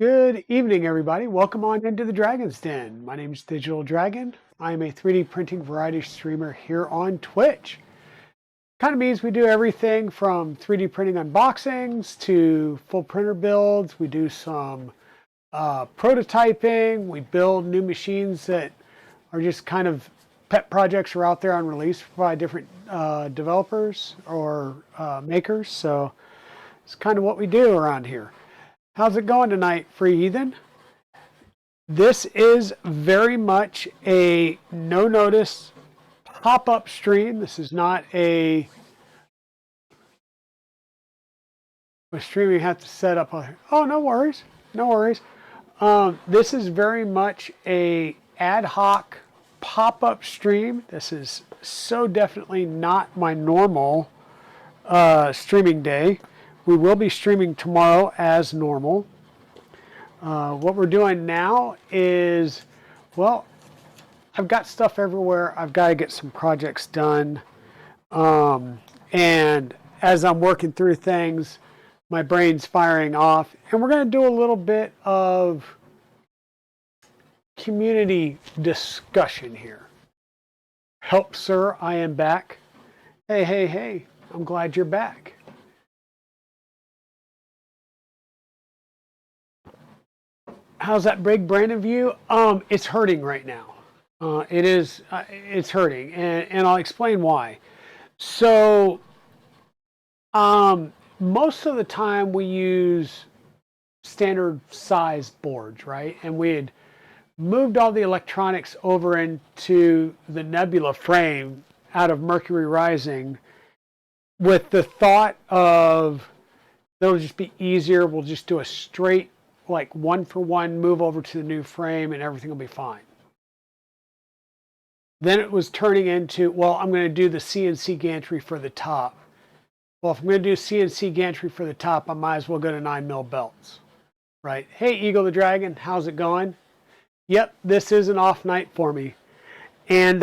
Good evening, everybody. Welcome on into the Dragon's Den. My name is Digital Dragon. I am a 3D printing variety streamer here on Twitch. Kind of means we do everything from 3D printing unboxings to full printer builds. We do some prototyping. We build new machines that are just kind of pet projects are out there on release by different developers or makers. So it's kind of what we do around here. How's it going tonight, Free Heathen? This is very much a no-notice pop-up stream. This is not a stream you have to set up. Oh, no worries. No worries. This is very much a ad hoc pop-up stream. This is so definitely not my normal streaming day. We will be streaming tomorrow as normal. What we're doing now is, well, I've got stuff everywhere. I've got to get some projects done. And as I'm working through things, my brain's firing off. And we're going to do a little bit of community discussion here. Help, sir, I am back. Hey, hey, hey, I'm glad you're back. How's that big brain of you? It's hurting right now. It's hurting, and I'll explain why. So, most of the time we use standard size boards, right? And we had moved all the electronics over into the Nebula frame out of Mercury Rising with the thought of that'll just be easier. We'll just do a straight, like one-for-one move over to the new frame and everything will be fine. Then it was turning into, well, I'm going to do the CNC gantry for the top. Well, if I'm going to do CNC gantry for the top, I might as well go to 9mm belts, right? Hey, Eagle the Dragon, how's it going? Yep, this is an off night for me. And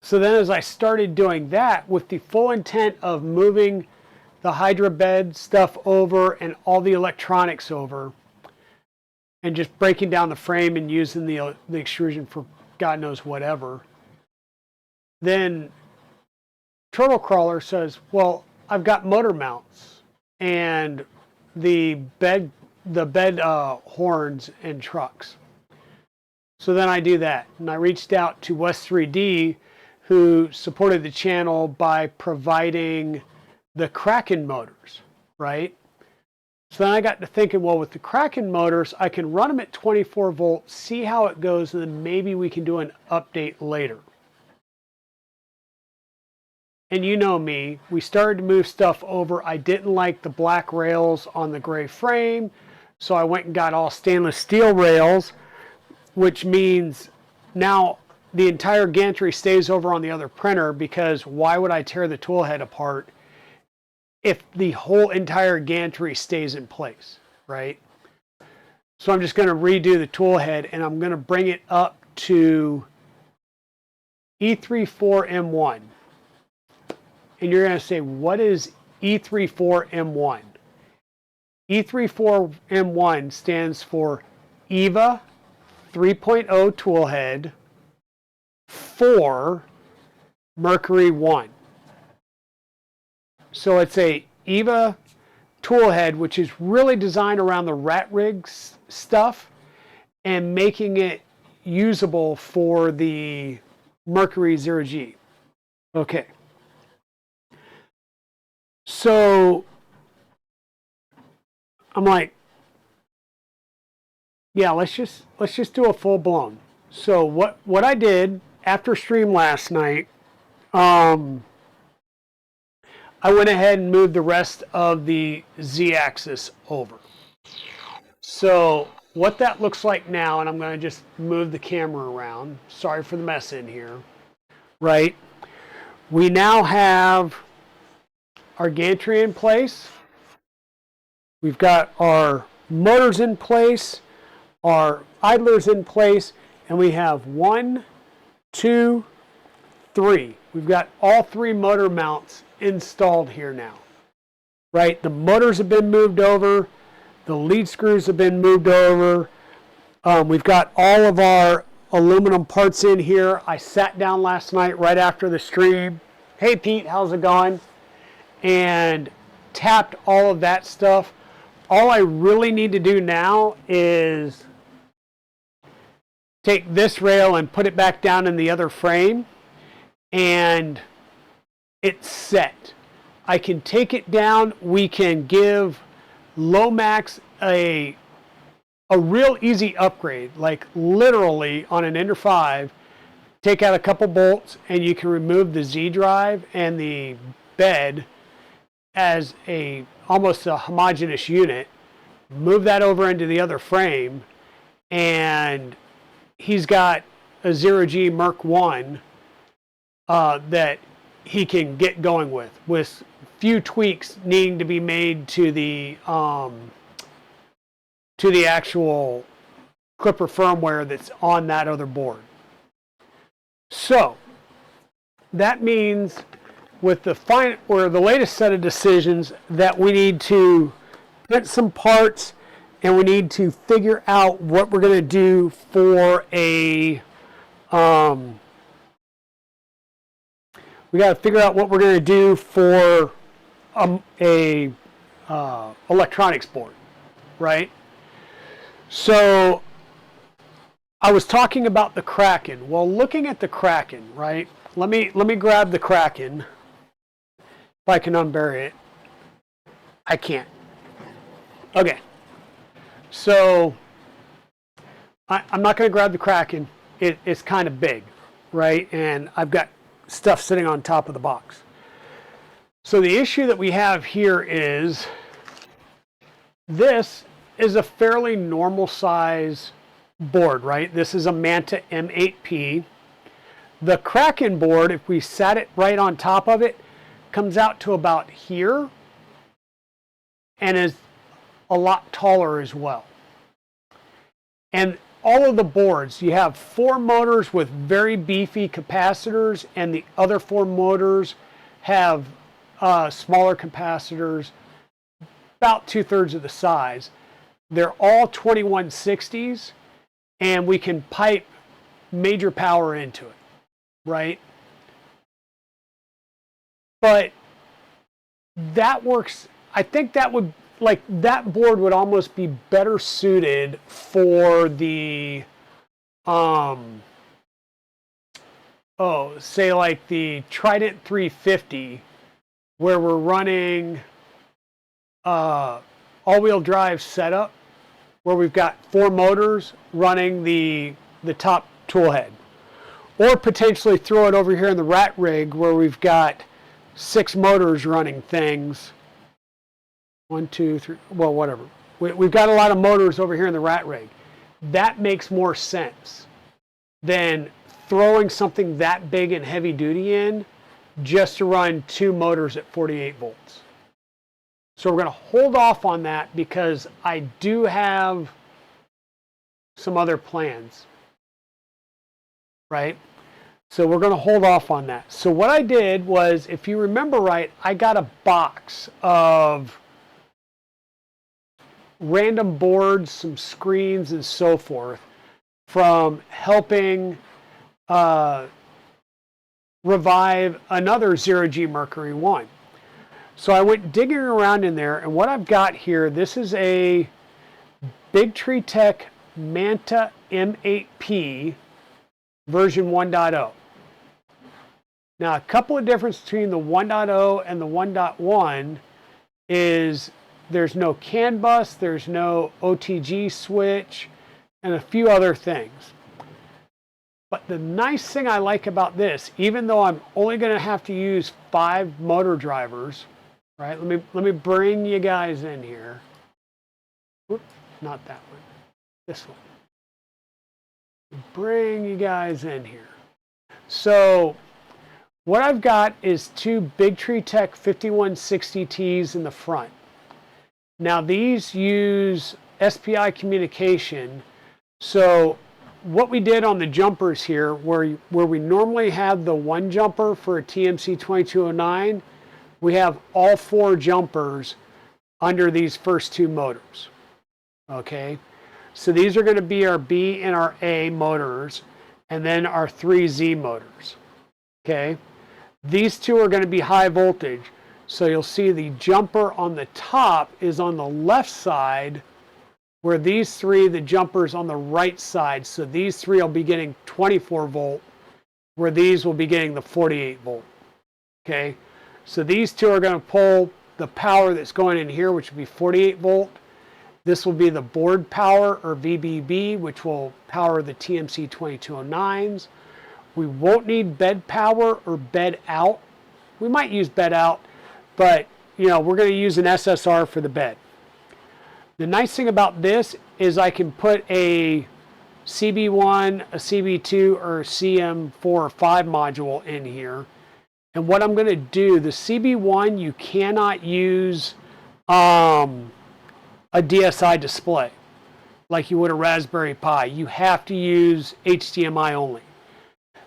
so then as I started doing that with the full intent of moving the Hydra bed stuff over and all the electronics over and just breaking down the frame and using the extrusion for God knows whatever. Then TurtleCrawler says, well, I've got motor mounts and the bed horns and trucks. So then I do that. And I reached out to West 3D, who supported the channel by providing the Kraken motors, right? So then I got to thinking, well, with the Kraken motors, I can run them at 24 volts, see how it goes, and then maybe we can do an update later. And you know me, we started to move stuff over. I didn't like the black rails on the gray frame, so I went and got all stainless steel rails, which means now the entire gantry stays over on the other printer, because why would I tear the tool head apart if the whole entire gantry stays in place, right? So I'm just going to redo the tool head and I'm going to bring it up to E34M1. And you're going to say, what is E34M1? E34M1 stands for EVA 3.0 tool head for Mercury 1. So it's a EVA tool head, which is really designed around the rat rig stuff and making it usable for the Mercury ZeroG. Okay. So I'm like, yeah, let's just do a full blown. So what I did after stream last night, I went ahead and moved the rest of the Z-axis over. So what that looks like now, and I'm going to just move the camera around. Sorry for the mess in here. Right? We now have our gantry in place. We've got our motors in place, our idlers in place, and we have 1, 2, 3. We've got all 3 motor mounts installed here now, right? The motors have been moved over. The lead screws have been moved over. We've got all of our aluminum parts in here. I sat down last night right after the stream. Hey Pete, how's it going? And tapped all of that stuff. All I really need to do now is take this rail and put it back down in the other frame, and it's set. I can take it down. We can give Lomax a real easy upgrade, like literally on an Ender 5, take out a couple bolts and you can remove the Z drive and the bed as almost a homogeneous unit, move that over into the other frame, and he's got a ZeroG Merc 1 that he can get going with few tweaks needing to be made to the actual Klipper firmware that's on that other board. So that means with the latest set of decisions that we need to print some parts, and we need to figure out what we're going to do for we got to figure out what we're going to do for a electronics board, right? So I was talking about the Kraken. Well, looking at the Kraken, right? Let me grab the Kraken. If I can unbury it. I can't. Okay. So I'm not going to grab the Kraken. It's kind of big, right? And I've got stuff sitting on top of the box. So the issue that we have here is this is a fairly normal size board, right? This is a Manta M8P. The Kraken board, if we sat it right on top of it, comes out to about here and is a lot taller as well. And all of the boards, you have 4 motors with very beefy capacitors, and the other 4 motors have smaller capacitors, about 2/3 of the size. They're all 2160s, and we can pipe major power into it, right? But that works. I think that would, like, that board would almost be better suited for the say like the Trident 350, where we're running all-wheel drive setup, where we've got 4 motors running the top tool head, or potentially throw it over here in the rat rig where we've got 6 motors running things. 1, 2, 3, well, whatever. We've got a lot of motors over here in the rat rig. That makes more sense than throwing something that big and heavy duty in just to run 2 motors at 48 volts. So we're going to hold off on that because I do have some other plans, right? So we're going to hold off on that. So what I did was, if you remember right, I got a box of random boards, some screens, and so forth from helping revive another ZeroG Mercury One. So I went digging around in there, and what I've got here, this is a BTT Manta M8P version 1.0. Now, a couple of differences between the 1.0 and the 1.1 is there's no CAN bus, there's no OTG switch, and a few other things. But the nice thing I like about this, even though I'm only going to have to use 5 motor drivers, right? Let me bring you guys in here. Whoop, not that one. This one. Bring you guys in here. So what I've got is 2 BTT 5160Ts in the front. Now these use SPI communication. So what we did on the jumpers here, where we normally have the 1 jumper for a TMC5209, we have all 4 jumpers under these first 2 motors, Okay, so these are going to be our B and our A motors, and then our 3 Z motors. Okay, these two are going to be high voltage, so you'll see the jumper on the top is on the left side, where these three, the jumper's on the right side. So these three will be getting 24 volt, where these will be getting the 48 volt. Okay, so these two are going to pull the power that's going in here, which will be 48 volt. This will be the board power, or VBB, which will power the TMC5209s. We won't need bed power or bed out. We might use bed out, but we're going to use an SSR for the bed. The nice thing about this is I can put a CB1, a CB2, or a CM4 or 5 module in here. And what I'm going to do, the CB1, you cannot use a DSI display like you would a Raspberry Pi. You have to use HDMI only.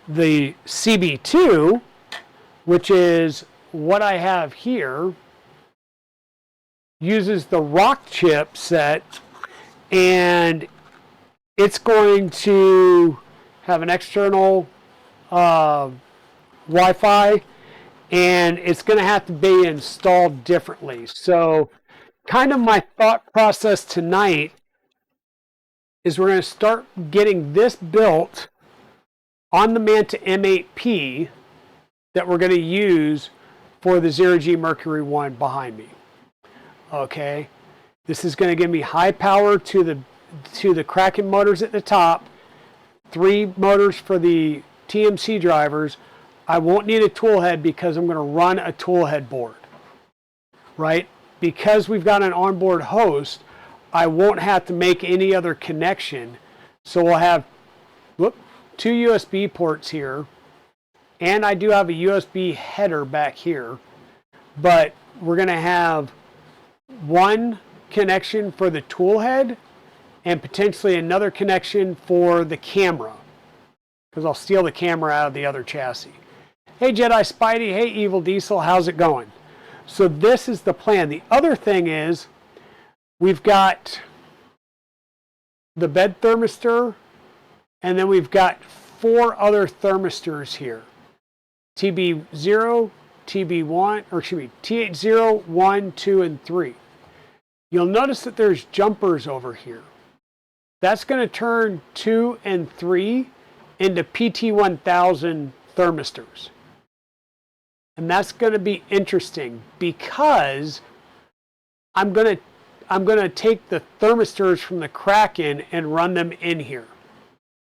The CB2, which is what I have here, uses the Rock chipset, and it's going to have an external Wi-Fi, and it's going to have to be installed differently. So kind of my thought process tonight is we're going to start getting this built on the Manta M8P that we're going to use for the ZeroG Mercury One behind me. Okay, this is going to give me high power to the Kraken motors at the top, 3 motors for the TMC drivers. I won't need a tool head because I'm going to run a tool head board, right? Because we've got an onboard host, I won't have to make any other connection. So we'll have 2 USB ports here, and I do have a USB header back here, but we're going to have 1 connection for the tool head and potentially another connection for the camera, because I'll steal the camera out of the other chassis. Hey Jedi Spidey, hey Evil Diesel, how's it going? So this is the plan. The other thing is we've got the bed thermistor, and then we've got 4 other thermistors here. TB0, TB1, or excuse me, TH0, 1, 2, and 3. You'll notice that there's jumpers over here. That's going to turn 2 and 3 into PT1000 thermistors. And that's going to be interesting because I'm going to take the thermistors from the Kraken and run them in here.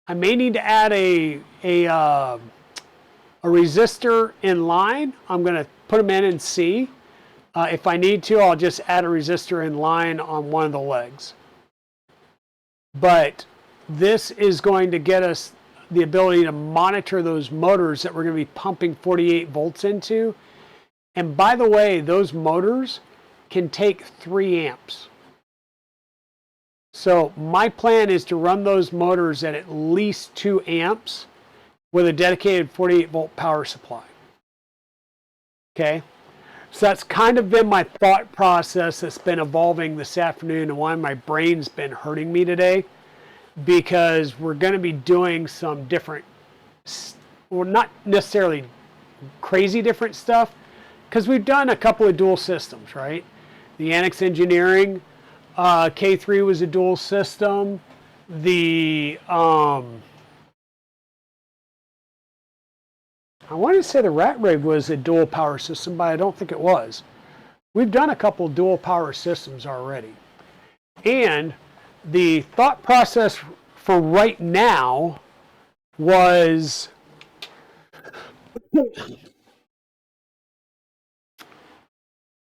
I may need to add a resistor in line. I'm going to put them in and see. If I need to, I'll just add a resistor in line on one of the legs. But this is going to get us the ability to monitor those motors that we're going to be pumping 48 volts into. And by the way, those motors can take 3 amps. So my plan is to run those motors at least 2 amps with a dedicated 48 volt power supply. Okay, so that's kind of been my thought process that's been evolving this afternoon, and why my brain's been hurting me today, because we're going to be doing some different, well, not necessarily crazy different stuff, because we've done a couple of dual systems, right? The Annex Engineering K3 was a dual system. The I wanted to say the Rat Rig was a dual power system, but I don't think it was. We've done a couple dual power systems already. And the thought process for right now was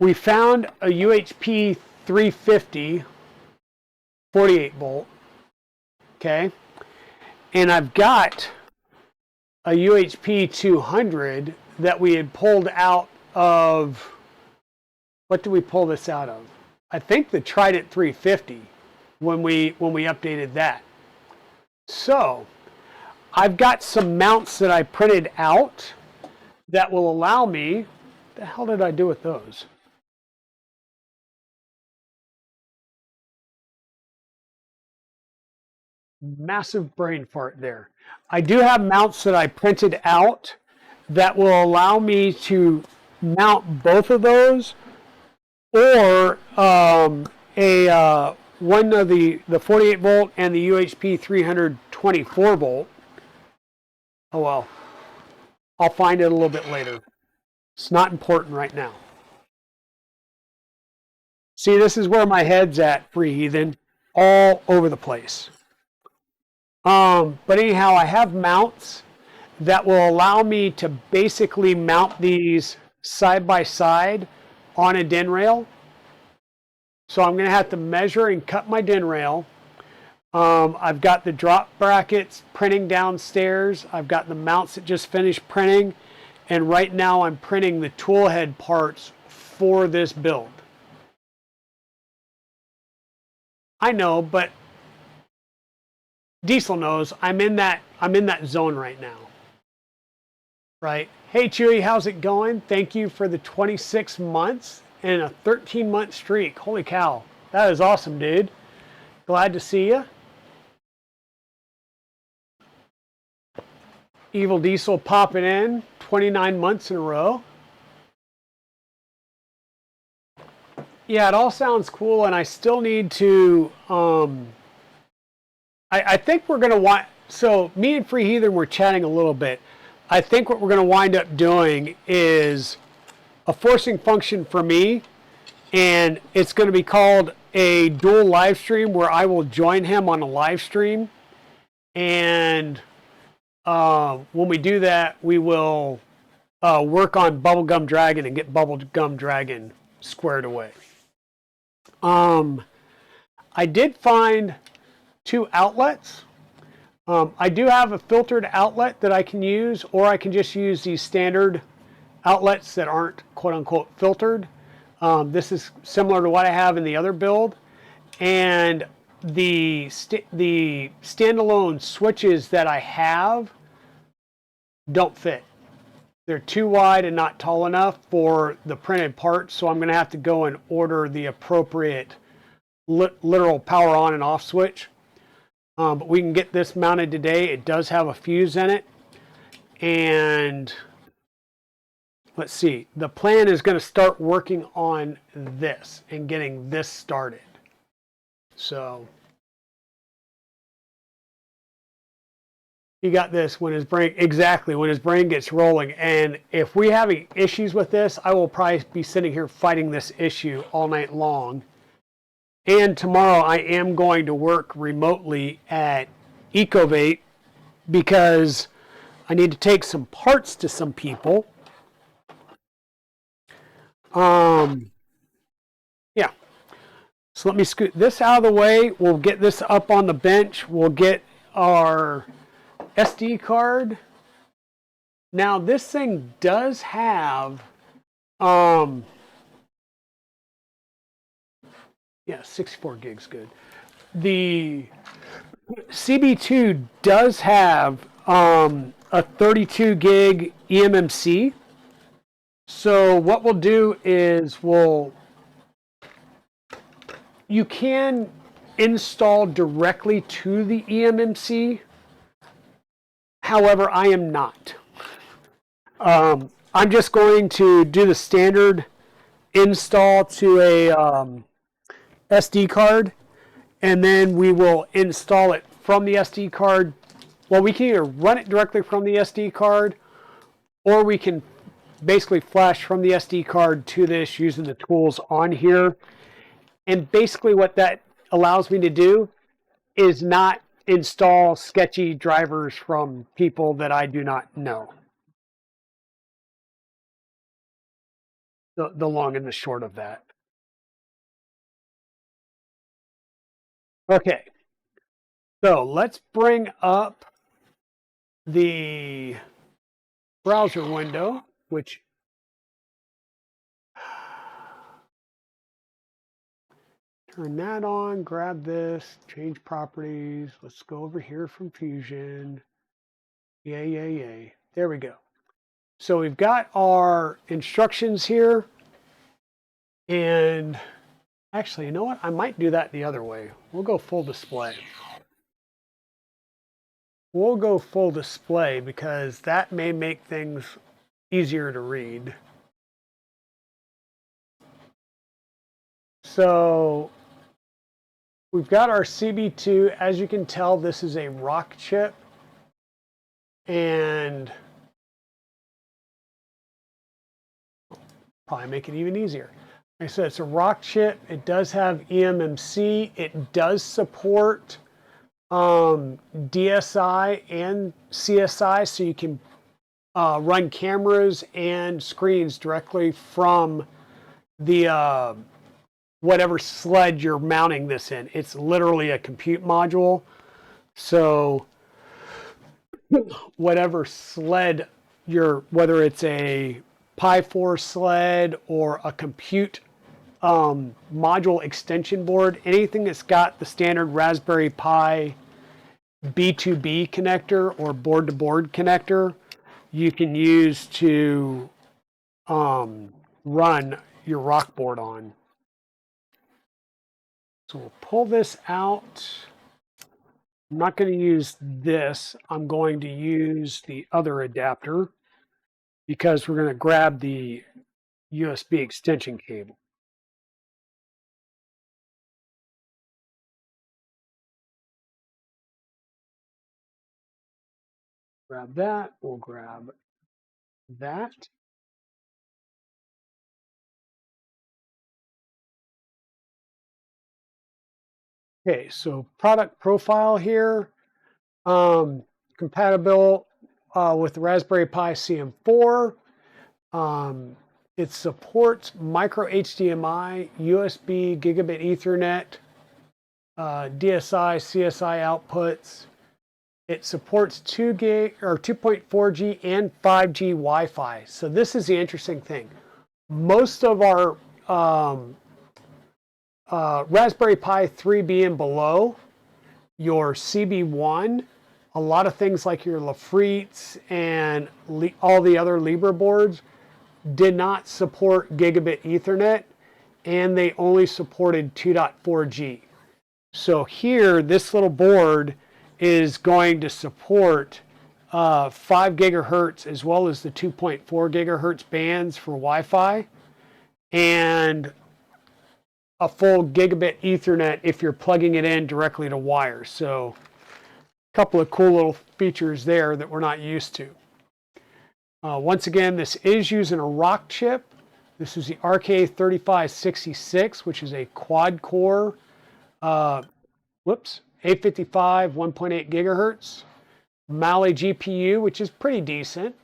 we found a UHP 350 48 volt, okay? And I've got a UHP 200 that we had pulled out of, what did we pull this out of? I think the Trident 350 when we updated that. So I've got some mounts that I printed out that will allow me, what the hell did I do with those? Massive brain fart there. I do have mounts that I printed out that will allow me to mount both of those, or one of the 48 volt and the UHP 324 volt. Oh well, I'll find it a little bit later. It's not important right now. See, this is where my head's at, free heathen, all over the place. But anyhow, I have mounts that will allow me to basically mount these side by side on a DIN rail. So I'm going to have to measure and cut my DIN rail. I've got the drop brackets printing downstairs. I've got the mounts that just finished printing. And right now I'm printing the tool head parts for this build. I know, but Diesel knows I'm in that zone right now. Right? Hey Chewy, how's it going? Thank you for the 26 months and a 13-month streak. Holy cow. That is awesome, dude. Glad to see you. Evil Diesel popping in 29 months in a row. Yeah, it all sounds cool, and I still need to I think we're going to want, so me and Free Heathen were chatting a little bit. I think what we're going to wind up doing is a forcing function for me, and it's going to be called a dual live stream where I will join him on a live stream. And when we do that, we will work on Bubblegum Dragon and get Bubblegum Dragon squared away. I did find 2 outlets. I do have a filtered outlet that I can use, or I can just use these standard outlets that aren't quote-unquote filtered. This is similar to what I have in the other build. And the standalone switches that I have don't fit. They're too wide and not tall enough for the printed parts, so I'm going to have to go and order the appropriate literal power on and off switch. But we can get this mounted today. It does have a fuse in it. And let's see. The plan is going to start working on this and getting this started. So he got this when his brain, exactly, when his brain gets rolling. And if we have issues with this, I will probably be sitting here fighting this issue all night long. And tomorrow I am going to work remotely at Ecovate because I need to take some parts to some people. Yeah. So let me scoot this out of the way. We'll get this up on the bench. We'll get our SD card. Now this thing does have yeah, 64 gigs good. The CB2 does have a 32 gig eMMC. So what we'll do is you can install directly to the eMMC. However, I am not. I'm just going to do the standard install to a SD card, and then we will install it from the SD card. Well, we can either run it directly from the SD card, or we can basically flash from the SD card to this using the tools on here. And basically what that allows me to do is not install sketchy drivers from people that I do not know. The long and the short of that. Okay, so let's bring up the browser window, which turn that on, grab this, change properties. Let's go over here from Fusion. Yay. There we go. So we've got our instructions here. And actually, you know what? I might do that the other way. We'll go full display. we'll go full display because that may make things easier to read. So we've got our CB2. As you can tell, this is a rock chip. And probably make it even easier. Like I said, it's a rock chip. It does have eMMC. It does support DSI and CSI, so you can run cameras and screens directly from the whatever sled you're mounting this in. It's literally a compute module. So whatever sled whether it's a Pi 4 sled or a compute module extension board, anything that's got the standard Raspberry Pi B2B connector or board-to-board connector, you can use to run your rock board on. So we'll pull this out. I'm not going to use this. I'm going to use the other adapter because we're going to grab the USB extension cable. Grab that. We'll grab that. Okay, so product profile here. Compatible with the Raspberry Pi CM4. It supports micro HDMI, USB, gigabit Ethernet, DSI, CSI outputs. It supports 2 gig or 2.4G and 5G Wi-Fi. So this is the interesting thing. Most of our Raspberry Pi 3B and below, your CB1, a lot of things like your Lafrites and all the other Libre boards did not support gigabit Ethernet, and they only supported 2.4G. So here, this little board is going to support 5 gigahertz as well as the 2.4 gigahertz bands for Wi-Fi, and a full gigabit Ethernet if you're plugging it in directly to wire. So a couple of cool little features there that we're not used to. Once again, this is using a rock chip. This is the RK3566, which is a quad-core, 855, 1.8 gigahertz. Mali GPU, which is pretty decent.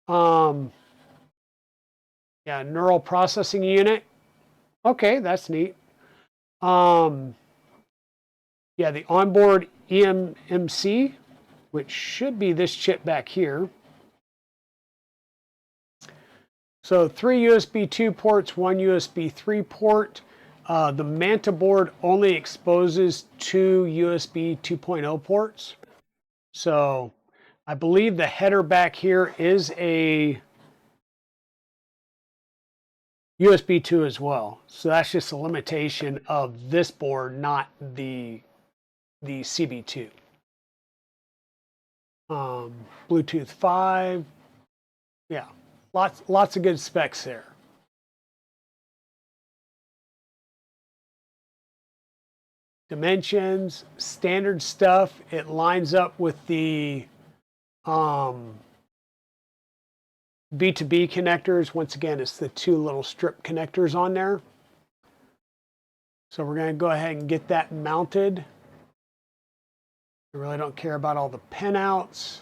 Yeah, neural processing unit. Okay, that's neat. Yeah, the onboard eMMC, which should be this chip back here. So 3 USB 2 ports, 1 USB 3 port. The Manta board only exposes 2 USB 2.0 ports. So I believe the header back here is a USB 2 as well. So that's just a limitation of this board, not the CB2. Bluetooth 5. Yeah, lots of good specs there. Dimensions, standard stuff. It lines up with the B2B connectors. Once again, it's the 2 little strip connectors on there. So we're going to go ahead and get that mounted. I really don't care about all the pinouts.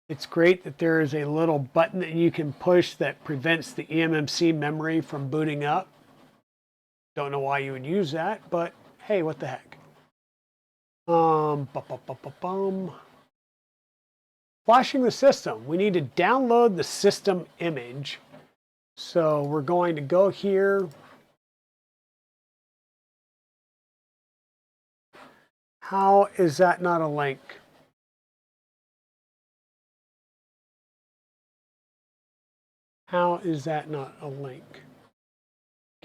It's great that there is a little button that you can push that prevents the eMMC memory from booting up. Don't know why you would use that, but hey, what the heck. Flashing the system. We need to download the system image. So we're going to go here. How is that not a link? How is that not a link?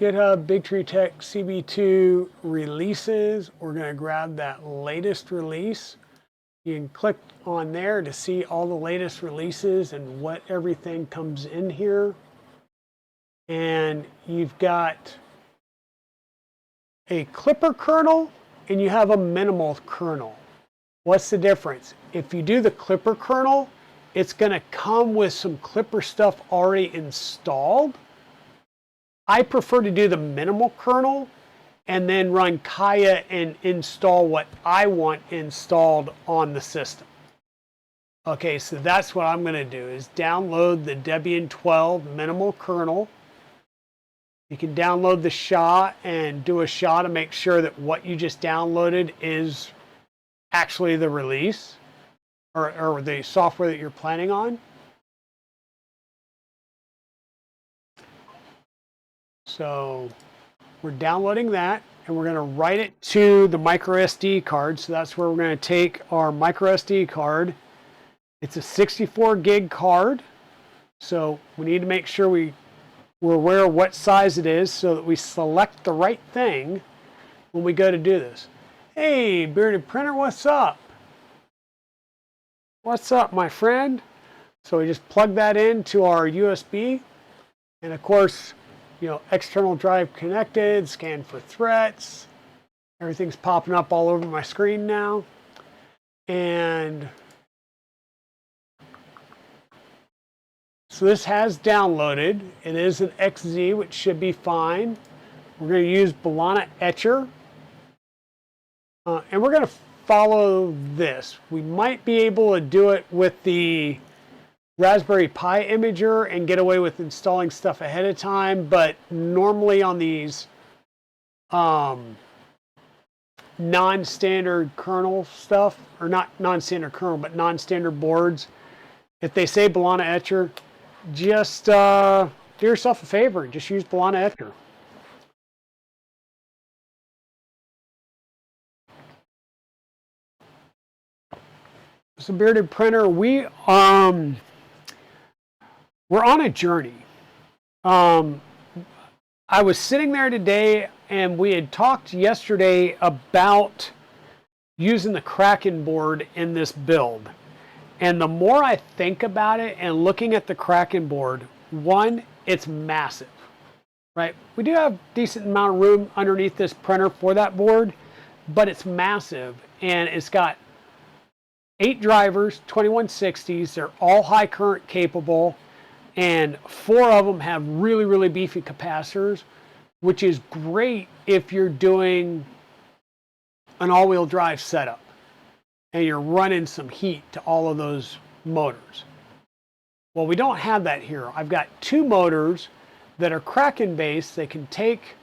GitHub BTT CB2 releases. We're going to grab that latest release. You can click on there to see all the latest releases and what everything comes in here. And you've got a Klipper kernel and you have a minimal kernel. What's the difference? If you do the Klipper kernel, it's going to come with some Klipper stuff already installed. I prefer to do the minimal kernel and then run KIAUH and install what I want installed on the system. Okay, so that's what I'm going to do, is download the Debian 12 minimal kernel. You can download the SHA and do a SHA to make sure that what you just downloaded is actually the release or the software that you're planning on. So we're downloading that and we're going to write it to the micro SD card. So that's where we're going to take our micro SD card. It's a 64 gig card. So we need to make sure we're aware of what size it is so that we select the right thing when we go to do this. Hey, Bearded Printer, what's up? What's up, my friend? So we just plug that into our USB. And of course, you know, external drive connected, scan for threats. Everything's popping up all over my screen now. And so this has downloaded. It is an XZ, which should be fine. We're going to use Balana Etcher. And we're going to follow this. We might be able to do it with the Raspberry Pi imager and get away with installing stuff ahead of time, but normally on these non-standard kernel stuff, or not non-standard kernel, but non-standard boards, if they say Balana Etcher, just do yourself a favor and just use Balana Etcher. So Bearded Printer, we're on a journey. I was sitting there today and we had talked yesterday about using the Kraken board in this build. And the more I think about it and looking at the Kraken board, one, it's massive, right? We do have a decent amount of room underneath this printer for that board, but it's massive and it's got 8 drivers, 2160s. They're all high current capable, and 4 of them have really, really beefy capacitors, which is great if you're doing an all-wheel drive setup and you're running some heat to all of those motors. Well, we don't have that here. I've got 2 motors that are Kraken based. They can take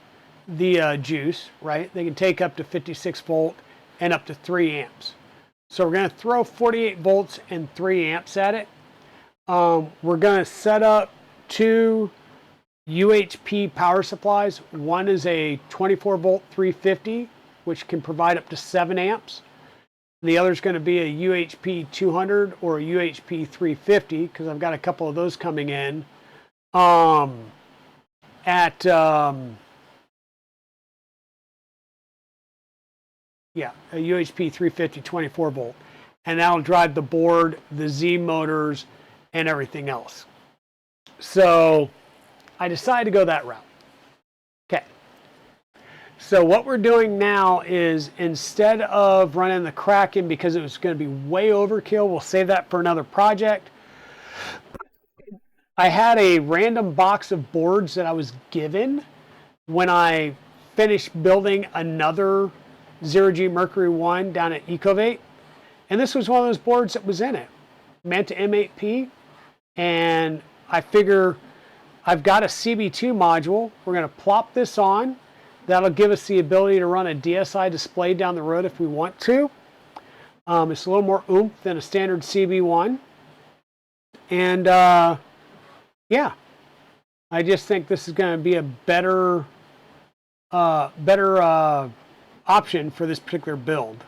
the juice, right? They can take up to 56 volt and up to 3 amps. So we're going to throw 48 volts and 3 amps at it. We're going to set up 2 UHP power supplies. One is a 24 volt 350, which can provide up to 7 amps. The other is going to be a UHP 200 or a UHP 350, because I've got a couple of those coming in a UHP 350 24 volt. And that'll drive the board, the Z motors, and everything else. So I decided to go that route. Okay. So what we're doing now is, instead of running the Kraken because it was going to be way overkill, we'll save that for another project. I had a random box of boards that I was given when I finished building another ZeroG Mercury One down at Ecovate. And this was one of those boards that was in it. Manta M8P. And I figure I've got a CB2 module. We're going to plop this on. That'll give us the ability to run a DSI display down the road if we want to. It's a little more oomph than a standard CB1. And yeah, I just think this is going to be a better option for this particular build.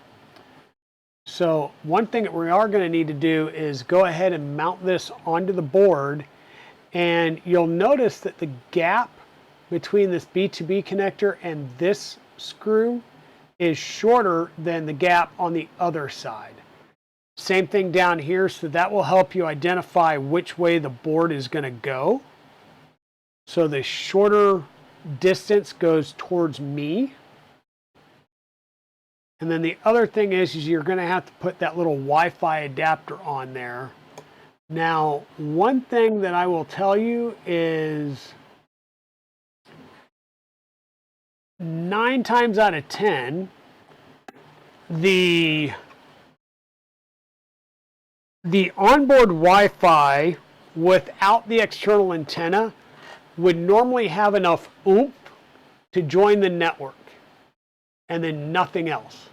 So one thing that we are going to need to do is go ahead and mount this onto the board, and you'll notice that the gap between this B2B connector and this screw is shorter than the gap on the other side. Same thing down here, so that will help you identify which way the board is going to go. So the shorter distance goes towards me. And then the other thing is you're going to have to put that little Wi-Fi adapter on there. Now, one thing that I will tell you is 9 times out of 10, the onboard Wi-Fi without the external antenna would normally have enough oomph to join the network and then nothing else.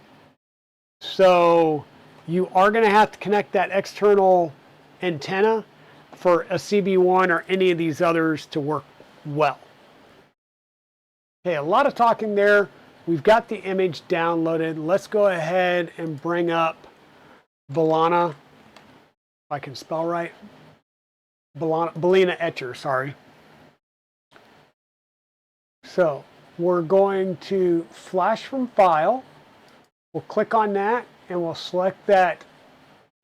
So you are going to have to connect that external antenna for a CB1 or any of these others to work well. Okay, a lot of talking there. We've got the image downloaded. Let's go ahead and bring up Balana, if I can spell right. Balina Etcher, sorry. So we're going to flash from file. We'll click on that and we'll select that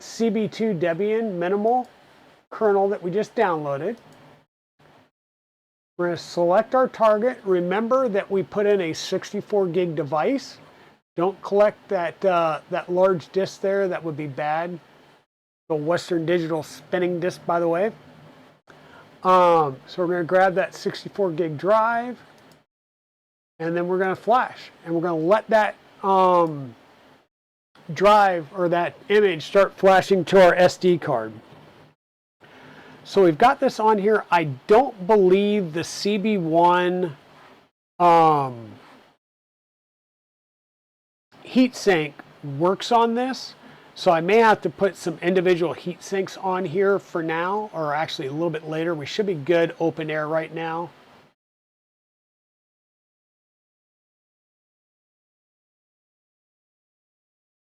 CB2 Debian minimal kernel that we just downloaded. We're going to select our target. Remember that we put in a 64 gig device. Don't collect that, that large disk there. That would be bad. The Western Digital spinning disk, by the way. So we're going to grab that 64 gig drive. And then we're going to flash. And we're going to let that drive or that image start flashing to our SD card. So we've got this on here. I don't believe the CB1 heatsink works on this. So I may have to put some individual heat sinks on here for now, or actually a little bit later. We should be good open air right now.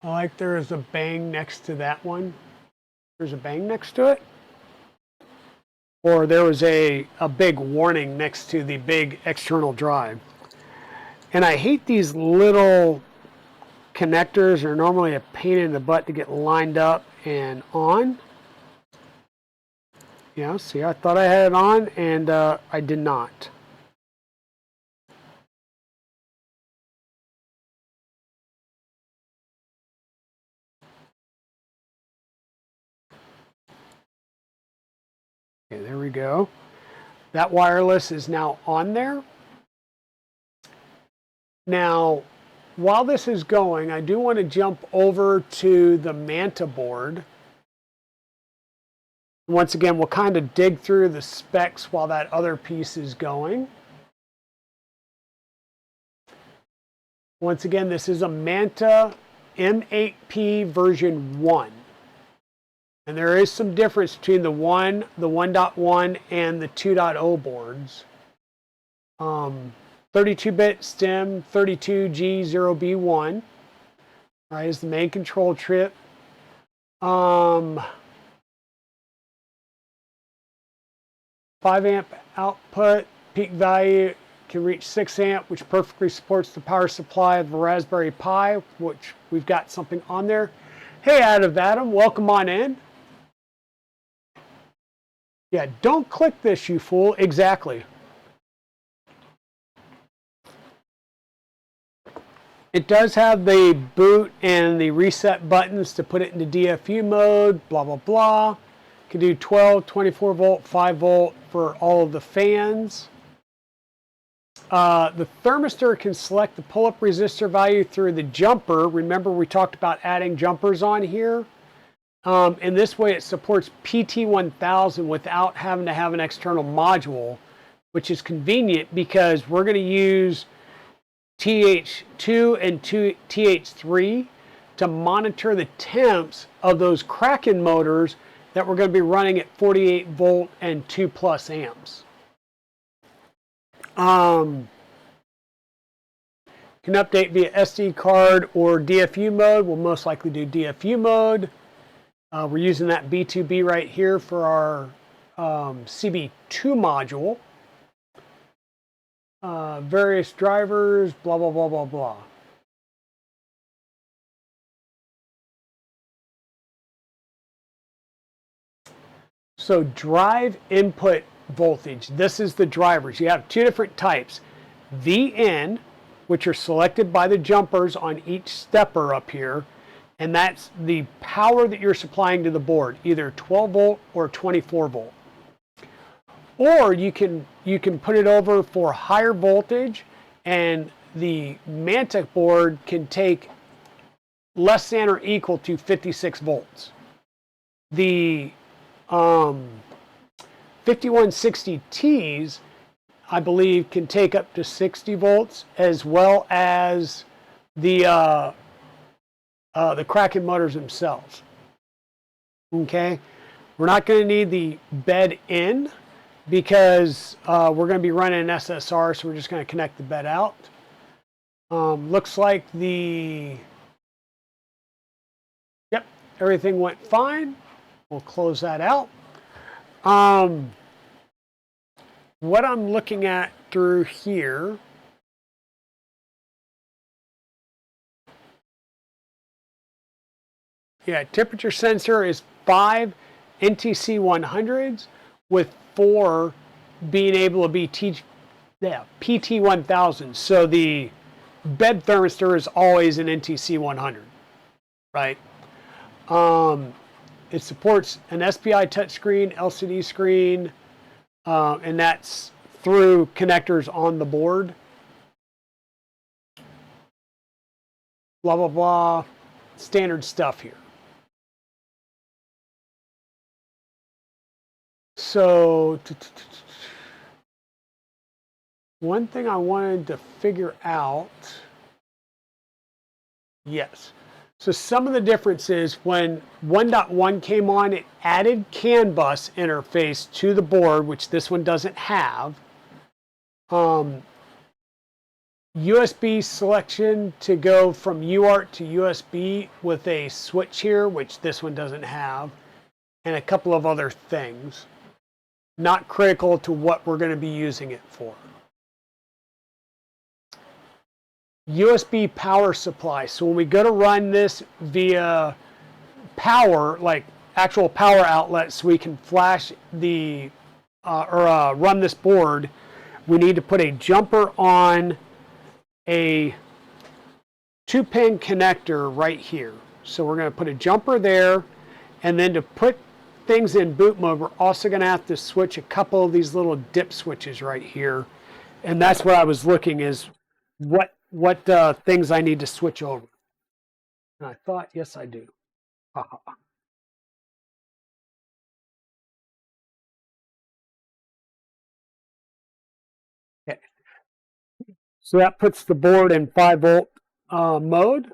I like there is a bang next to that one. There's a bang next to it. Or there was a big warning next to the big external drive. And I hate these little connectors. They're normally a pain in the butt to get lined up and on. Yeah, see, I thought I had it on and I did not. Okay, there we go. That wireless is now on there. Now, while this is going, I do want to jump over to the Manta board. Once again, we'll kind of dig through the specs while that other piece is going. Once again, this is a Manta M8P version 1. And there is some difference between the 1.1, and the 2.0 boards. 32-bit stem, 32G0B1, right, is the main control chip. 5 amp output, peak value can reach 6 amp, which perfectly supports the power supply of the Raspberry Pi, which we've got something on there. Hey, Adam, welcome on in. Yeah, don't click this, you fool. Exactly. It does have the boot and the reset buttons to put it into DFU mode, blah, blah, blah. You can do 12, 24 volt, 5 volt for all of the fans. The thermistor can select the pull-up resistor value through the jumper. Remember, we talked about adding jumpers on here. In this way, it supports PT1000 without having to have an external module, which is convenient because we're going to use TH2 and TH3 to monitor the temps of those Kraken motors that we're going to be running at 48 volt and 2+ amps. Can update via SD card or DFU mode. We'll most likely do DFU mode. We're using that B2B right here for our CB2 module. Various drivers, blah, blah, blah, blah, blah. So drive input voltage, this is the drivers. You have two different types. VN, which are selected by the jumpers on each stepper up here, and that's the power that you're supplying to the board, either 12 volt or 24 volt. Or you can put it over for higher voltage, and the Manta board can take less than or equal to 56 volts. The 5160Ts, I believe, can take up to 60 volts, as well as the Kraken motors themselves. Okay, we're not going to need the bed in because we're going to be running an SSR, so we're just going to connect the bed out. Looks like yep, everything went fine. We'll close that out. What I'm looking at through here, yeah, temperature sensor is 5 NTC 100s with 4 being able to be PT 1000. So the bed thermistor is always an NTC 100, right? It supports an SPI touchscreen, LCD screen, and that's through connectors on the board. Blah, blah, blah. Standard stuff here. So, one thing I wanted to figure out, yes. So some of the differences, when 1.1 came on, it added CAN bus interface to the board, which this one doesn't have. USB selection to go from UART to USB with a switch here, which this one doesn't have, and a couple of other things. Not critical to what we're going to be using it for. USB power supply. So when we go to run this via power, like actual power outlets, so we can flash the run this board, we need to put a jumper on a 2-pin connector right here. So we're going to put a jumper there, and then to put things in boot mode, we're also going to have to switch a couple of these little dip switches right here. And that's what I was looking, is what things I need to switch over. And I thought, yes, I do. Okay. So that puts the board in 5 volt mode.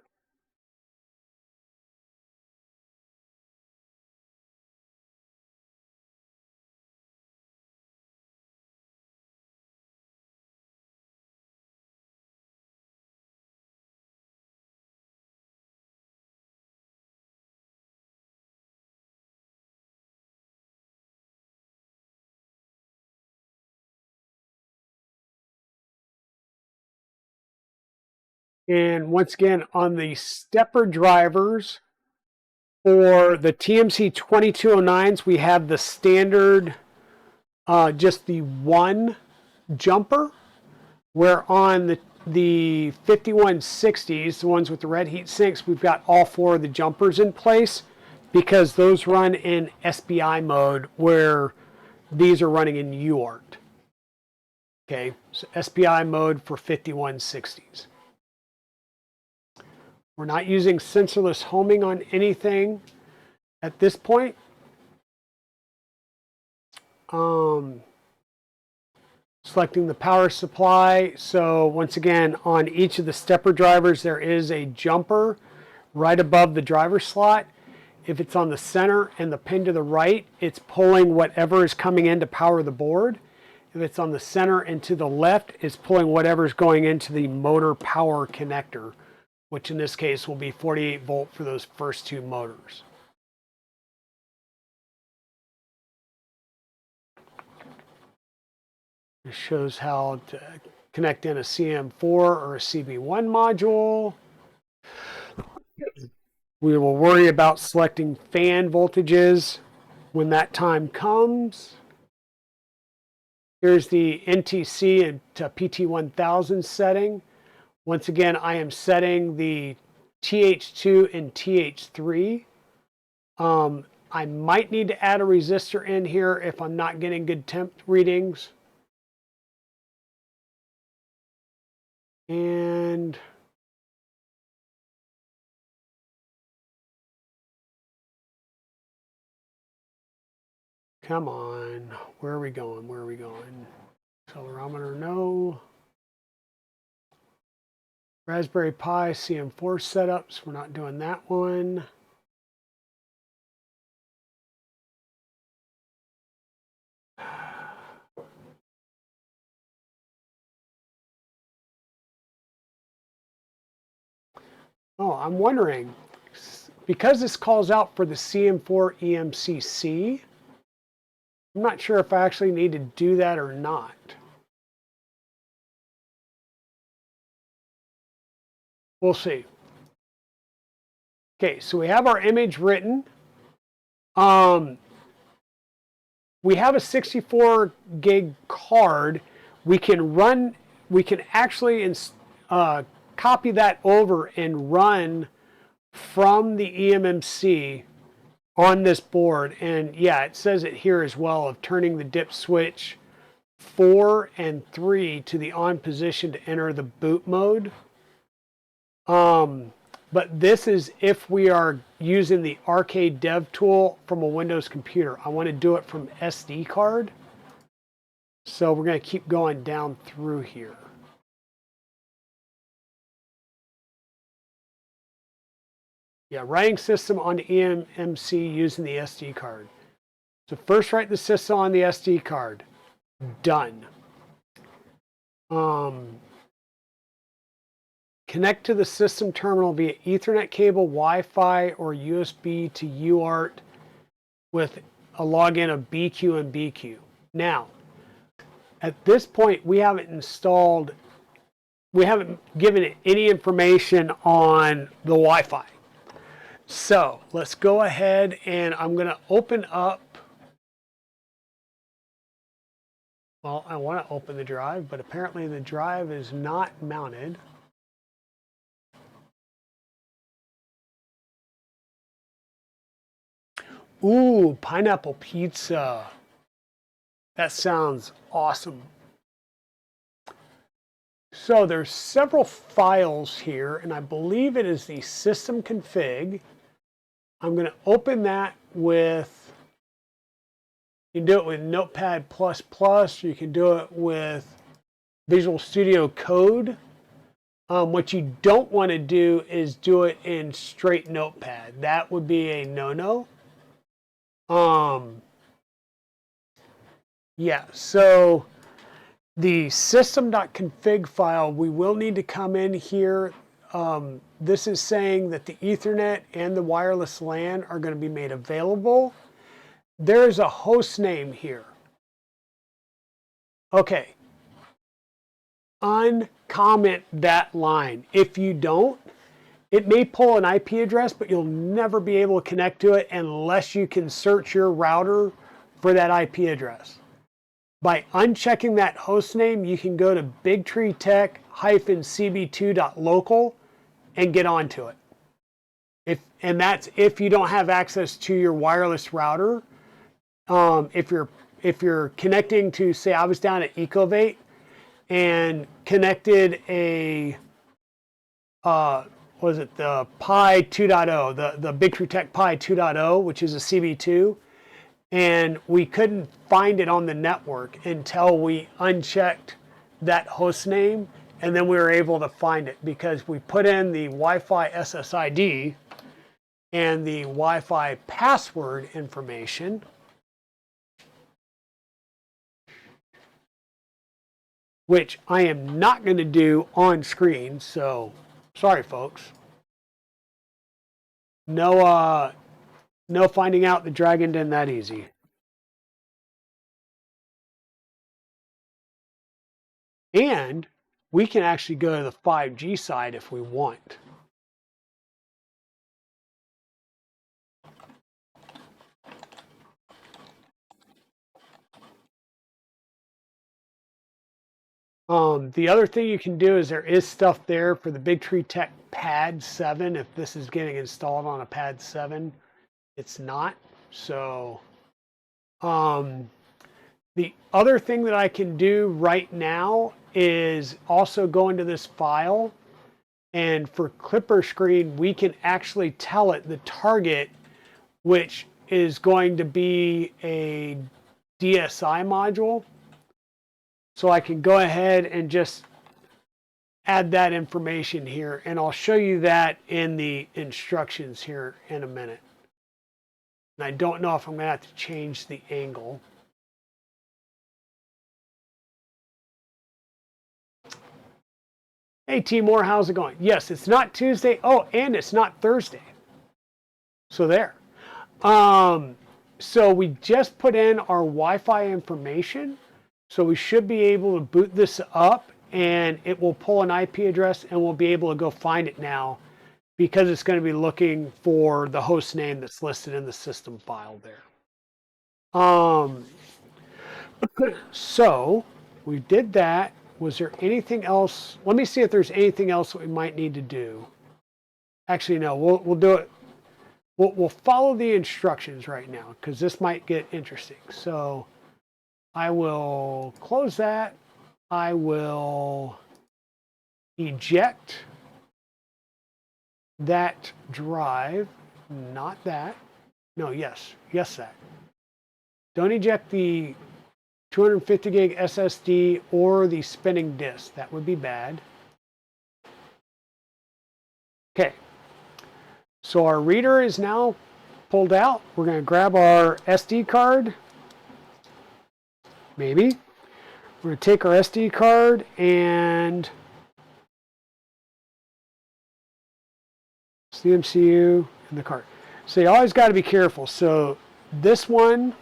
And once again, on the stepper drivers for the TMC5209s, we have the standard, just the one jumper, where on the 5160s, the ones with the red heat sinks, we've got all 4 of the jumpers in place, because those run in SPI mode, where these are running in UART. Okay, so SPI mode for 5160s. We're not using sensorless homing on anything at this point. Selecting the power supply. So once again, on each of the stepper drivers, there is a jumper right above the driver slot. If it's on the center and the pin to the right, it's pulling whatever is coming in to power the board. If it's on the center and to the left, it's pulling whatever is going into the motor power connector, which in this case will be 48 volt for those first 2 motors. This shows how to connect in a CM4 or a CB1 module. We will worry about selecting fan voltages when that time comes. Here's the NTC and PT1000 setting. Once again, I am setting the TH2 and TH3. I might need to add a resistor in here if I'm not getting good temp readings. And come on, where are we going? Where are we going? Accelerometer, no. Raspberry Pi CM4 setups, we're not doing that one. Oh, I'm wondering, because this calls out for the CM4 EMCC, I'm not sure if I actually need to do that or not. We'll see. Okay, so we have our image written. We have a 64 gig card. We can actually copy that over and run from the eMMC on this board. And yeah, it says it here as well of turning the dip switch 4 and 3 to the on position to enter the boot mode. But this is if we are using the arcade dev tool from a Windows computer. I want to do it from SD card. So we're going to keep going down through here. Yeah, writing system on the eMMC using the SD card. So first write the system on the SD card. Done. Connect to the system terminal via Ethernet cable, Wi-Fi, or USB to UART with a login of BQ and BQ. Now, at this point, we haven't given it any information on the Wi-Fi. So let's go ahead and I'm going to open up. Well, I want to open the drive, but apparently the drive is not mounted. Ooh, pineapple pizza. That sounds awesome. So there's several files here, and I believe it is the system config. I'm going to open that with, you can do it with Notepad++, you can do it with Visual Studio Code. What you don't want to do is do it in straight Notepad. That would be a no-no. Yeah, so the system.config file, we will need to come in here. This is saying that the Ethernet and the wireless LAN are going to be made available. There's a host name here. Okay. Uncomment that line. If you don't, it may pull an IP address, but you'll never be able to connect to it unless you can search your router for that IP address. By unchecking that host name, you can go to bigtreetech-cb2.local and get onto it. And that's if you don't have access to your wireless router. If you're connecting to, say, I was down at Ecovate and connected a was it the Pi 2.0, the BigTreeTech Pi 2.0, which is a CB2, and we couldn't find it on the network until we unchecked that host name, and then we were able to find it because we put in the Wi-Fi SSID and the Wi-Fi password information, which I am not going to do on screen, so sorry, folks. No finding out the dragon isn't that easy. And we can actually go to the 5G side if we want. The other thing you can do is there is stuff there for the Big Tree Tech Pad 7. If this is getting installed on a Pad 7, it's not. So the other thing that I can do right now is also go into this file, and for Klipper screen, we can actually tell it the target, which is going to be a DSI module. So I can go ahead and just add that information here, and I'll show you that in the instructions here in a minute. And I don't know if I'm going to have to change the angle. Hey Timor, how's it going? Yes, it's not Tuesday. Oh, and it's not Thursday. So there. So we just put in our Wi-Fi information. So we should be able to boot this up, and it will pull an IP address, and we'll be able to go find it now because it's going to be looking for the host name that's listed in the system file there. So we did that. Was there anything else? Let me see if there's anything else that we might need to do. Actually, no, we'll do it. We'll follow the instructions right now because this might get interesting. So I will close that. I will eject that drive, not that. No, yes, that. Don't eject the 250 gig SSD or the spinning disk. That would be bad. Okay, so our reader is now pulled out. We're going to grab our SD card. Maybe. We're going to take our SD card and it's the MCU and the card. So you always got to be careful. So this one,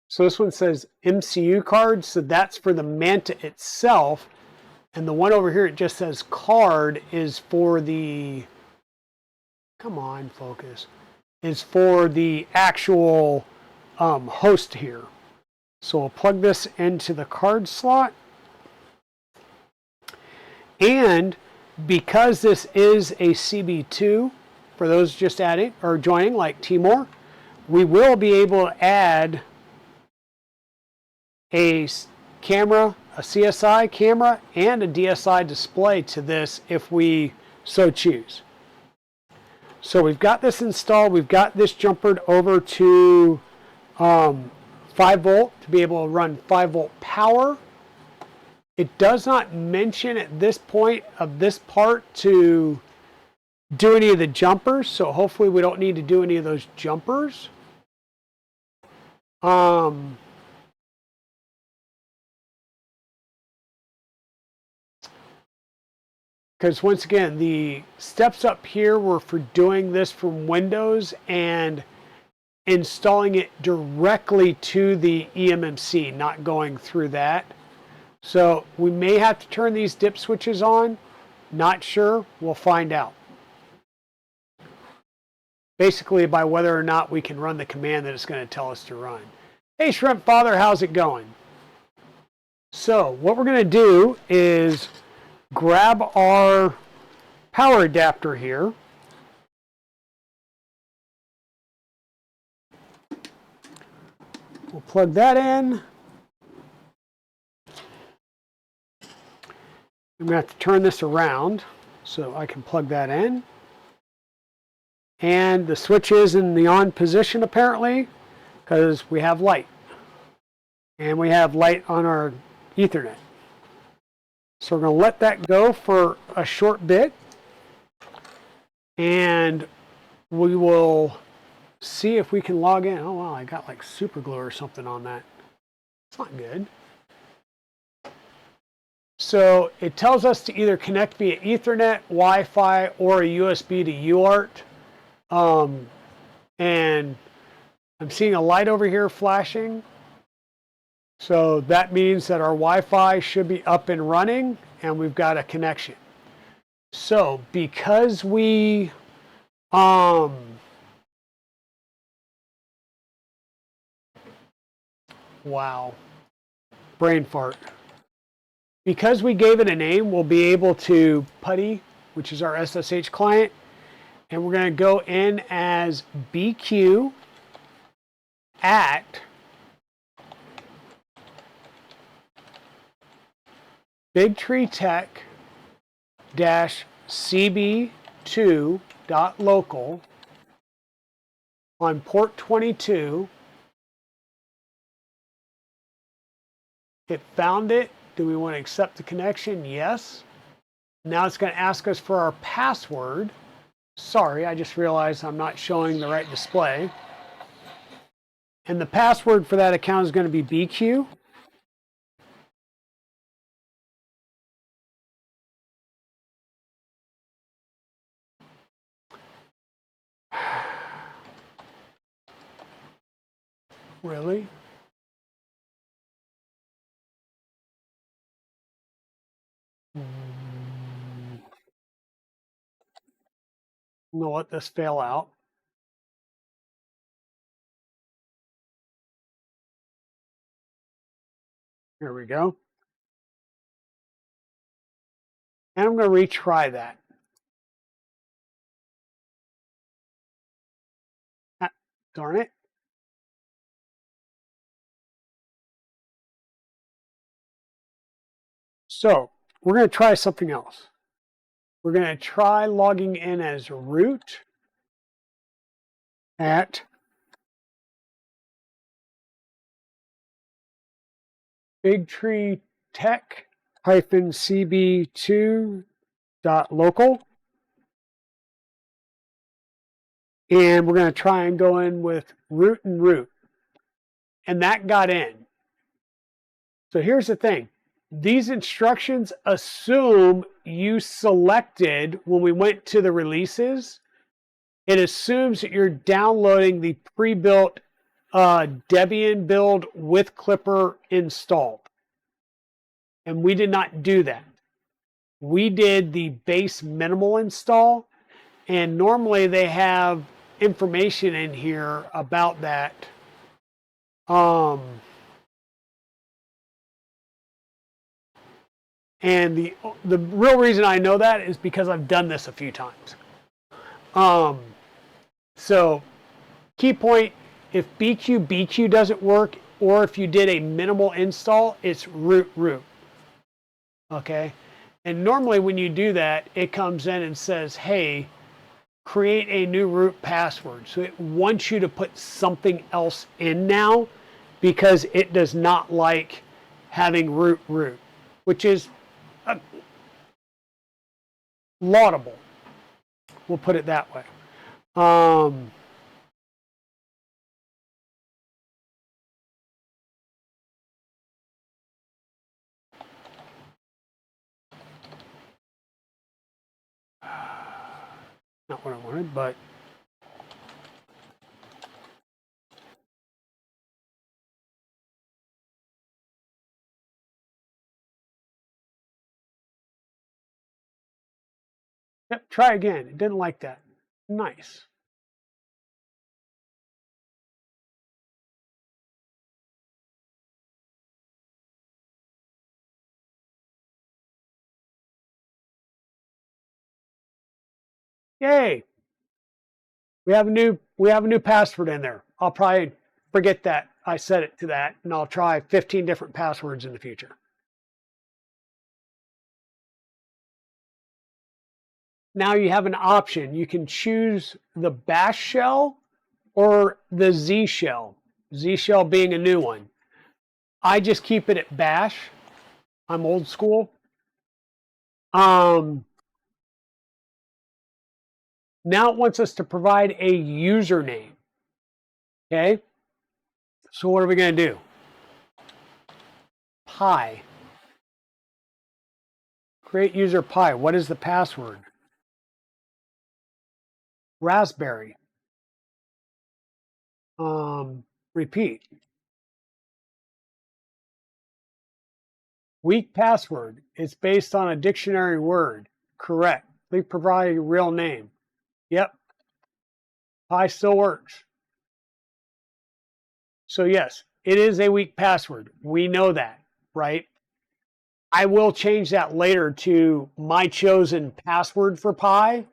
so this one says MCU card, so that's for the Manta itself. And the one over here, it just says card, is for the, come on, focus, is for the actual host here. So we'll plug this into the card slot. And because this is a CB2, for those just adding or joining like Timor, we will be able to add a camera, a CSI camera, and a DSI display to this if we so choose. So we've got this installed. We've got this jumpered over to 5 volt to be able to run 5 volt power. It does not mention at this point of this part to do any of the jumpers, so hopefully we don't need to do any of those jumpers. Because once again, the steps up here were for doing this from Windows and installing it directly to the eMMC, not going through that. So we may have to turn these dip switches on. Not sure. We'll find out. Basically by whether or not we can run the command that it's going to tell us to run. Hey Shrimp Father, how's it going? So what we're going to do is grab our power adapter here. We'll plug that in. I'm going to have to turn this around so I can plug that in. And the switch is in the on position apparently because we have light. And we have light on our Ethernet. So we're going to let that go for a short bit. And we will see if we can log in. Oh wow, I got like super glue or something on that. It's not good. So it tells us to either connect via Ethernet, Wi-Fi, or a USB to UART. And I'm seeing a light over here flashing. So that means that our Wi-Fi should be up and running and we've got a connection. So because we Wow. Brain fart. Because we gave it a name, we'll be able to putty, which is our SSH client, and we're going to go in as BQ at BigTreeTech-CB2.local on port 22. It found it. Do we want to accept the connection? Yes. Now it's going to ask us for our password. Sorry, I just realized I'm not showing the right display. And the password for that account is going to be BQ. Really? I'm going to let this fail out. Here we go. And I'm going to retry that. Ah, darn it. So we're going to try something else. We're going to try logging in as root at BigTreeTech-CB2.local. And we're going to try and go in with root and root. And that got in. So here's the thing. These instructions assume you selected, when we went to the releases, it assumes that you're downloading the pre-built Debian build with Klipper installed. And we did not do that. We did the base minimal install, and normally they have information in here about that. And the real reason I know that is because I've done this a few times. So key point, if BQ doesn't work, or if you did a minimal install, it's root. Okay? And normally when you do that, it comes in and says, hey, create a new root password. So it wants you to put something else in now because it does not like having root, which is laudable. We'll put it that way. Not what I wanted, but yep, try again. It didn't like that. Nice. Yay. We have a new password in there. I'll probably forget that I set it to that, and I'll try 15 different passwords in the future. Now you have an option. You can choose the bash shell or the Z shell. Z shell being a new one. I just keep it at bash. I'm old school. Now it wants us to provide a username. Okay. So what are we going to do? Pi. Create user Pi. What is the password? Raspberry. Repeat. Weak password. It's based on a dictionary word. Correct. Please provide a real name. Yep. Pi still works. So yes, it is a weak password. We know that, right? I will change that later to my chosen password for Pi.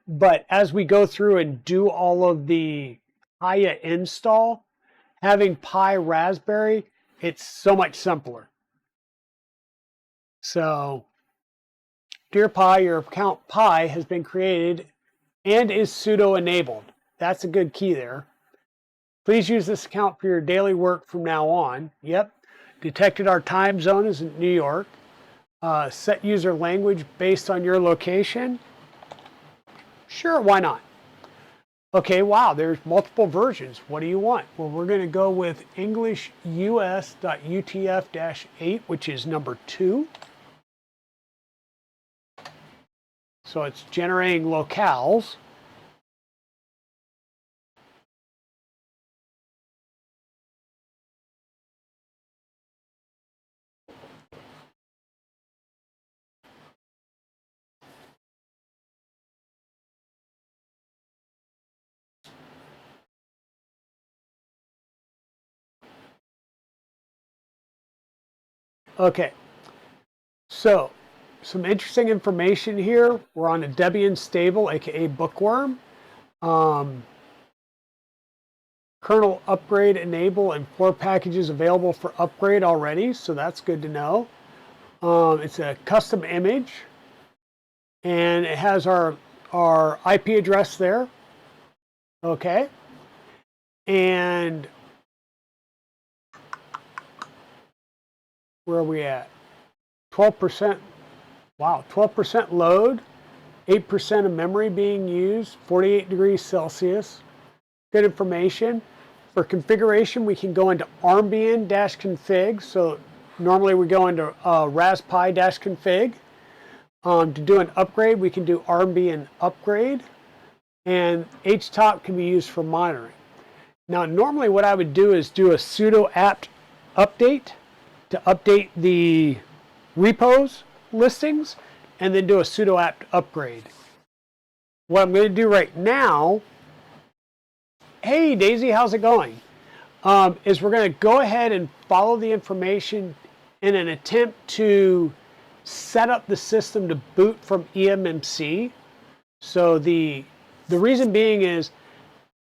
But as we go through and do all of the KIAUH install, having Pi Raspberry, it's so much simpler. So, dear Pi, your account Pi has been created and is sudo enabled. That's a good key there. Please use this account for your daily work from now on. Yep. Detected our time zone is in New York. Set user language based on your location. Sure, why not? Okay, wow, there's multiple versions. What do you want? Well, we're going to go with English US.UTF-8, which is number 2. So it's generating locales. Okay, so some interesting information here. We're on a Debian stable, aka bookworm. Kernel upgrade enable and 4 packages available for upgrade already, so that's good to know. It's a custom image, and it has our IP address there. Okay, and where are we at? 12%. Wow, 12% load, 8% of memory being used, 48 degrees Celsius. Good information. For configuration, we can go into armbian-config. So normally we go into raspi-config. To do an upgrade, we can do armbian upgrade. And htop can be used for monitoring. Now, normally what I would do is do a sudo apt update to update the repos listings, and then do a sudo apt upgrade. What I'm going to do right now, hey Daisy, how's it going? Is we're going to go ahead and follow the information in an attempt to set up the system to boot from eMMC. So the reason being is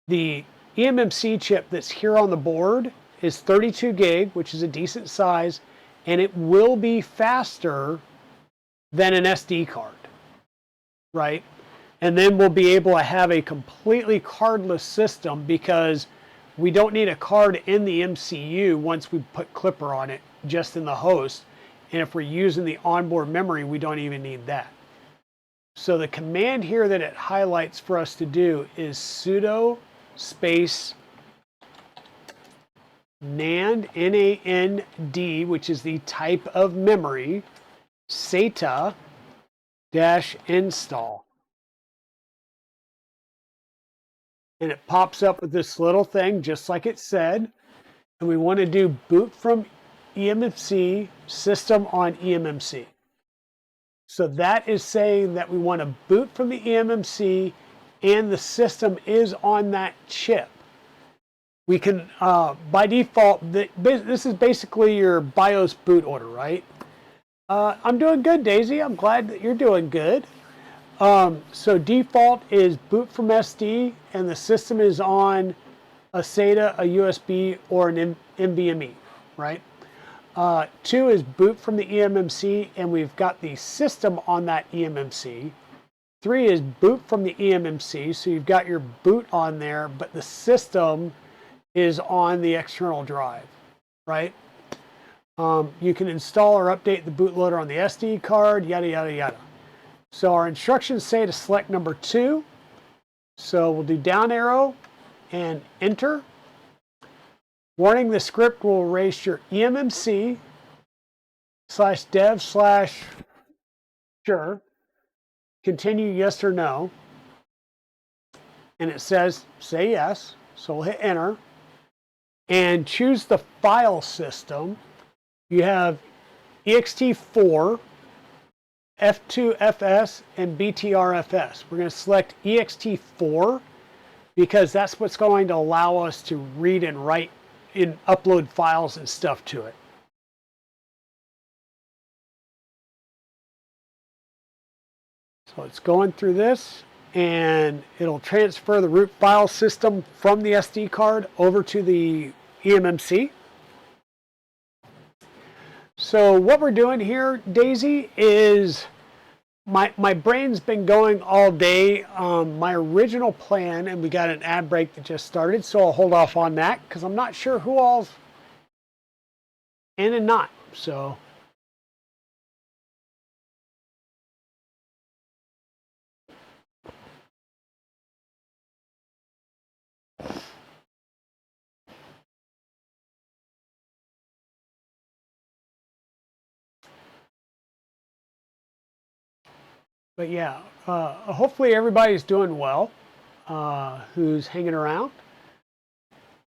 the eMMC chip that's here on the board is 32 gig, which is a decent size, and it will be faster than an SD card, right? And then we'll be able to have a completely cardless system because we don't need a card in the MCU once we put Klipper on it, just in the host. And if we're using the onboard memory, we don't even need that. So the command here that it highlights for us to do is sudo space NAND, N-A-N-D, which is the type of memory, SATA-install. And it pops up with this little thing, just like it said. And we want to do boot from eMMC, system on eMMC. So that is saying that we want to boot from the eMMC and the system is on that chip. We can, by default, this is basically your BIOS boot order, right? I'm doing good, Daisy. I'm glad that you're doing good. So default is boot from SD, and the system is on a SATA, a USB, or an NVMe, right? 2 is boot from the eMMC, and we've got the system on that eMMC. 3 is boot from the eMMC, so you've got your boot on there, but the system is on the external drive, right? You can install or update the bootloader on the SD card, yada, yada, yada. So our instructions say to select number 2. So we'll do down arrow and enter. Warning, the script will erase your eMMC /dev/sure. Continue yes or no. And it says say yes. So we'll hit enter. And choose the file system. You have ext4, F2FS, and BTRFS. We're going to select ext4 because that's what's going to allow us to read and write upload files and stuff to it. So it's going through this, and it'll transfer the root file system from the SD card over to the eMMC. So what we're doing here, Daisy, is my brain's been going all day. My original plan, and we got an ad break that just started, so I'll hold off on that because I'm not sure who all's in and not. So but yeah, hopefully everybody's doing well who's hanging around.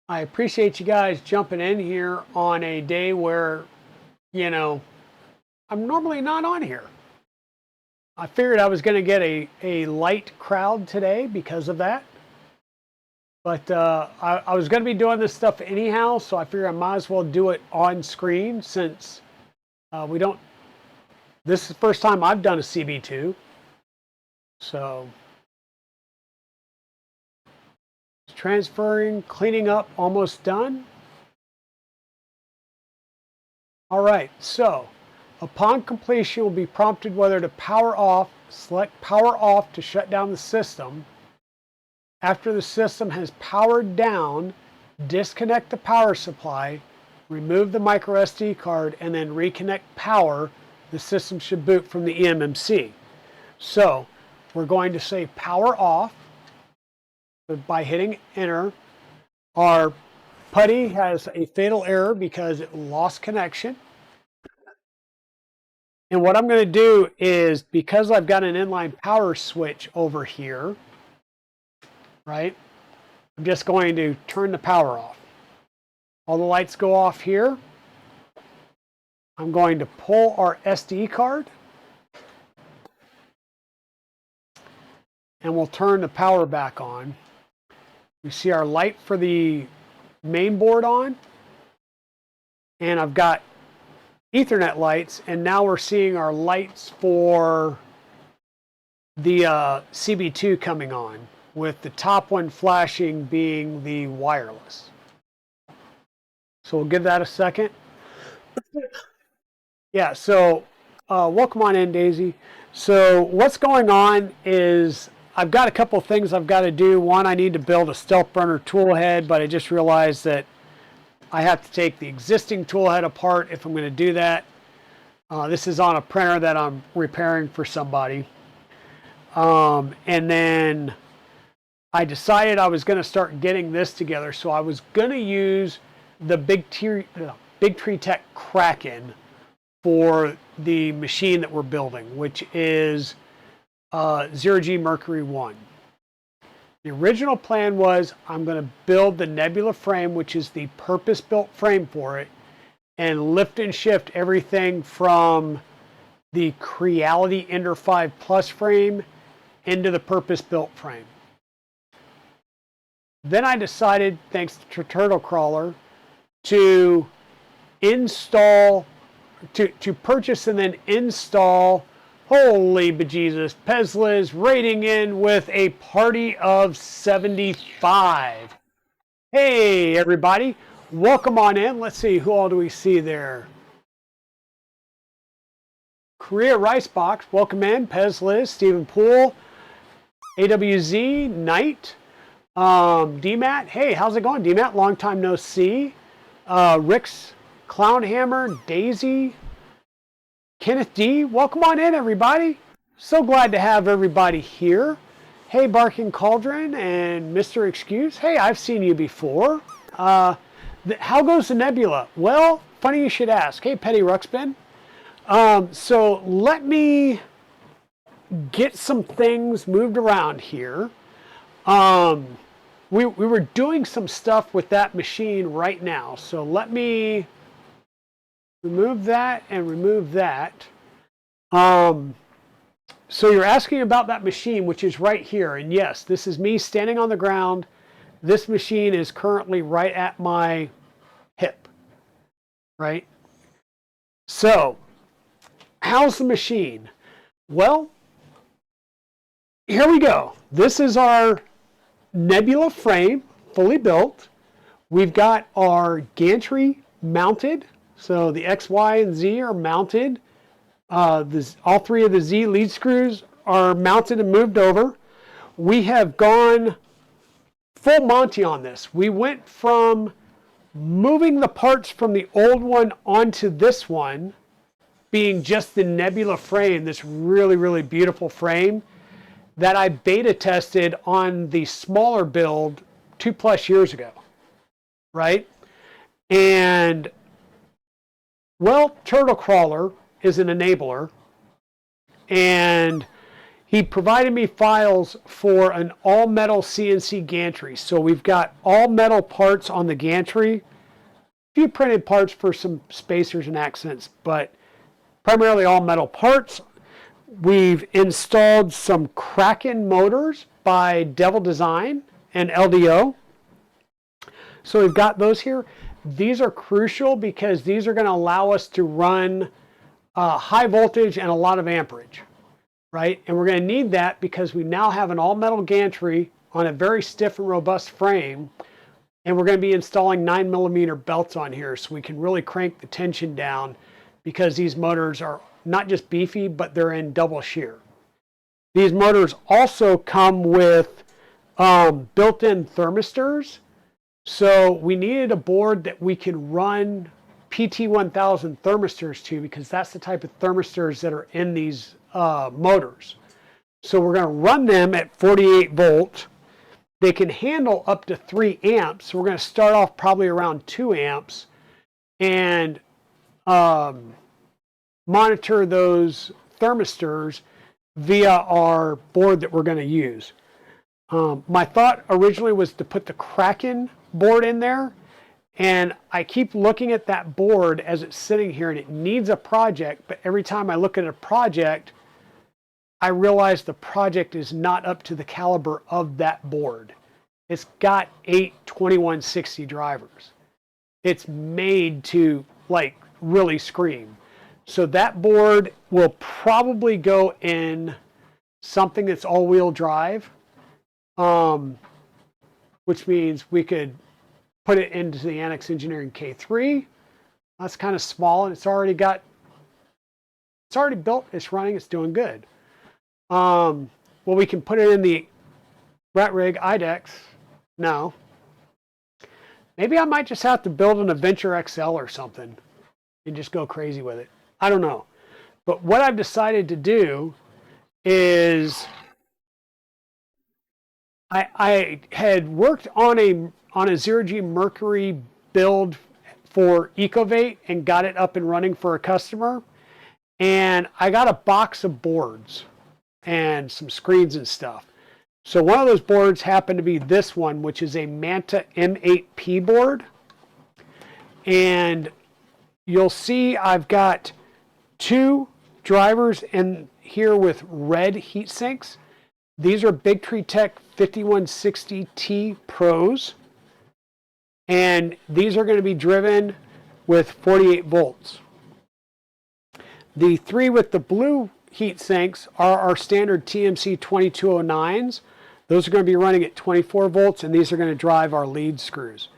I appreciate you guys jumping in here on a day where, you know, I'm normally not on here. I figured I was going to get a light crowd today because of that. But I was going to be doing this stuff anyhow, so I figured I might as well do it on screen since we don't. This is the first time I've done a CB2. So, transferring, cleaning up, almost done. All right, so upon completion, you'll be prompted whether to power off. Select power off to shut down the system. After the system has powered down, disconnect the power supply, remove the micro SD card, and then reconnect power. The system should boot from the eMMC. So we're going to say power off by hitting enter. Our putty has a fatal error because it lost connection. And what I'm going to do is, because I've got an inline power switch over here, right, I'm just going to turn the power off. All the lights go off here. I'm going to pull our SD card, and we'll turn the power back on. We see our light for the main board on, and I've got Ethernet lights, and now we're seeing our lights for the CB2 coming on, with the top one flashing being the wireless. So we'll give that a second. Yeah, so welcome on in, Daisy. So what's going on is I've got a couple things I've got to do. One, I need to build a stealth burner tool head, but I just realized that I have to take the existing tool head apart if I'm going to do that. This is on a printer that I'm repairing for somebody. And then I decided I was going to start getting this together. So I was going to use the BTT Kraken for the machine that we're building, which is ZeroG Mercury 1. The original plan was I'm going to build the Nebula frame, which is the purpose-built frame for it, and lift and shift everything from the Creality Ender 5 Plus frame into the purpose-built frame. Then I decided, thanks to TurtleCrawler, to purchase and then install, holy bejesus, Pezliz rating in with a party of 75. Hey everybody, welcome on in. Let's see, who all do we see there? Korea Ricebox, welcome in. Pezliz, Stephen Poole, AWZ, Knight, DMAT, hey, how's it going, DMAT? Long time no see. Rick's Clownhammer, Daisy, Kenneth D, welcome on in, everybody. So glad to have everybody here. Hey, Barking Cauldron and Mr. Excuse. Hey, I've seen you before. How goes the Nebula? Well, funny you should ask. Hey, Petty Ruxpin. So let me get some things moved around here. We were doing some stuff with that machine right now. So let me remove that and remove that. So you're asking about that machine, which is right here. And yes, this is me standing on the ground. This machine is currently right at my right? So, how's the machine? Well, here we go. This is our Nebula frame, fully built. We've got our gantry mounted. So the X, Y, and Z are mounted. All three of the Z lead screws are mounted and moved over. We have gone full Monty on this. We went from moving the parts from the old one onto this one, being just the Nebula frame, this really, really beautiful frame that I beta tested on the smaller build 2+ years ago, right? And, well, TurtleCrawler is an enabler, and he provided me files for an all-metal CNC gantry. So we've got all-metal parts on the gantry, a few printed parts for some spacers and accents, but primarily all-metal parts. We've installed some Kraken motors by Devil Design and LDO. So we've got those here. These are crucial because these are going to allow us to run high voltage and a lot of amperage, right? And we're going to need that because we now have an all-metal gantry on a very stiff and robust frame, and we're going to be installing 9mm belts on here so we can really crank the tension down because these motors are not just beefy, but they're in double shear. These motors also come with built-in thermistors. So we needed a board that we can run PT1000 thermistors to because that's the type of thermistors that are in these motors. So we're going to run them at 48 volt. They can handle up to 3 amps. So we're going to start off probably around 2 amps and monitor those thermistors via our board that we're going to use. My thought originally was to put the Kraken board in there, and I keep looking at that board as it's sitting here and it needs a project, but every time I look at a project, I realize the project is not up to the caliber of that board. It's got 8 2160 drivers. It's made to like really scream. So that board will probably go in something that's all-wheel drive, which means we could put it into the Annex Engineering K3. That's kind of small, and it's already built, it's running, it's doing good. Well, we can put it in the Rat Rig IDEX. No. Maybe I might just have to build an Adventure XL or something and just go crazy with it. I don't know. But what I've decided to do is I had worked on a ZeroG Mercury build for Ecovate and got it up and running for a customer. And I got a box of boards and some screens and stuff. So one of those boards happened to be this one, which is a Manta M8P board. And you'll see I've got 2 drivers in here with red heat sinks. These are BTT 5160T Pros. And these are going to be driven with 48 volts. The 3 with the blue heat sinks are our standard TMC5160T. Those are going to be running at 24 volts, and these are going to drive our lead screws.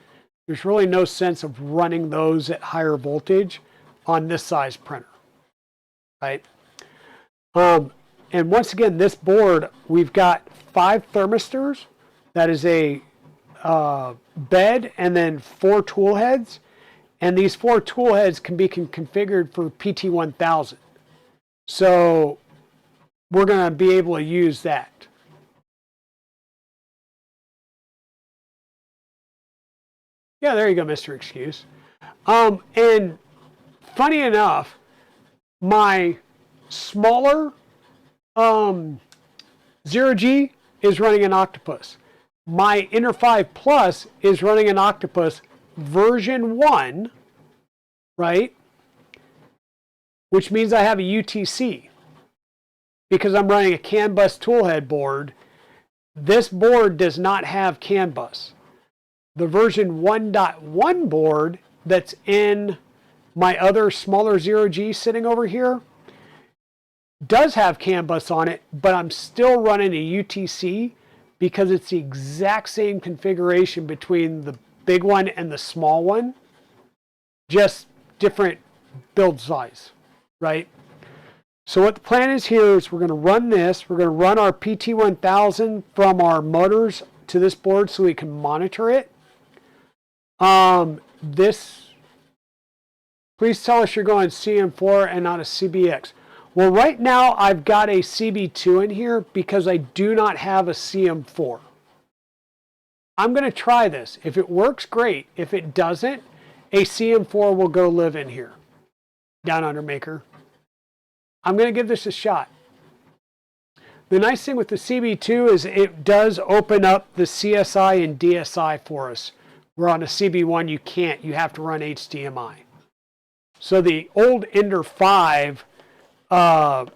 There's really no sense of running those at higher voltage on this size printer, right? And once again, this board, we've got 5 thermistors. That is a bed and then 4 tool heads. And these 4 tool heads can be configured for PT1000. So we're going to be able to use that. Yeah, there you go, Mr. Excuse. And funny enough, my smaller ZeroG is running an Octopus. My Inner 5 Plus is running an Octopus version 1, right? Which means I have a UTC because I'm running a CAN bus toolhead board. This board does not have CAN bus. The version 1.1 board that's in my other smaller ZeroG sitting over here does have CAN bus on it, but I'm still running a UTC because it's the exact same configuration between the big one and the small one, just different build size, right? So what the plan is here is we're going to run this. We're going to run our PT1000 from our motors to this board so we can monitor it. Please tell us you're going CM4 and not a CBX. Well, right now I've got a CB2 in here because I do not have a CM4. I'm going to try this. If it works, great. If it doesn't, a CM4 will go live in here. Down under maker. I'm going to give this a shot. The nice thing with the CB2 is it does open up the CSI and DSI for us. Where on a CB1 you can't. You have to run HDMI. So the old Ender 5, or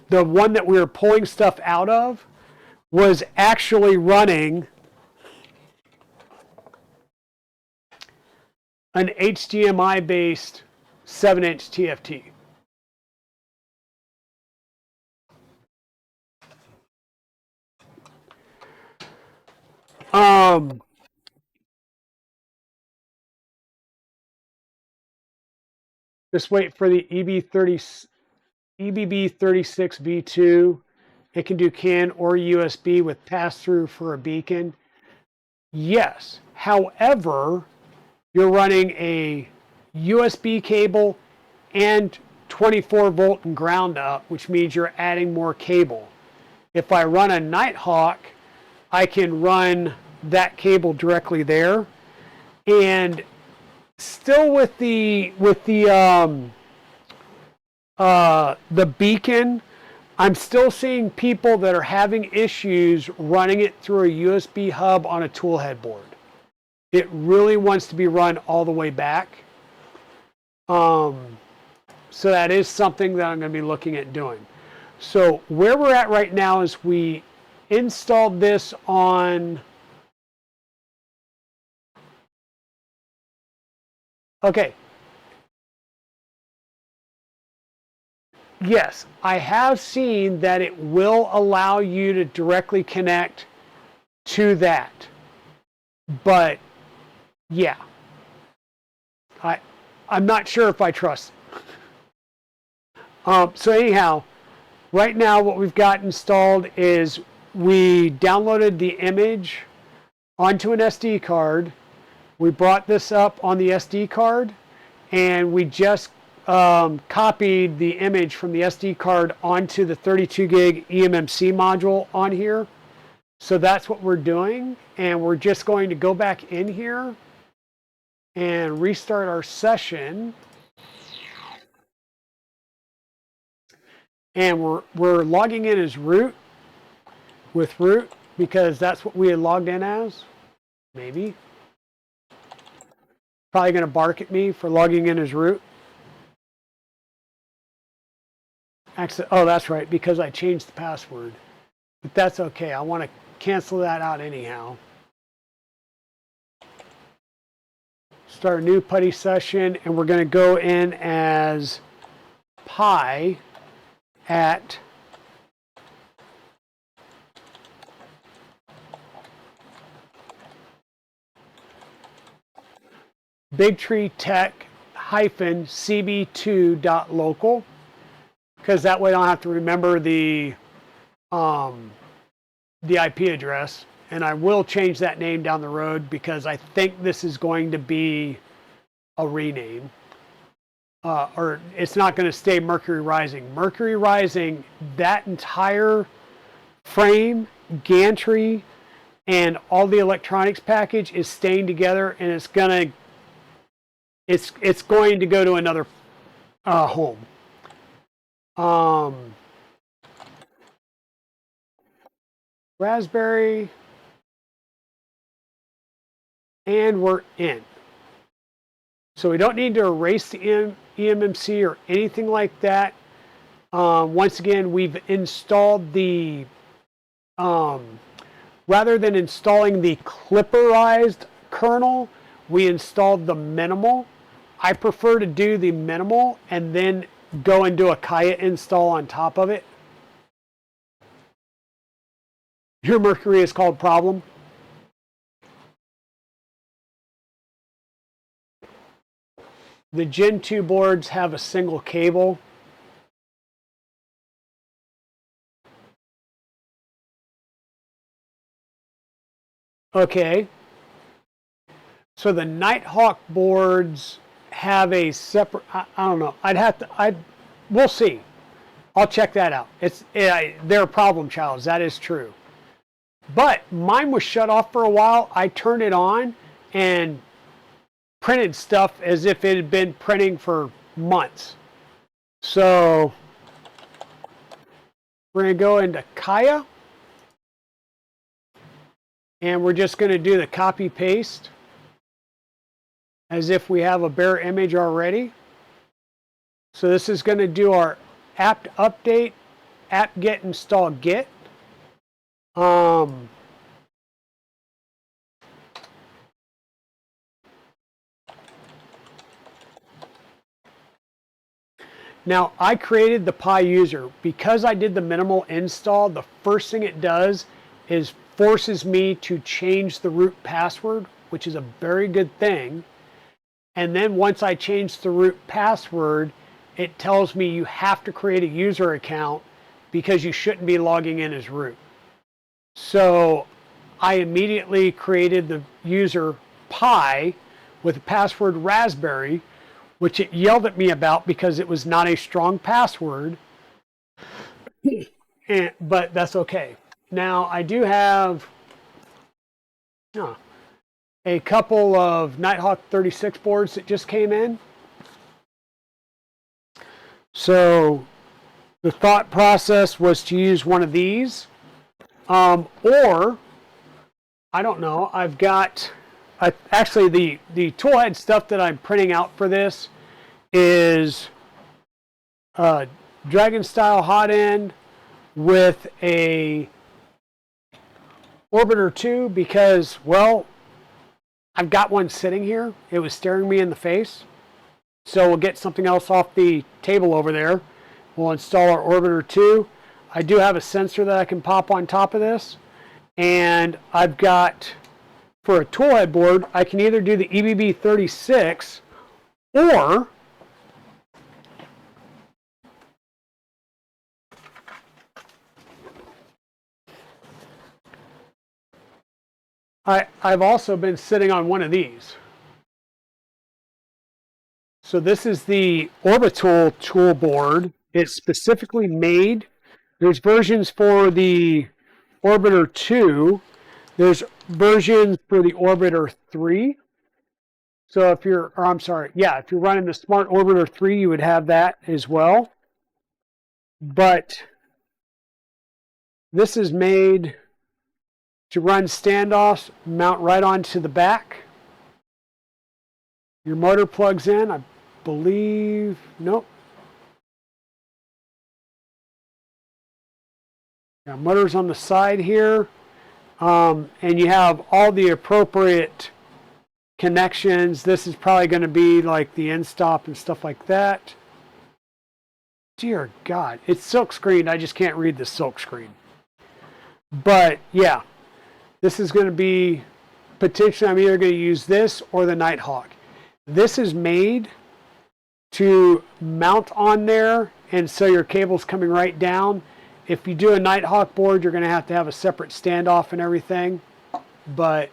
the one that we were pulling stuff out of, was actually running an HDMI-based 7-inch TFT. Just wait for the EBB36V2. It can do CAN or USB with pass-through for a beacon. Yes. However, you're running a USB cable and 24 volt and ground up, which means you're adding more cable. If I run a Nighthawk, I can run that cable directly there. And still with the beacon, I'm still seeing people that are having issues running it through a USB hub on a tool head board. It really wants to be run all the way back. So that is something that I'm going to be looking at doing. So where we're at right now is we installed this on... Okay. Yes, I have seen that it will allow you to directly connect to that. But yeah, I'm not sure if I trust it. So anyhow, right now what we've got installed is we downloaded the image onto an SD card. We brought this up on the SD card, and we just copied the image from the SD card onto the 32 gig eMMC module on here. So that's what we're doing, and we're just going to go back in here and restart our session. And we're logging in as root with root because that's what we had logged in as. Maybe. Probably going to bark at me for logging in as root. Actually, oh, that's right, because I changed the password. But that's okay. I want to cancel that out anyhow. Start a new putty session, and we're going to go in as pi at BigTreeTech-CB2.local, because that way I don't have to remember the IP address. And I will change that name down the road because I think this is going to be a rename. Or it's not going to stay Mercury Rising. Mercury Rising, that entire frame, gantry, and all the electronics package is staying together, and it's going to go to another home. Raspberry, and we're in. So we don't need to erase the eMMC or anything like that. Once again, we've installed the, rather than installing the Klipperized kernel, we installed the minimal. I prefer to do the minimal and then go and do a KIAUH install on top of it. Your Mercury is called Problem. The Gen 2 boards have a single cable. Okay. So the Nighthawk boards have a separate, I don't know. We'll see. I'll check that out. They're problem childs. That is true. But mine was shut off for a while. I turned it on and printed stuff as if it had been printing for months. So we're going to go into KIAUH. And we're just going to do the copy paste as if we have a bare image already. So this is going to do our apt update, apt get install git. Now I created the Pi user. Because I did the minimal install, the first thing it does is forces me to change the root password, which is a very good thing. And then once I change the root password, it tells me you have to create a user account because you shouldn't be logging in as root. So I immediately created the user Pi with the password Raspberry, which it yelled at me about because it was not a strong password. But that's okay. Now I do have a couple of Nighthawk 36 boards that just came in. So the thought process was to use one of these. Or, I don't know, I've got, actually the toolhead stuff that I'm printing out for this is Dragon style hot end with a Orbiter 2 because, well, I've got one sitting here. It was staring me in the face. So we'll get something else off the table over there. We'll install our Orbiter 2. I do have a sensor that I can pop on top of this. And I've got, for a toolhead board, I can either do the EBB 36 or I've also been sitting on one of these. So this is the Orbital tool board. It's specifically made. There's versions for the Orbiter 2. There's versions for the Orbiter 3. So if you're, or I'm sorry, yeah, if you're running the Smart Orbiter 3, you would have that as well. But this is made to run standoffs, mount right onto the back. Your motor plugs in, I believe, nope. Got motors on the side here. And you have all the appropriate connections. This is probably going to be like the end stop and stuff like that. Dear God, it's silk screened. I just can't read the silk screen. But yeah, this is going to be potentially, I'm either going to use this or the Nighthawk. This is made to mount on there, and so your cable's coming right down. If you do a Nighthawk board, you're going to have a separate standoff and everything. But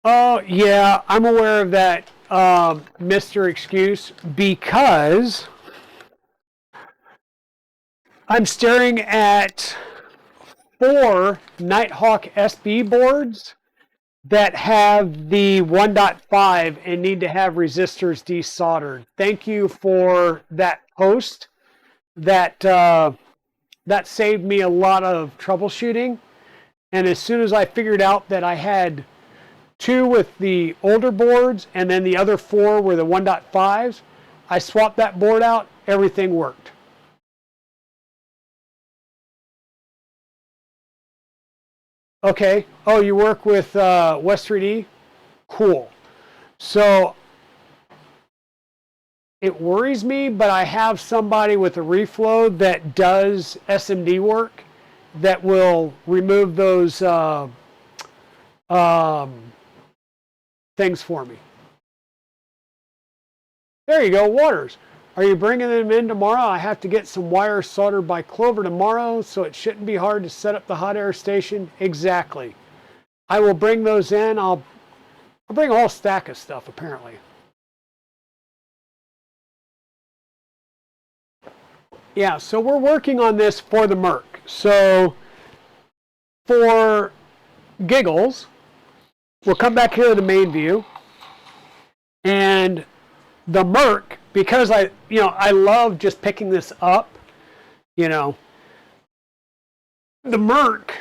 oh yeah, I'm aware of that, Mr. Excuse, because I'm staring at 4 Nighthawk SB boards that have the 1.5 and need to have resistors desoldered. Thank you for that post. That saved me a lot of troubleshooting. And as soon as I figured out that I had 2 with the older boards and then the other 4 were the 1.5s, I swapped that board out. Everything worked. Okay. Oh, you work with West 3D? Cool. So it worries me, but I have somebody with a reflow that does SMD work that will remove those things for me. There you go, Waters. Are you bringing them in tomorrow? I have to get some wires soldered by Clover tomorrow, so it shouldn't be hard to set up the hot air station. Exactly. I will bring those in. I'll bring a whole stack of stuff, apparently. Yeah, so we're working on this for the Merc. So for giggles, we'll come back here to the main view. And the Merc, because I love just picking this up, the Merc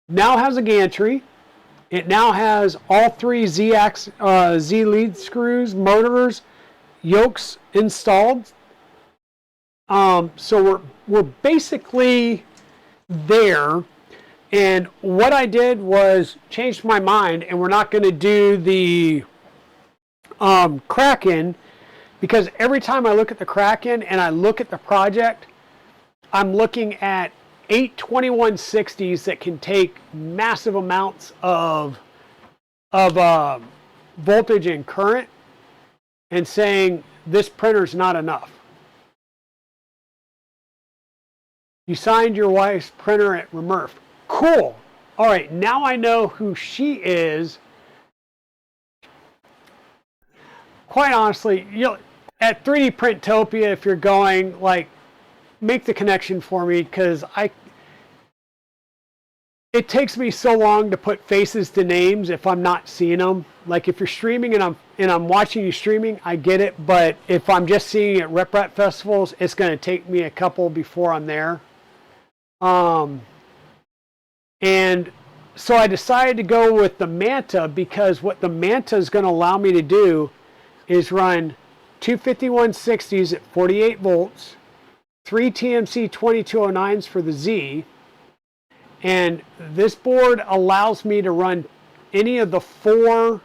now has a gantry. It now has all three Z lead screws, motors, yokes installed. So we're basically there. And what I did was changed my mind, and we're not going to do the Kraken, because every time I look at the Kraken and I look at the project, I'm looking at 8 2160s that can take massive amounts of voltage and current, and saying this printer's not enough. You signed your wife's printer at Remurf. Cool. All right, now I know who she is. Quite honestly, at 3D Printopia, if you're going, make the connection for me, because it takes me so long to put faces to names if I'm not seeing them. Like if you're streaming and I'm watching you streaming, I get it. But if I'm just seeing it at Rep Rat festivals, it's going to take me a couple before I'm there. And so I decided to go with the Manta, because what the Manta is going to allow me to do is run two 5160s at 48 volts, three TMC 2209s for the Z, and this board allows me to run any of the four,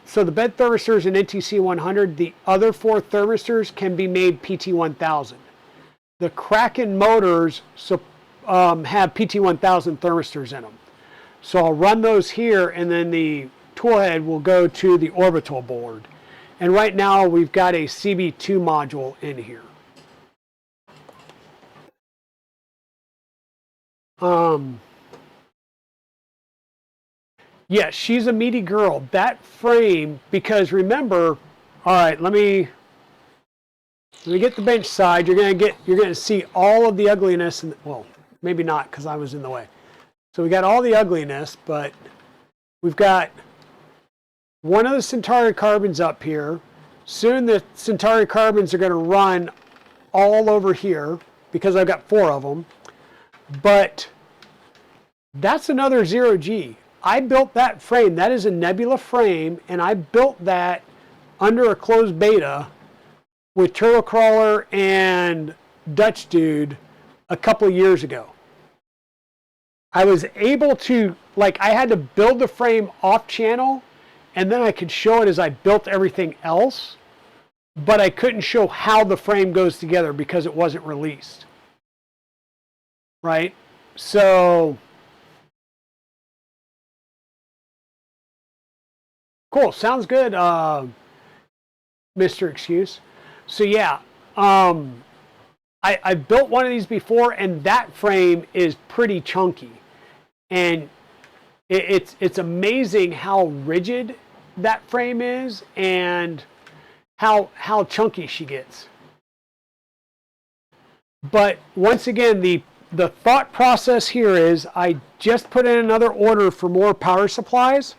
so the bed thermistors and NTC 100, the other four thermistors can be made PT 1000. The Kraken motors have PT 1000 thermistors in them. So I'll run those here, and then the toolhead will go to the orbital board. And right now we've got a CB2 module in here. Yeah, she's a meaty girl. That frame, because remember, all right, let me get the bench side. You're gonna see all of the ugliness, and well, maybe not, because I was in the way. So we got all the ugliness, but we've got one of the Centauri carbons up here. Soon the Centauri carbons are going to run all over here, because I've got 4 of them. But that's another ZeroG. I built that frame. That is a Nebula frame, and I built that under a closed beta with TurtleCrawler and Dutch Dude a couple of years ago. I was able to, I had to build the frame off channel, and then I could show it as I built everything else, but I couldn't show how the frame goes together because it wasn't released. Right? So, cool. Sounds good, Mr. Excuse. So yeah, I built one of these before, and that frame is pretty chunky. And it's amazing how rigid that frame is, and how chunky she gets. But once again, the thought process here is I just put in another order for more power supplies,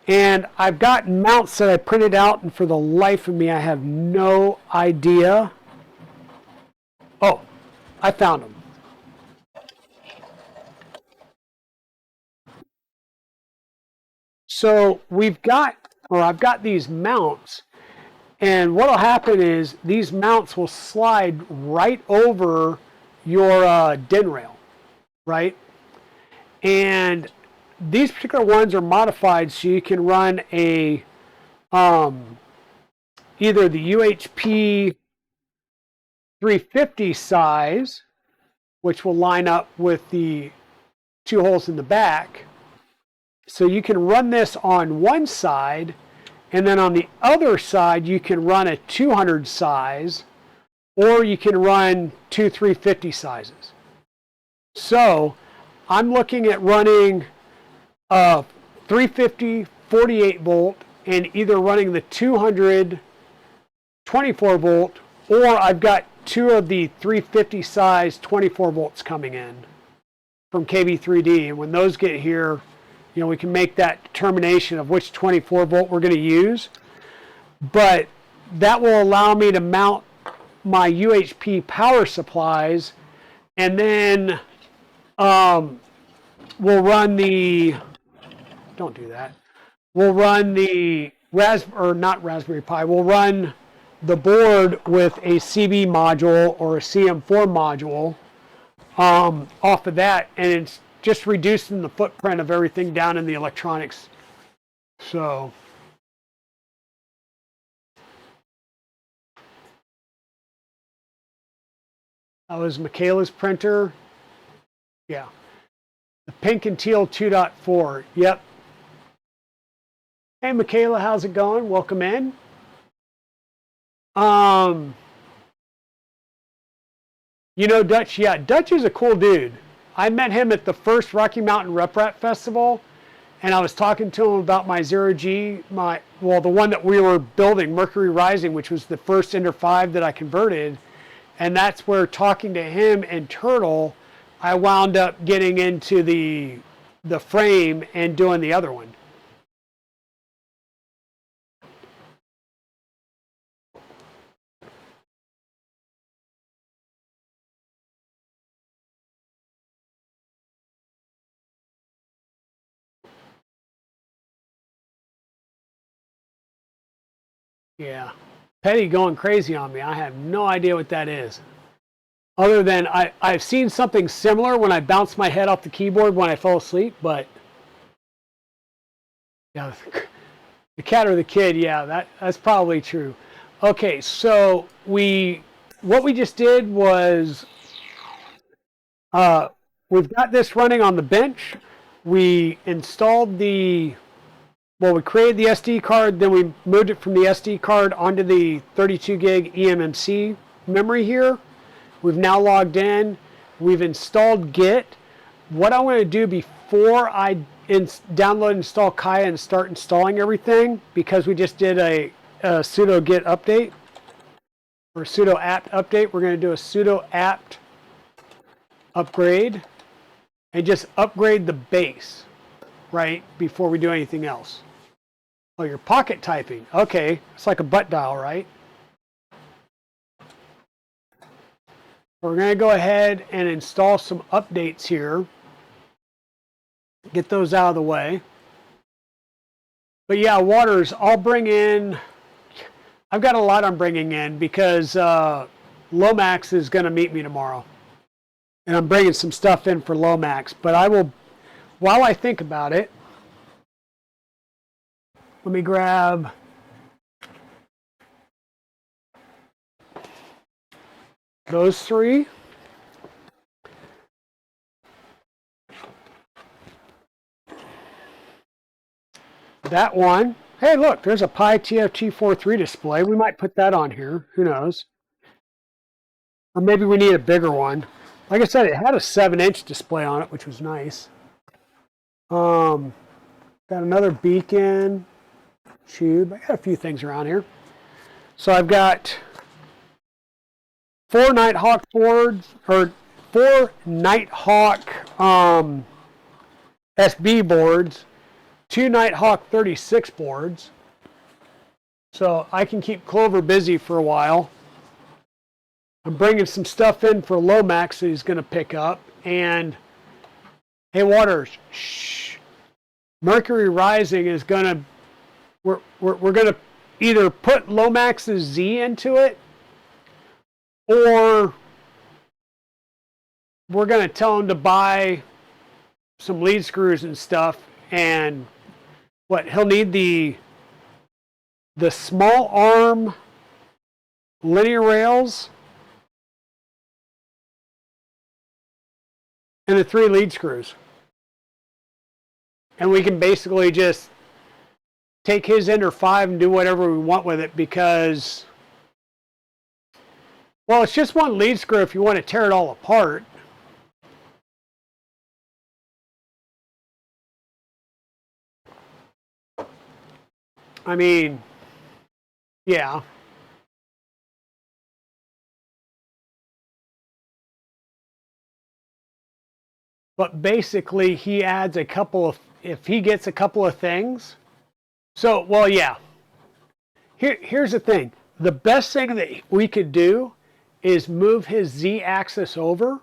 and I've got mounts that I printed out, and for the life of me I have no idea. Oh, I found them. So I've got these mounts, and what'll happen is these mounts will slide right over your DIN rail, right? And these particular ones are modified so you can run a either the UHP 350 size, which will line up with the 2 holes in the back. So you can run this on one side, and then on the other side you can run a 200 size, or you can run 2 350 sizes. So I'm looking at running a 350 48 volt and either running the 200 24 volt, or I've got 2 of the 350 size 24 volts coming in from KB3D. And when those get here, you know, we can make that determination of which 24 volt we're going to use. But that will allow me to mount my UHP power supplies, and then we'll run the, don't do that, we'll run the not Raspberry Pi, we'll run the board with a CB module or a CM4 module off of that, and it's just reducing the footprint of everything down in the electronics. So that was Michaela's printer. Yeah. The pink and teal 2.4. Yep. Hey, Michaela, how's it going? Welcome in. You know Dutch? Yeah, Dutch is a cool dude. I met him at the first Rocky Mountain RepRap Festival, and I was talking to him about my ZeroG, the one that we were building, Mercury Rising, which was the first Ender 5 that I converted. And that's where, talking to him and Turtle, I wound up getting into the frame and doing the other one. Yeah. Petty going crazy on me. I have no idea what that is. Other than I've seen something similar when I bounced my head off the keyboard when I fell asleep, but yeah, the cat or the kid, yeah, that's probably true. Okay, so what we just did was we've got this running on the bench. We installed we created the SD card, then we moved it from the SD card onto the 32 gig eMMC memory here. We've now logged in. We've installed Git. What I want to do before I download and install Kaya and start installing everything, because we just did a sudo git update or sudo apt update, we're going to do a sudo apt upgrade and just upgrade the base, right, before we do anything else. Oh, you're pocket typing. Okay, it's like a butt dial, right? We're going to go ahead and install some updates here. Get those out of the way. But yeah, Waters, I'll bring in, I've got a lot I'm bringing in because Lomax is going to meet me tomorrow. And I'm bringing some stuff in for Lomax. But I will, while I think about it, let me grab those 3. That one. Hey, look, there's a Pi TFT43 display. We might put that on here. Who knows? Or maybe we need a bigger one. Like I said, it had a 7-inch display on it, which was nice. Got another beacon. Tube. I got a few things around here. So I've got 4 Nighthawk boards, or 4 Nighthawk SB boards, 2 Nighthawk 36 boards. So I can keep Clover busy for a while. I'm bringing some stuff in for Lomax that he's going to pick up. And hey, Waters, shh. Mercury Rising is going to, we're going to either put Lomax's Z into it, or we're going to tell him to buy some lead screws and stuff, and what he'll need the small arm linear rails and the 3 lead screws. And we can basically just take his Ender 5 and do whatever we want with it because, well, it's just one lead screw if you want to tear it all apart. I mean, yeah. But basically, he adds a couple of, if he gets a couple of things. So, well, yeah. Here's the thing. The best thing that we could do is move his Z-axis over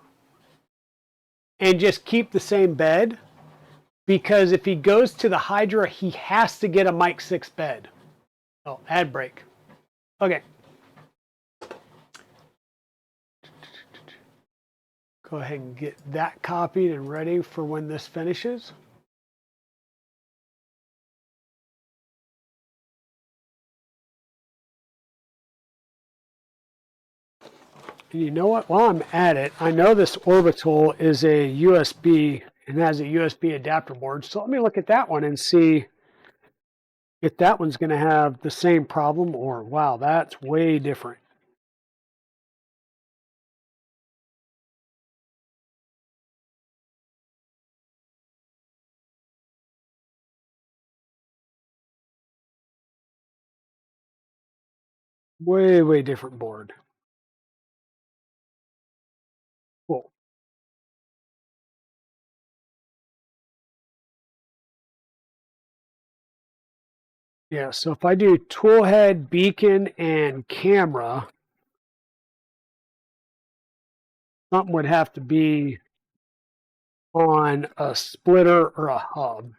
and just keep the same bed. Because if he goes to the Hydra, he has to get a Mic 6 bed. Oh, ad break. Okay. Go ahead and get that copied and ready for when this finishes. And you know what? While I'm at it, I know this orbital is a USB and has a USB adapter board. So let me look at that one and see if that one's going to have the same problem or, wow, that's way different. Way, way different board. Cool. Yeah, so if I do toolhead, beacon, and camera, something would have to be on a splitter or a hub.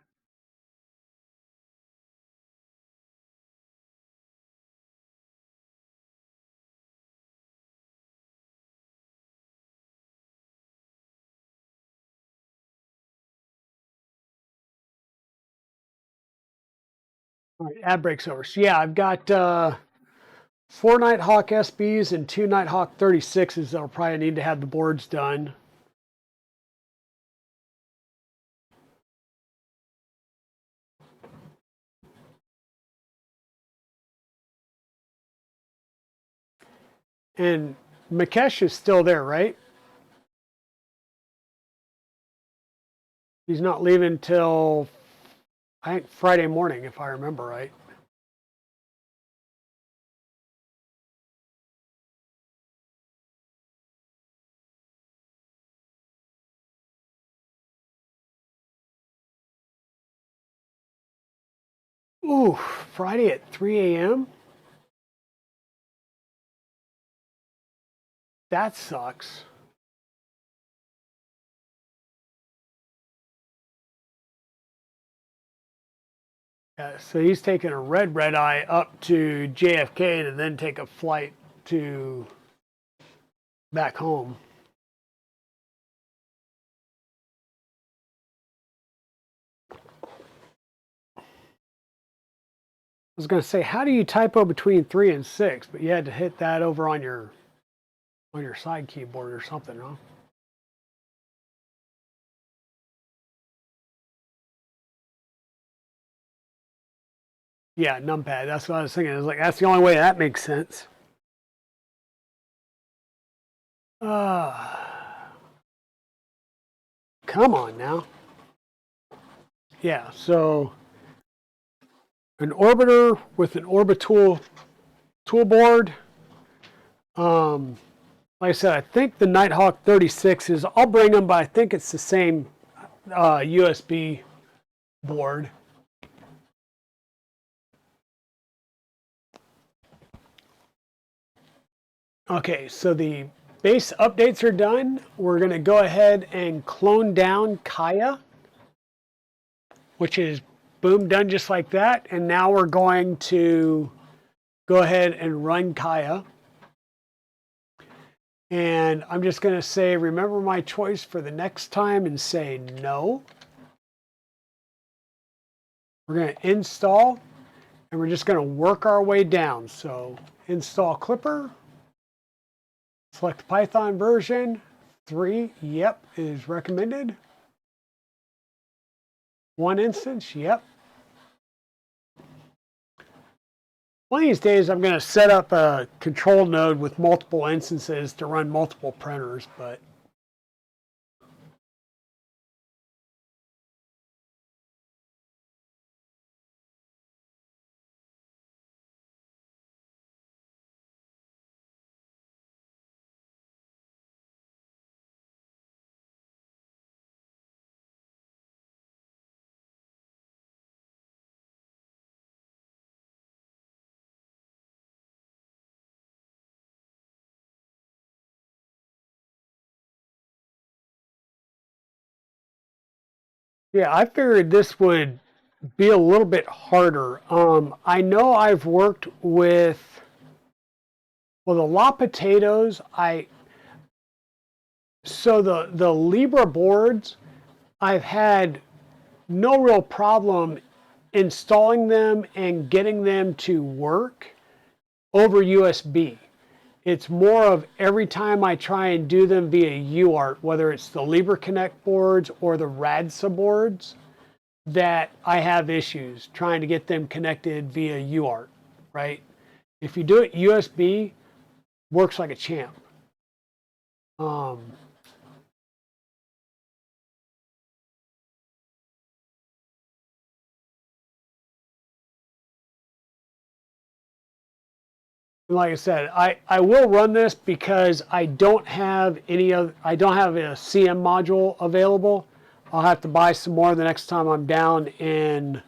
All right, ad break's over. So yeah, I've got 4 Nighthawk SBs and 2 Nighthawk 36s that'll probably need to have the boards done. And Mukesh is still there, right? He's not leaving till, I think, Friday morning, if I remember right. Ooh, Friday at 3 a.m.? That sucks. Yeah, so he's taking a red eye up to JFK to then take a flight to back home. I was going to say, how do you typo between 3 and 6? But you had to hit that over on your side keyboard or something, huh? Yeah, numpad. That's what I was thinking. I was like, that's the only way that makes sense. Come on now. Yeah, so an orbiter with an orbital tool board. Like I said, I think the Nighthawk 36 is, I'll bring them, but I think it's the same USB board. Okay, so the base updates are done. We're going to go ahead and clone down Kaya, which is boom, done just like that. And now we're going to go ahead and run Kaya. And I'm just going to say, remember my choice for the next time and say no. We're going to install, and we're just going to work our way down. So install Klipper, select Python version 3, yep, is recommended. 1 instance, yep. One of these days I'm going to set up a control node with multiple instances to run multiple printers, but yeah, I figured this would be a little bit harder. I know I've worked with, well, the La Potatoes, so the Libra boards, I've had no real problem installing them and getting them to work over USB. It's more of every time I try and do them via UART, whether it's the Libra Connect boards or the RADSA boards, that I have issues trying to get them connected via UART, right? If you do it USB, works like a champ. Like I said, I will run this because I don't have any other, I don't have a CM module available. I'll have to buy some more the next time I'm down in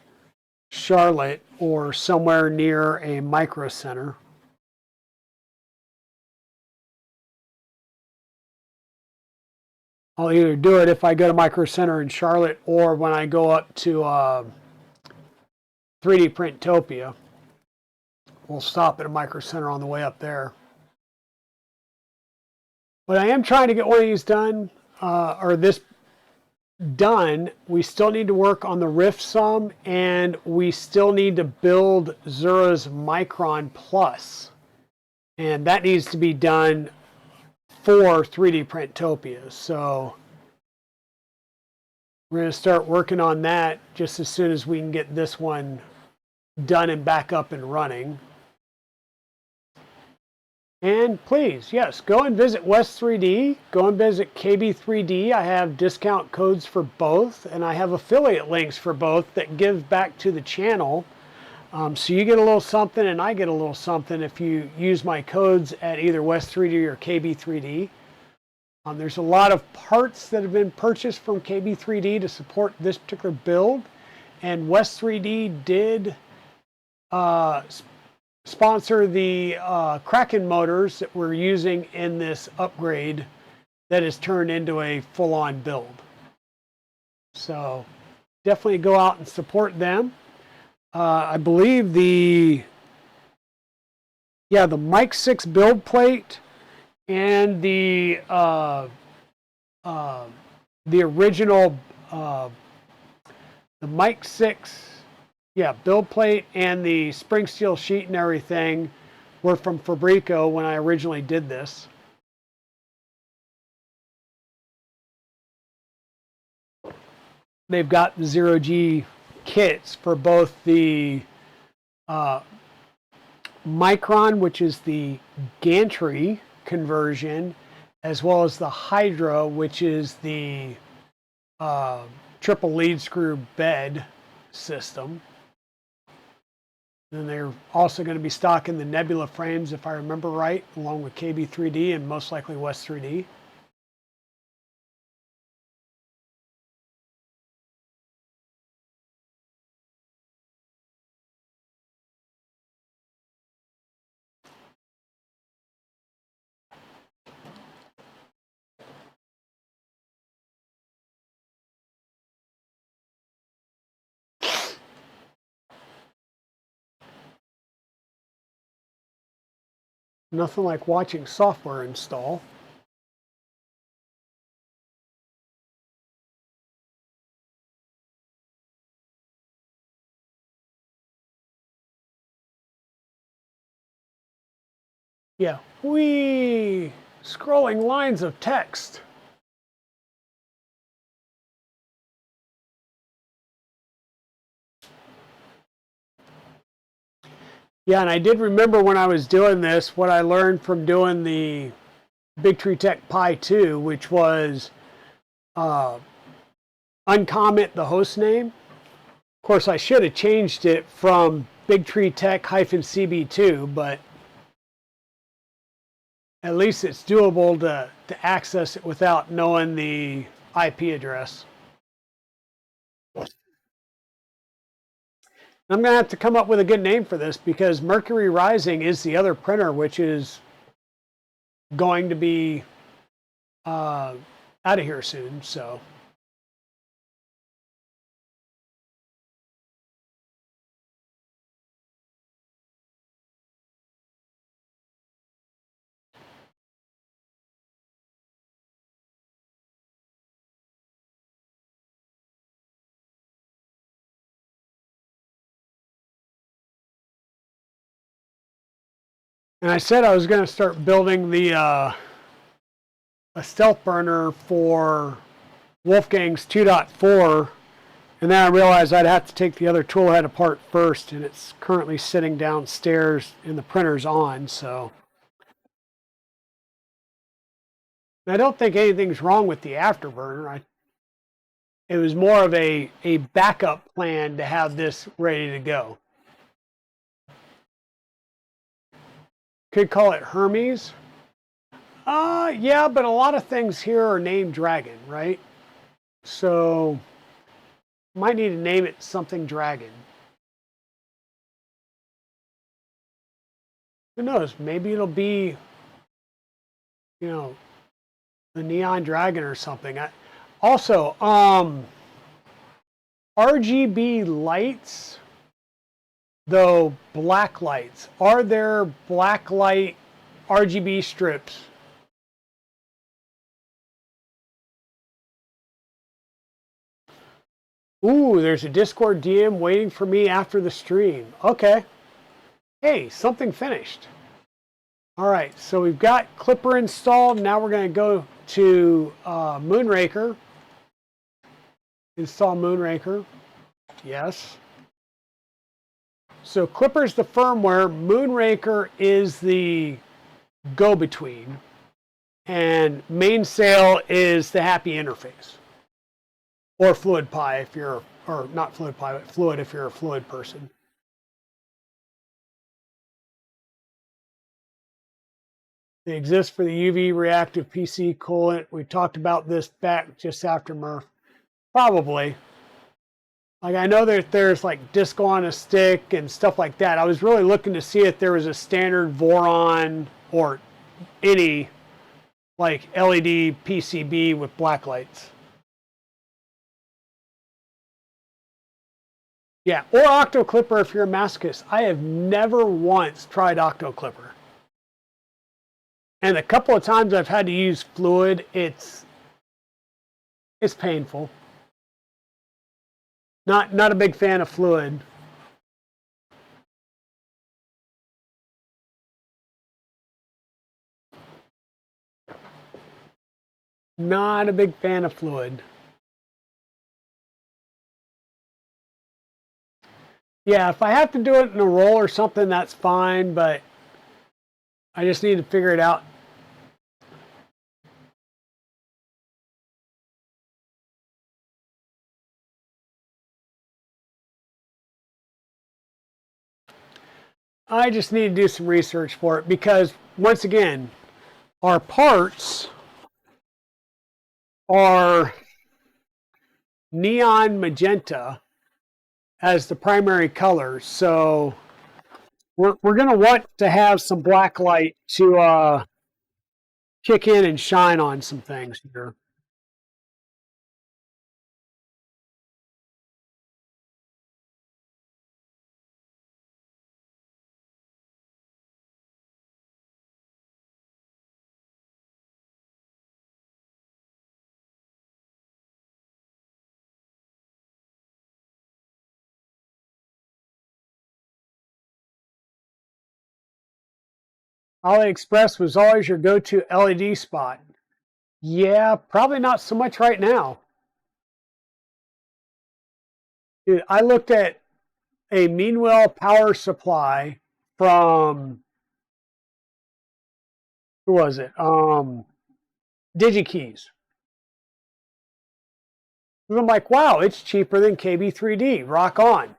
Charlotte or somewhere near a micro center. I'll either do it if I go to micro center in Charlotte or when I go up to 3D Printopia. We'll stop at a micro center on the way up there. But I am trying to get one of these done, or this done. We still need to work on the riff some, and we still need to build Zura's Micron Plus. And that needs to be done for 3D Printopia. So we're going to start working on that just as soon as we can get this one done and back up and running. And please, yes, go and visit West3D. Go and visit KB3D. I have discount codes for both, and I have affiliate links for both that give back to the channel. So you get a little something, and I get a little something if you use my codes at either West3D or KB3D. There's a lot of parts that have been purchased from KB3D to support this particular build, and West3D did sponsor the Kraken motors that we're using in this upgrade that has turned into a full-on build. So definitely go out and support them. I believe the Mic 6 build plate and the original the Mic 6 build plate and the spring steel sheet and everything were from Fabrico when I originally did this. They've got the ZeroG kits for both the Micron, which is the gantry conversion, as well as the Hydra, which is the triple lead screw bed system. And they're also going to be stocking the Nebula frames, if I remember right, along with KB3D and most likely West3D. Nothing like watching software install. Yeah, wee, scrolling lines of text. Yeah, and I did remember when I was doing this, what I learned from doing the BTT Pi 2, which was uncomment the host name. Of course, I should have changed it from BTT-CB2, but at least it's doable to access it without knowing the IP address. I'm going to have to come up with a good name for this because Mercury Rising is the other printer, which is going to be out of here soon. So, and I said I was going to start building the a stealth burner for Wolfgang's 2.4. And then I realized I'd have to take the other tool head apart first, and it's currently sitting downstairs and the printer's on, so. I don't think anything's wrong with the afterburner. It was more of a backup plan to have this ready to go. Could call it Hermes. Yeah, but a lot of things here are named Dragon, right? So might need to name it something Dragon. Who knows? Maybe it'll be, you know, the Neon Dragon or something. Also, RGB lights, though black lights. Are there black light RGB strips? Ooh, there's a Discord DM waiting for me after the stream. Okay. Hey, something finished. All right, so we've got Klipper installed. Now we're going to go to Moonraker. Install Moonraker. Yes. So Klipper's the firmware. Moonraker is the go-between. And Mainsail is the happy interface. Or Fluid Pi if you're, or not Fluid Pi, but Fluid if you're a Fluid person. They exist for the UV reactive PC coolant. We talked about this back just after Murph. Probably. Like I know that there's like disco on a stick and stuff like that. I was really looking to see if there was a standard Voron or any like LED PCB with black lights. Yeah, or Octo Klipper if you're a masochist. I have never once tried Octo Klipper. And a couple of times I've had to use fluid, it's painful. Not a big fan of fluid. Not a big fan of fluid. Yeah, if I have to do it in a roll or something, that's fine, but I just need to figure it out. I just need to do some research for it because, once again, our parts are neon magenta as the primary color. So we're going to want to have some black light to kick in and shine on some things here. AliExpress was always your go-to LED spot. Yeah, probably not so much right now. Dude, I looked at a MeanWell power supply from, who was it? DigiKeys. And I'm like, wow, it's cheaper than KB3D. Rock on.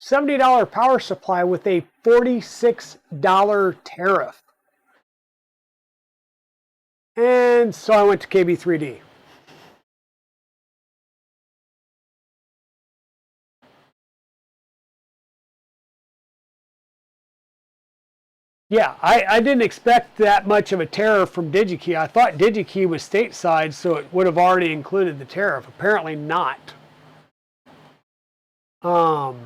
$70 power supply with a $46 tariff. And so I went to KB3D. Yeah, I didn't expect that much of a tariff from DigiKey. I thought DigiKey was stateside, so it would have already included the tariff. Apparently not. So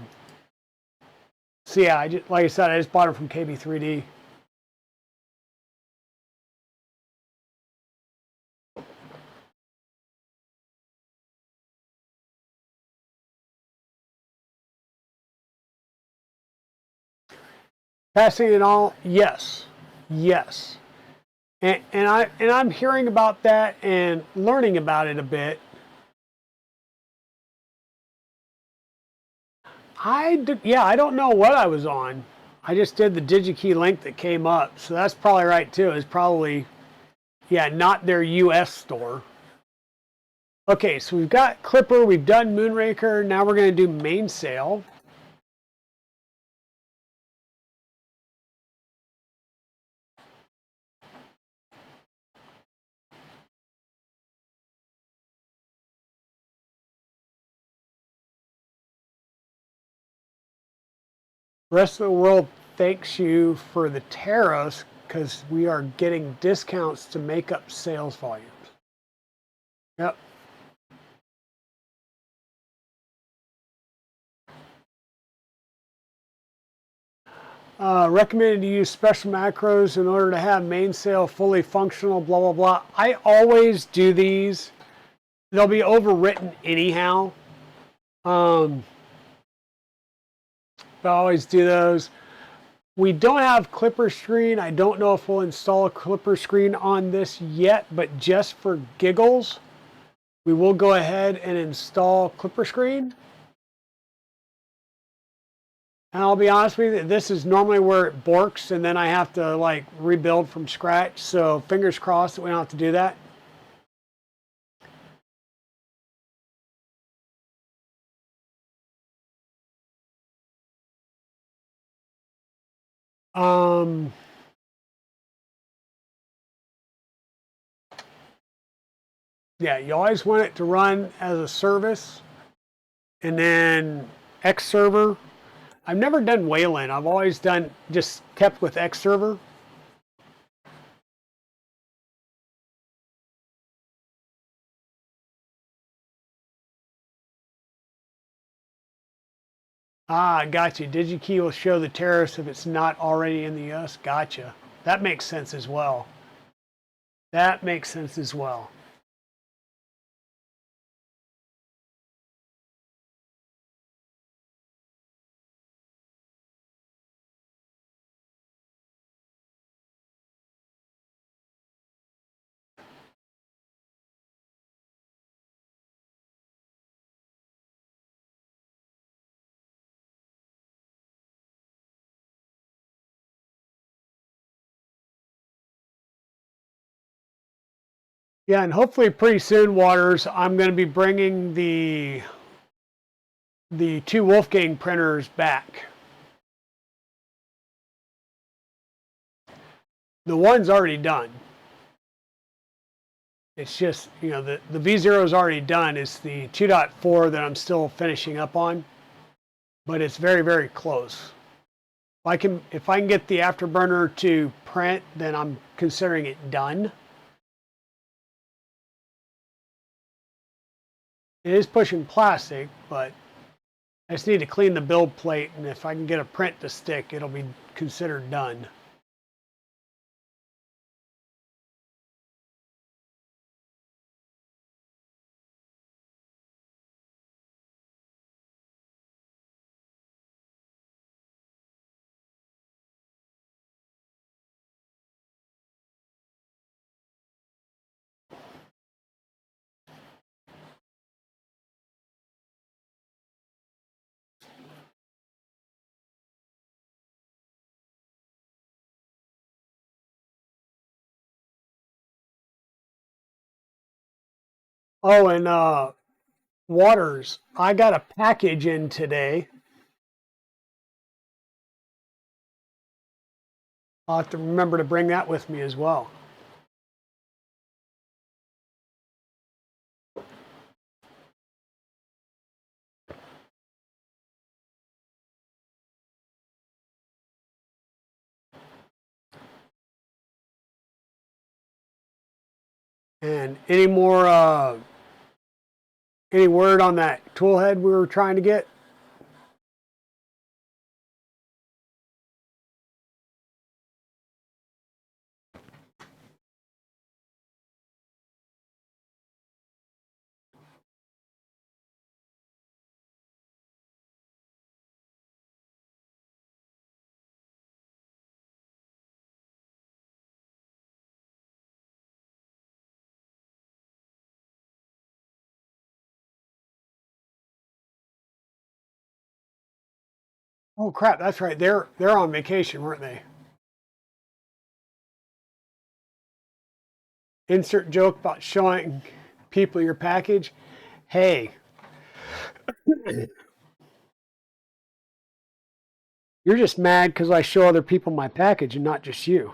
yeah, like I said, I just bought it from KB3D. Passing it all, yes, yes. And I'm hearing about that and learning about it a bit. Yeah, I don't know what I was on. I just did the DigiKey link that came up, so that's probably right too. It's probably, yeah, not their US store. Okay, so we've got Klipper, we've done Moonraker, now we're going to do mainsail. The rest of the world thanks you for the tariffs because we are getting discounts to make up sales volumes. Yep. Recommended to use special macros in order to have mainsail fully functional, blah, blah, blah. I always do these. They'll be overwritten anyhow. But I always do those. We don't have Klipper screen. I don't know if we'll install a Klipper screen on this yet, but just for giggles, we will go ahead and install Klipper screen. And I'll be honest with you, this is normally where it borks and then I have to like rebuild from scratch. So fingers crossed that we don't have to do that. Yeah, you always want it to run as a service. And then X server. I've never done Wayland. I've always done just kept with X server. Ah, gotcha. DigiKey will show the tariffs if it's not already in the US. Gotcha. That makes sense as well. That makes sense as well. Yeah, and hopefully pretty soon, Waters, I'm going to be bringing the two Wolfgang printers back. The one's already done. It's just, you know, the V0 is already done. It's the 2.4 that I'm still finishing up on, but it's very, very close. If I can get the afterburner to print, then I'm considering it done. It is pushing plastic, but I just need to clean the build plate, and if I can get a print to stick, it'll be considered done. Oh, and Waters, I got a package in today. I'll have to remember to bring that with me as well. And any more, any word on that tool head we were trying to get? Oh crap, that's right. They're on vacation, weren't they? Insert joke about showing people your package. Hey, you're just mad because I show other people my package and not just you.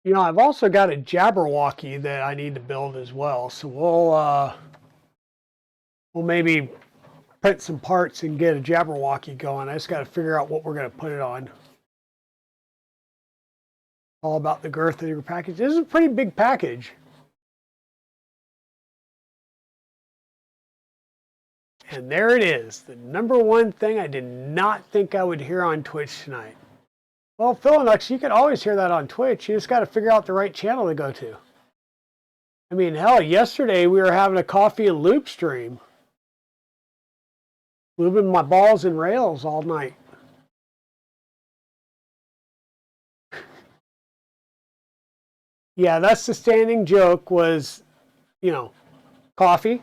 You know, I've also got a Jabberwocky that I need to build as well. So we'll maybe print some parts and get a Jabberwocky going. I just got to figure out what we're going to put it on. All about the girth of your package. This is a pretty big package. And there it is, the #1 thing I did not think I would hear on Twitch tonight. Well, Philinux, you can always hear that on Twitch. You just got to figure out the right channel to go to. I mean, hell, yesterday we were having a coffee and lube stream. Lubing my balls and rails all night. Yeah, that's the standing joke was, you know, coffee.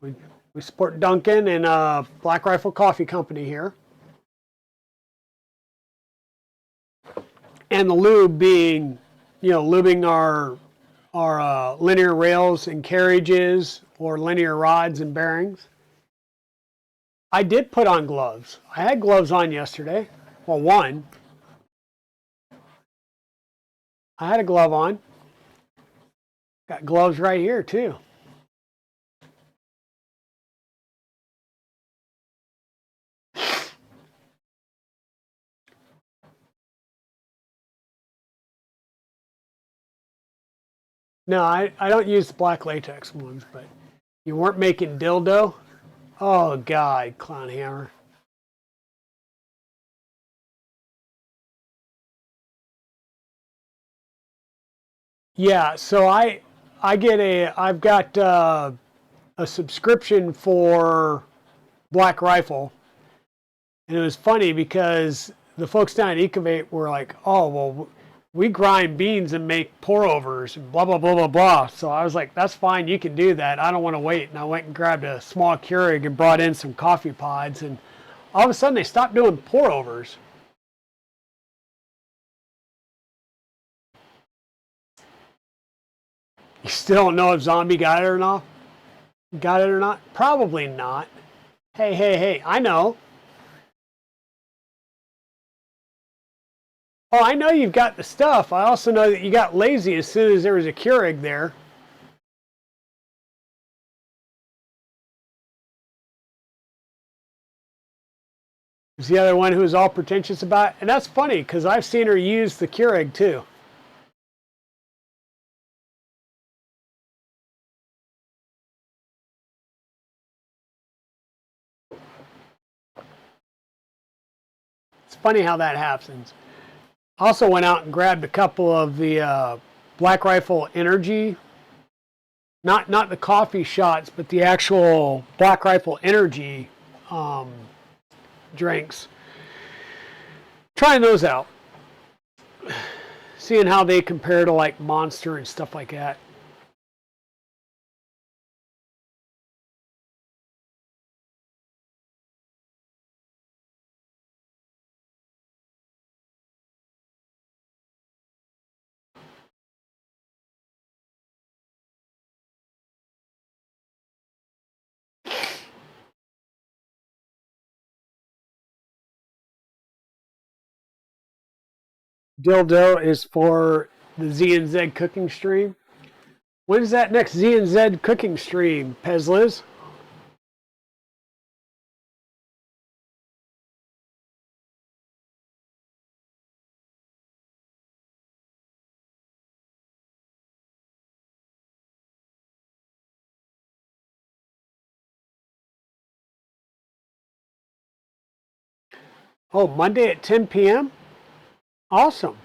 We support Duncan and Black Rifle Coffee Company here. And the lube being, you know, lubing our linear rails and carriages or linear rods and bearings. I did put on gloves. I had gloves on yesterday. Well, one. I had a glove on. Got gloves right here too. No, I don't use the black latex ones, but you weren't making dildo? Oh, God, Clown Hammer. Yeah, so I've got a subscription for Black Rifle. And it was funny because the folks down at Ecovate were like, oh, well, we grind beans and make pour overs and blah, blah, blah, blah, blah. So I was like, that's fine. You can do that. I don't want to wait. And I went and grabbed a small Keurig and brought in some coffee pods. And all of a sudden they stopped doing pour overs. You still don't know if Zombie got it or not? Got it or not? Probably not. Hey, hey, hey, I know. Oh, I know you've got the stuff. I also know that you got lazy as soon as there was a Keurig there. Is the other one who was all pretentious about it. And that's funny because I've seen her use the Keurig too. It's funny how that happens. Also went out and grabbed a couple of the Black Rifle Energy, not the coffee shots, but the actual Black Rifle Energy drinks. Trying those out. Seeing how they compare to like Monster and stuff like that. Dildo is for the Z and Z cooking stream. When's that next Z and Z cooking stream, Pezliz? Oh, Monday at 10 p.m.? Awesome.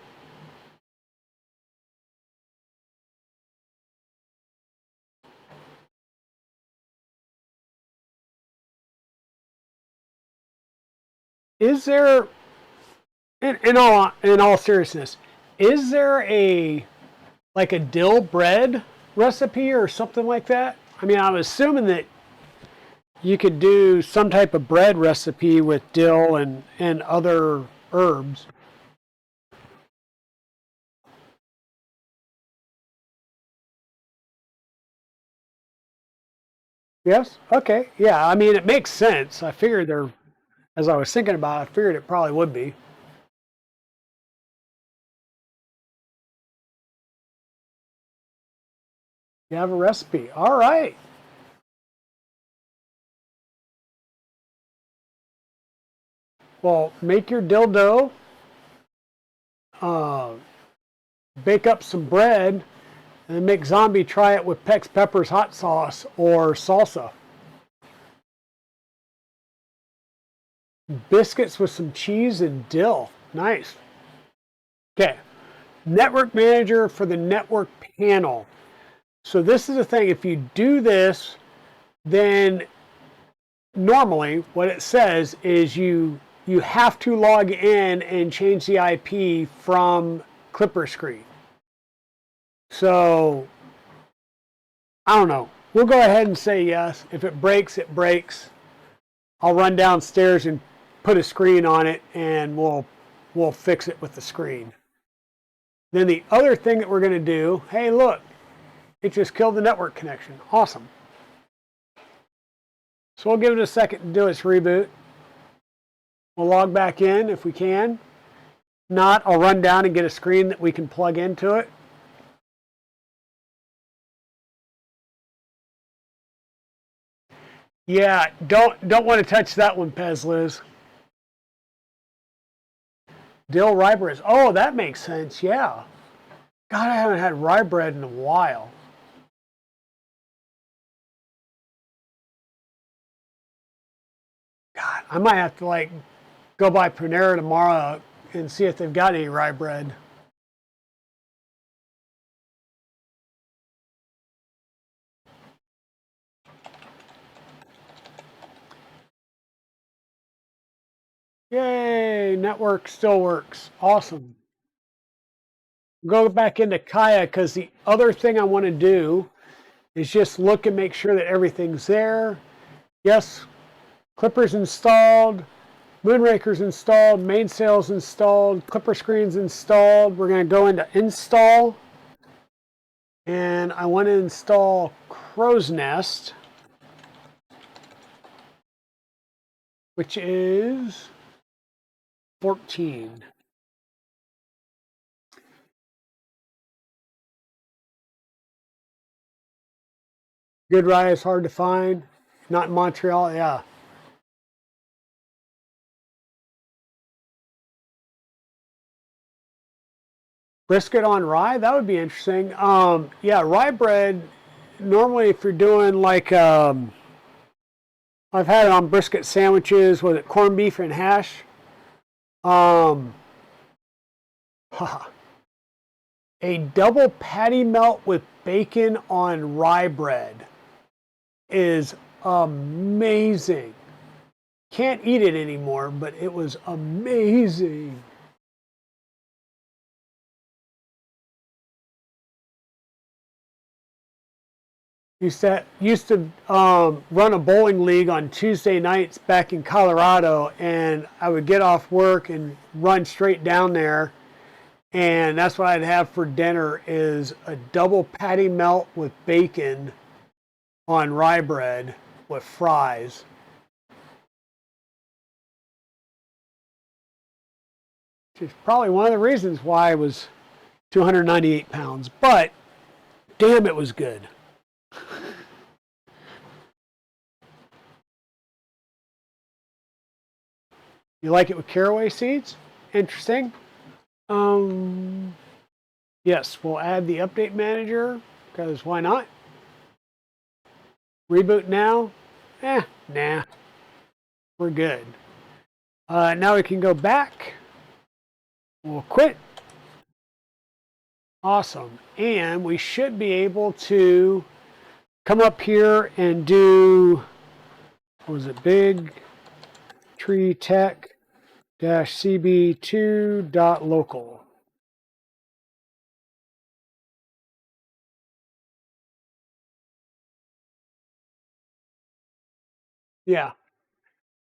Is there, in all seriousness, is there a dill bread recipe or something like that? I mean, I'm assuming that you could do some type of bread recipe with dill and other herbs. Yes? Okay. Yeah, I mean, it makes sense. I figured there, as I was thinking about it, I figured it probably would be. You have a recipe. All right. Well, make your dill dough. Bake up some bread. And then make Zombie try it with Pex Pepper's hot sauce or salsa. Biscuits with some cheese and dill. Nice. Okay. Network manager for the network panel. So this is the thing. If you do this, then normally what it says is you have to log in and change the IP from Klipper screen. So, I don't know. We'll go ahead and say yes. If it breaks, it breaks. I'll run downstairs and put a screen on it, and we'll fix it with the screen. Then the other thing that we're going to do, hey, look, it just killed the network connection. Awesome. So we'll give it a second to do its reboot. We'll log back in if we can. If not, I'll run down and get a screen that we can plug into it. Yeah, don't want to touch that one, Pezliz. Dill rye bread. Oh, that makes sense. Yeah. God, I haven't had rye bread in a while. God, I might have to go by Panera tomorrow and see if they've got any rye bread. Yay, network still works. Awesome. Go back into Kaya because the other thing I want to do is just look and make sure that everything's there. Yes, Klipper's installed, Moonraker's installed, mainsail's installed, Klipper screen's installed. We're going to go into install, and I want to install Crow's Nest, which is 14. Good rye is hard to find. Not in Montreal, yeah. Brisket on rye, that would be interesting. Yeah, rye bread, normally if you're doing I've had it on brisket sandwiches with corned beef and hash. A double patty melt with bacon on rye bread is amazing. Can't eat it anymore, but it was amazing. Used to run a bowling league on Tuesday nights back in Colorado, and I would get off work and run straight down there, and that's what I'd have for dinner is a double patty melt with bacon on rye bread with fries. Which is probably one of the reasons why I was 298 pounds, but damn, it was good. You like it with caraway seeds? Interesting. Yes, we'll add the update manager because why not? Reboot now? Nah. We're good. Now we can go back. We'll quit. Awesome. And we should be able to come up here and do, what was it, Big Tree Tech CB2.local. Yeah.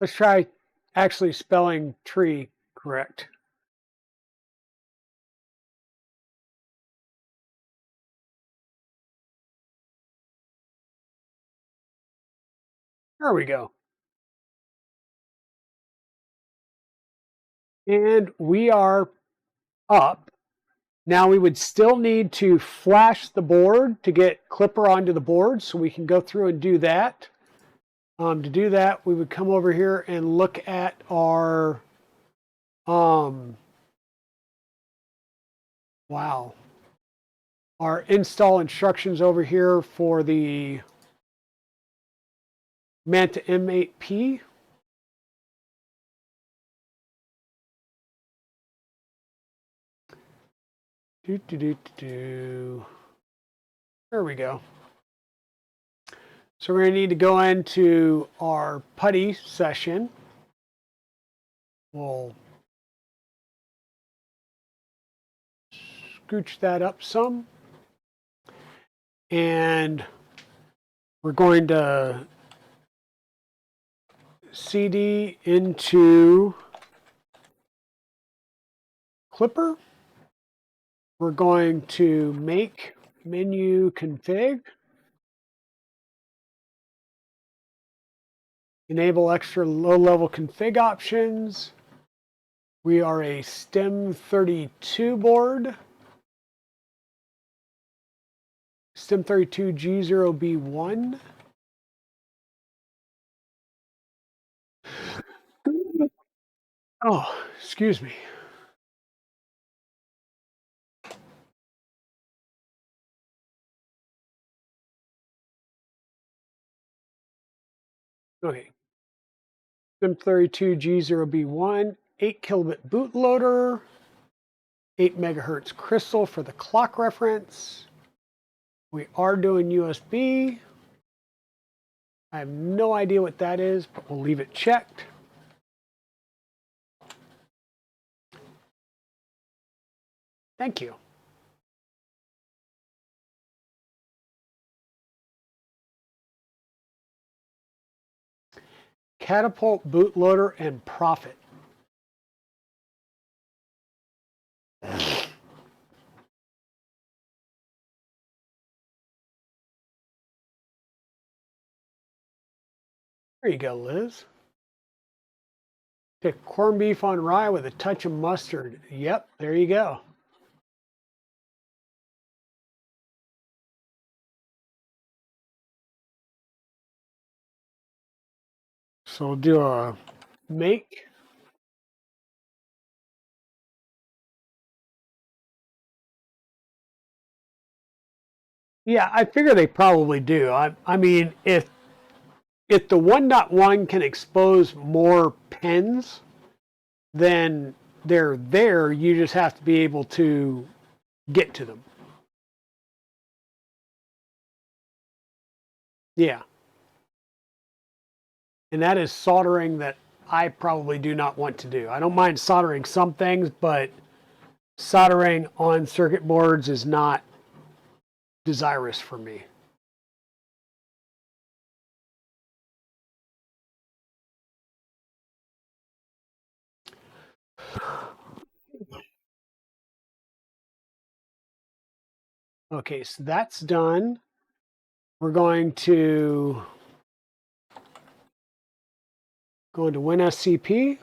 Let's try actually spelling tree correct. There we go. And we are up. Now we would still need to flash the board to get Klipper onto the board, so we can go through and do that. To do that, we would come over here and look at our, our install instructions over here for the Manta M8P. There we go. So we're going to need to go into our putty session. We'll scooch that up some. And we're going to CD into Klipper. We're going to make menu config. Enable extra low-level config options. We are a STEM32 board. STEM32G0B1. Oh, excuse me. Okay. STEM32G0B1, 8 kilobit bootloader, 8 megahertz crystal for the clock reference. We are doing USB. I have no idea what that is, but we'll leave it checked. Thank you. Catapult, bootloader, and profit. There you go, Liz. Pick corned beef on rye with a touch of mustard. Yep, there you go. So we'll do a make. Yeah, I figure they probably do. I mean, if the 1.1 can expose more pens, then they're there. You just have to be able to get to them. Yeah. And that is soldering that I probably do not want to do. I don't mind soldering some things, but soldering on circuit boards is not desirous for me. Okay, so that's done. We're going to go into WinSCP.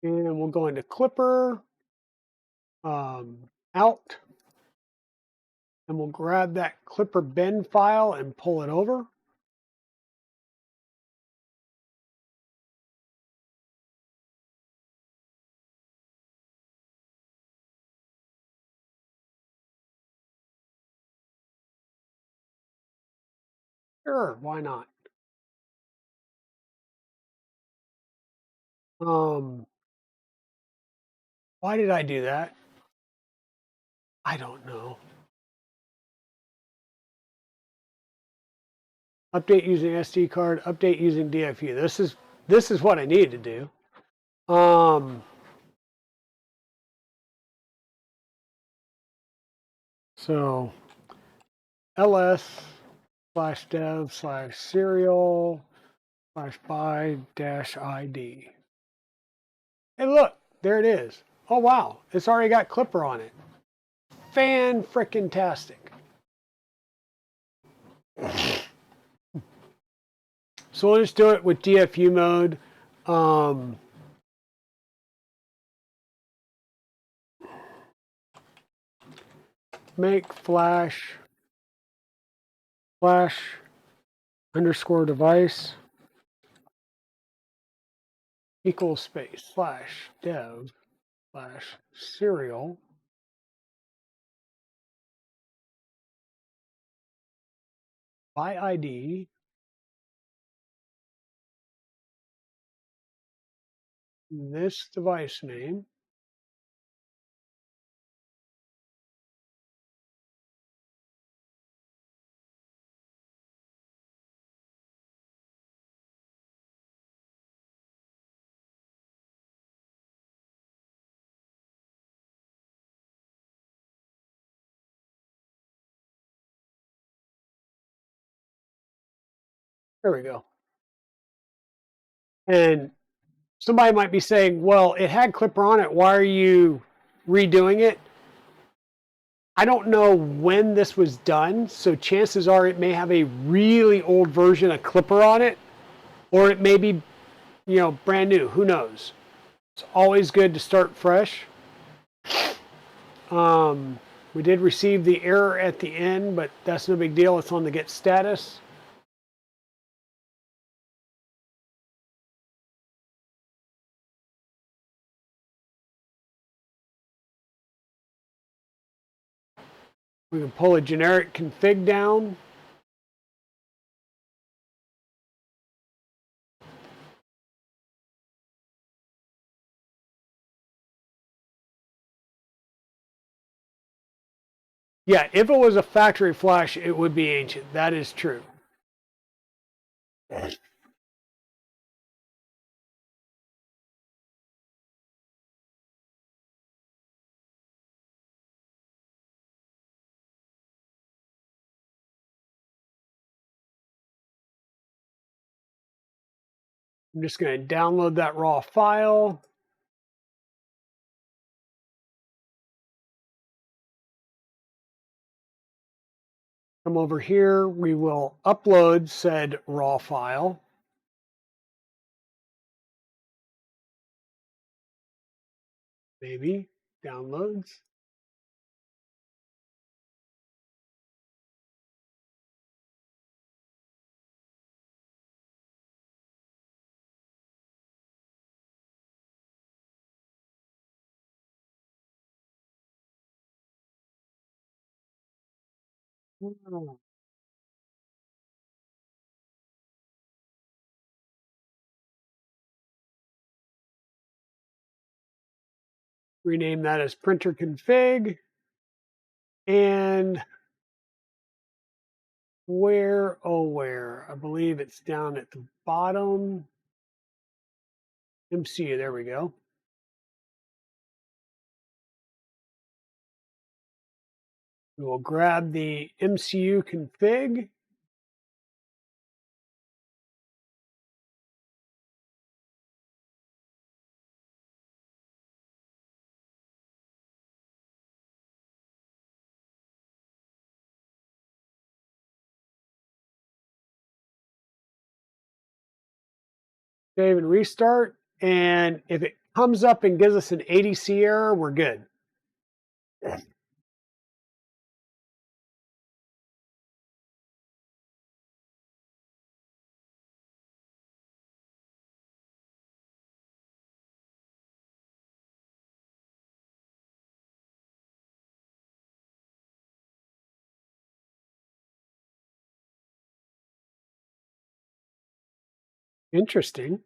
And we'll go into Klipper, out, and we'll grab that Klipper bin file and pull it over. Sure, why not? Why did I do that? I don't know. Update using SD card, update using DFU. This is what I needed to do. So ls/dev/serial/by-id. And look, there it is. Oh wow, it's already got Klipper on it. Fan-frickin-tastic. So we'll just do it with DFU mode. Make flash underscore device equals space /dev/serial by ID this device name There we go. And somebody might be saying, well, it had Klipper on it. Why are you redoing it? I don't know when this was done, so chances are it may have a really old version of Klipper on it, or it may be, brand new. Who knows? It's always good to start fresh. We did receive the error at the end, but that's no big deal. It's on the get status. We can pull a generic config down. Yeah, if it was a factory flash, it would be ancient. That is true. I'm just going to download that raw file. Come over here. We will upload said raw file. Maybe. Downloads. Oh. Rename that as printer config. And where, oh, where? I believe it's down at the bottom. MCU, there we go. We will grab the MCU config. Save and restart. And if it comes up and gives us an ADC error, we're good. Interesting.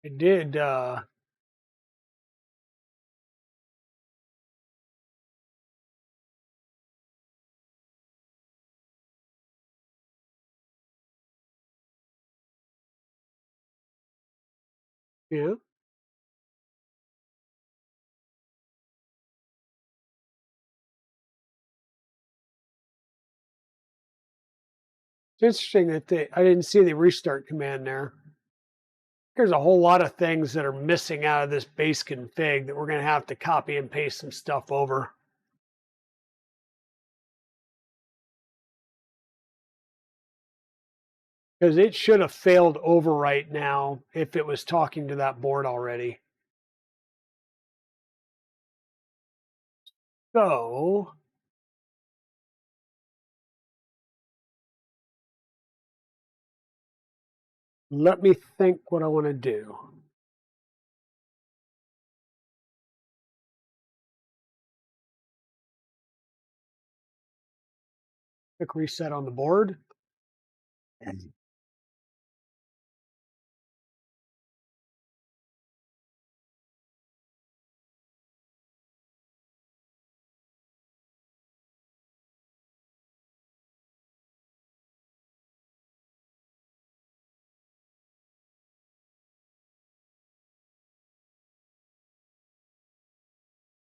It did. Yeah. It's interesting that I didn't see the restart command there. There's a whole lot of things that are missing out of this base config that we're going to have to copy and paste some stuff over. Because it should have failed overwrite now if it was talking to that board already. So let me think what I want to do. Quick reset on the board.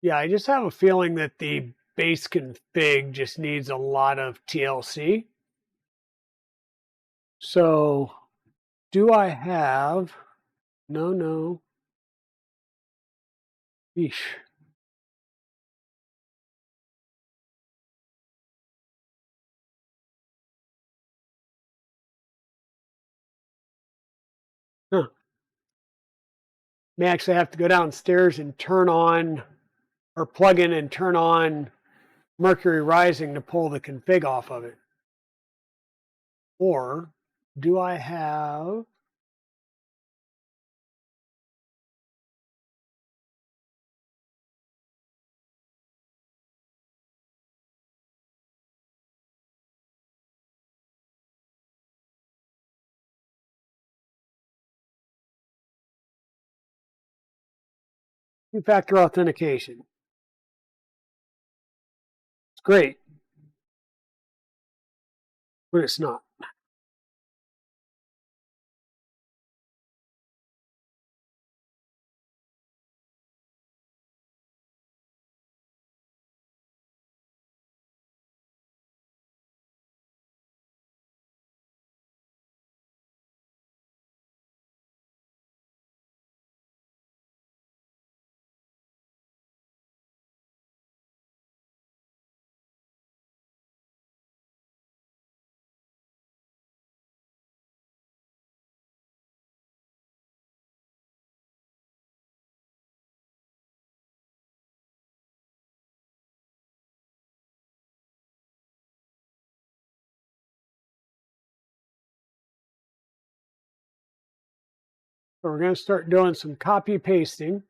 Yeah, I just have a feeling that the base config just needs a lot of TLC. So do I have, no, eesh. Huh. May actually have to go downstairs and turn on or plug in and turn on Mercury Rising to pull the config off of it. Or do I have, two-factor authentication? It's great, but it's not. So we're going to start doing some copy pasting.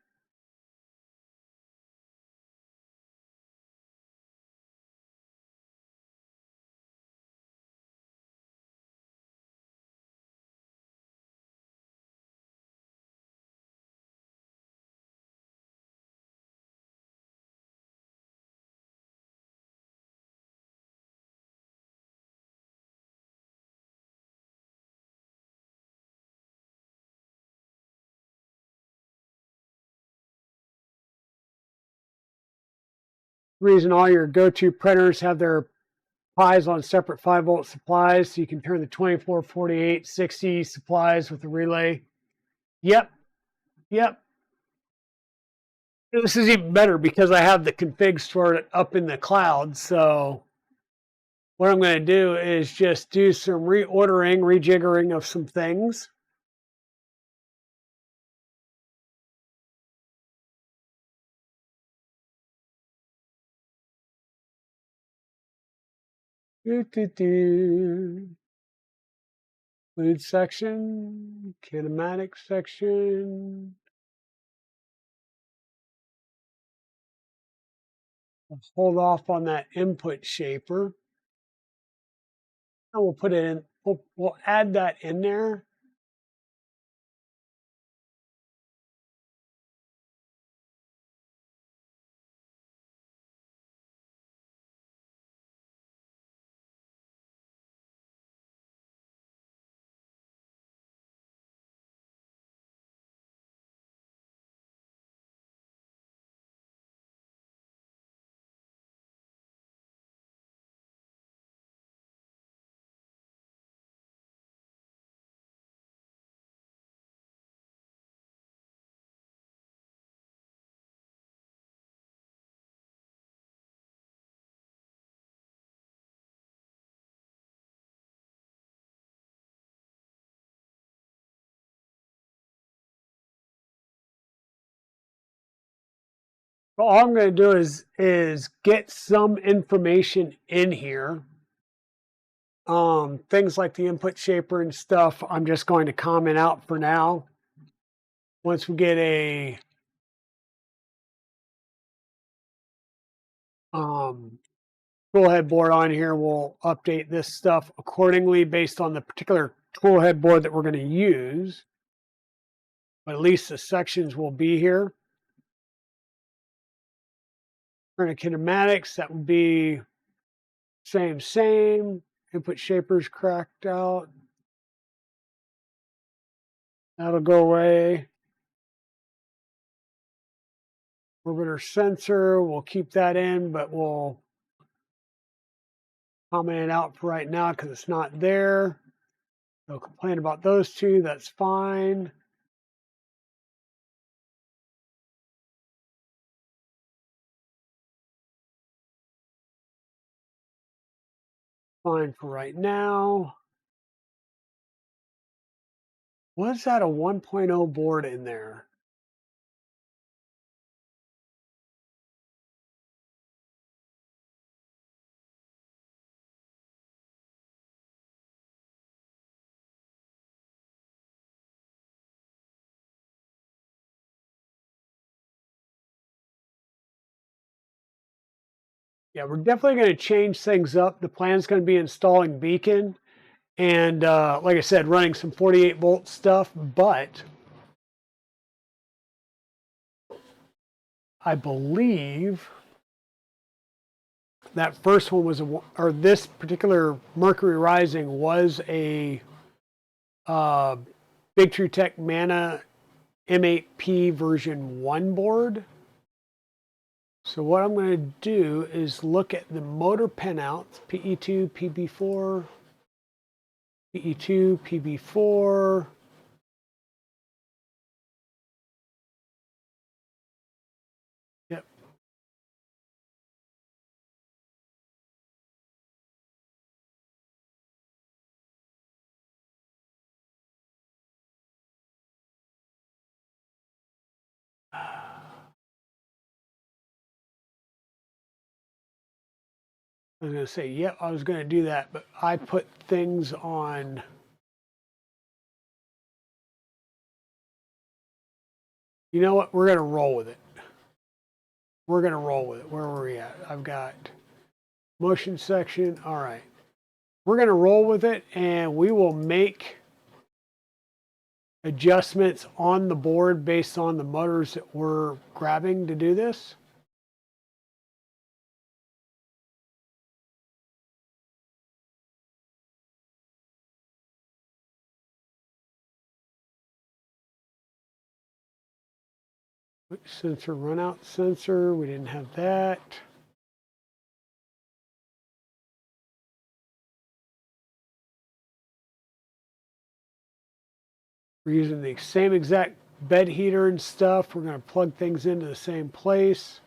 The reason all your go-to printers have their Pi's on separate 5-volt supplies, so you can turn the 24, 48, 60 supplies with the relay. Yep. This is even better because I have the config stored up in the cloud. So what I'm going to do is just do some reordering, rejiggering of some things. Include section, kinematic section. Let's hold off on that input shaper. And we'll put it in, we'll add that in there. All I'm going to do is get some information in here. Things like the input shaper and stuff, I'm just going to comment out for now. Once we get a tool head board on here, we'll update this stuff accordingly based on the particular tool head board that we're going to use. But at least the sections will be here. Current kinematics, that would be same. Input shapers cracked out. That'll go away. Orbiter sensor, we'll keep that in, but we'll comment it out for right now because it's not there. No complain about those two, that's fine. Fine for right now. Was that a 1.0 board in there? Yeah, we're definitely going to change things up. The plan's going to be installing Beacon and, like I said, running some 48-volt stuff, but I believe that first one was, or this particular Mercury Rising was a Big True Tech Manta M8P version 1 board. So what I'm going to do is look at the motor pinouts, PE2, PB4, PE2, PB4. Yep. I was going to say, yep, I was going to do that, but I put things on You know what? We're going to roll with it. We're going to roll with it. Where were we at? I've got motion section. All right. We're going to roll with it, and we will make adjustments on the board based on the motors that we're grabbing to do this. Sensor runout sensor, we didn't have that. We're using the same exact bed heater and stuff. We're going to plug things into the same place.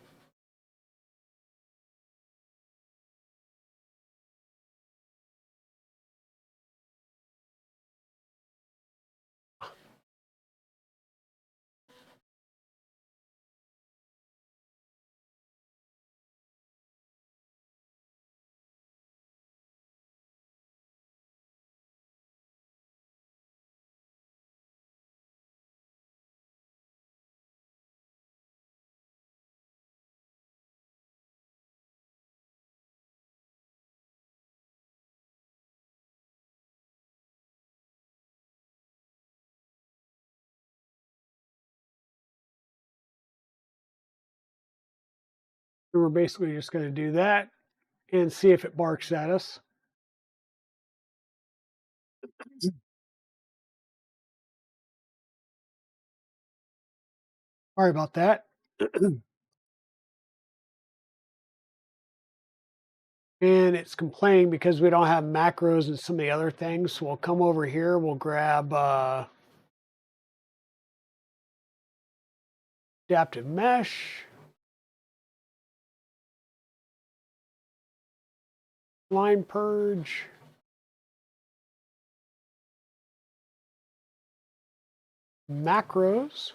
So we're basically just going to do that and see if it barks at us. Sorry about that. And it's complaining because we don't have macros and some of the other things. So we'll come over here, we'll grab adaptive mesh, line purge, macros.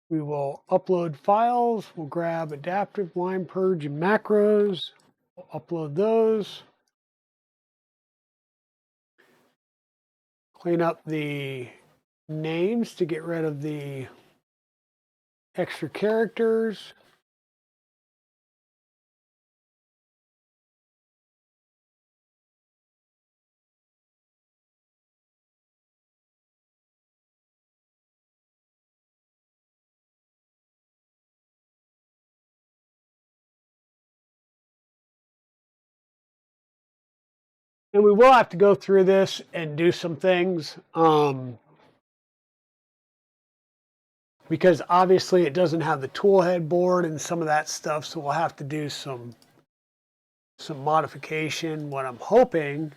We will upload files. We'll grab adaptive, line purge, and macros. We'll upload those. Clean up the names to get rid of the extra characters. And we will have to go through this and do some things because obviously it doesn't have the tool head board and some of that stuff. So we'll have to do some modification. What I'm hoping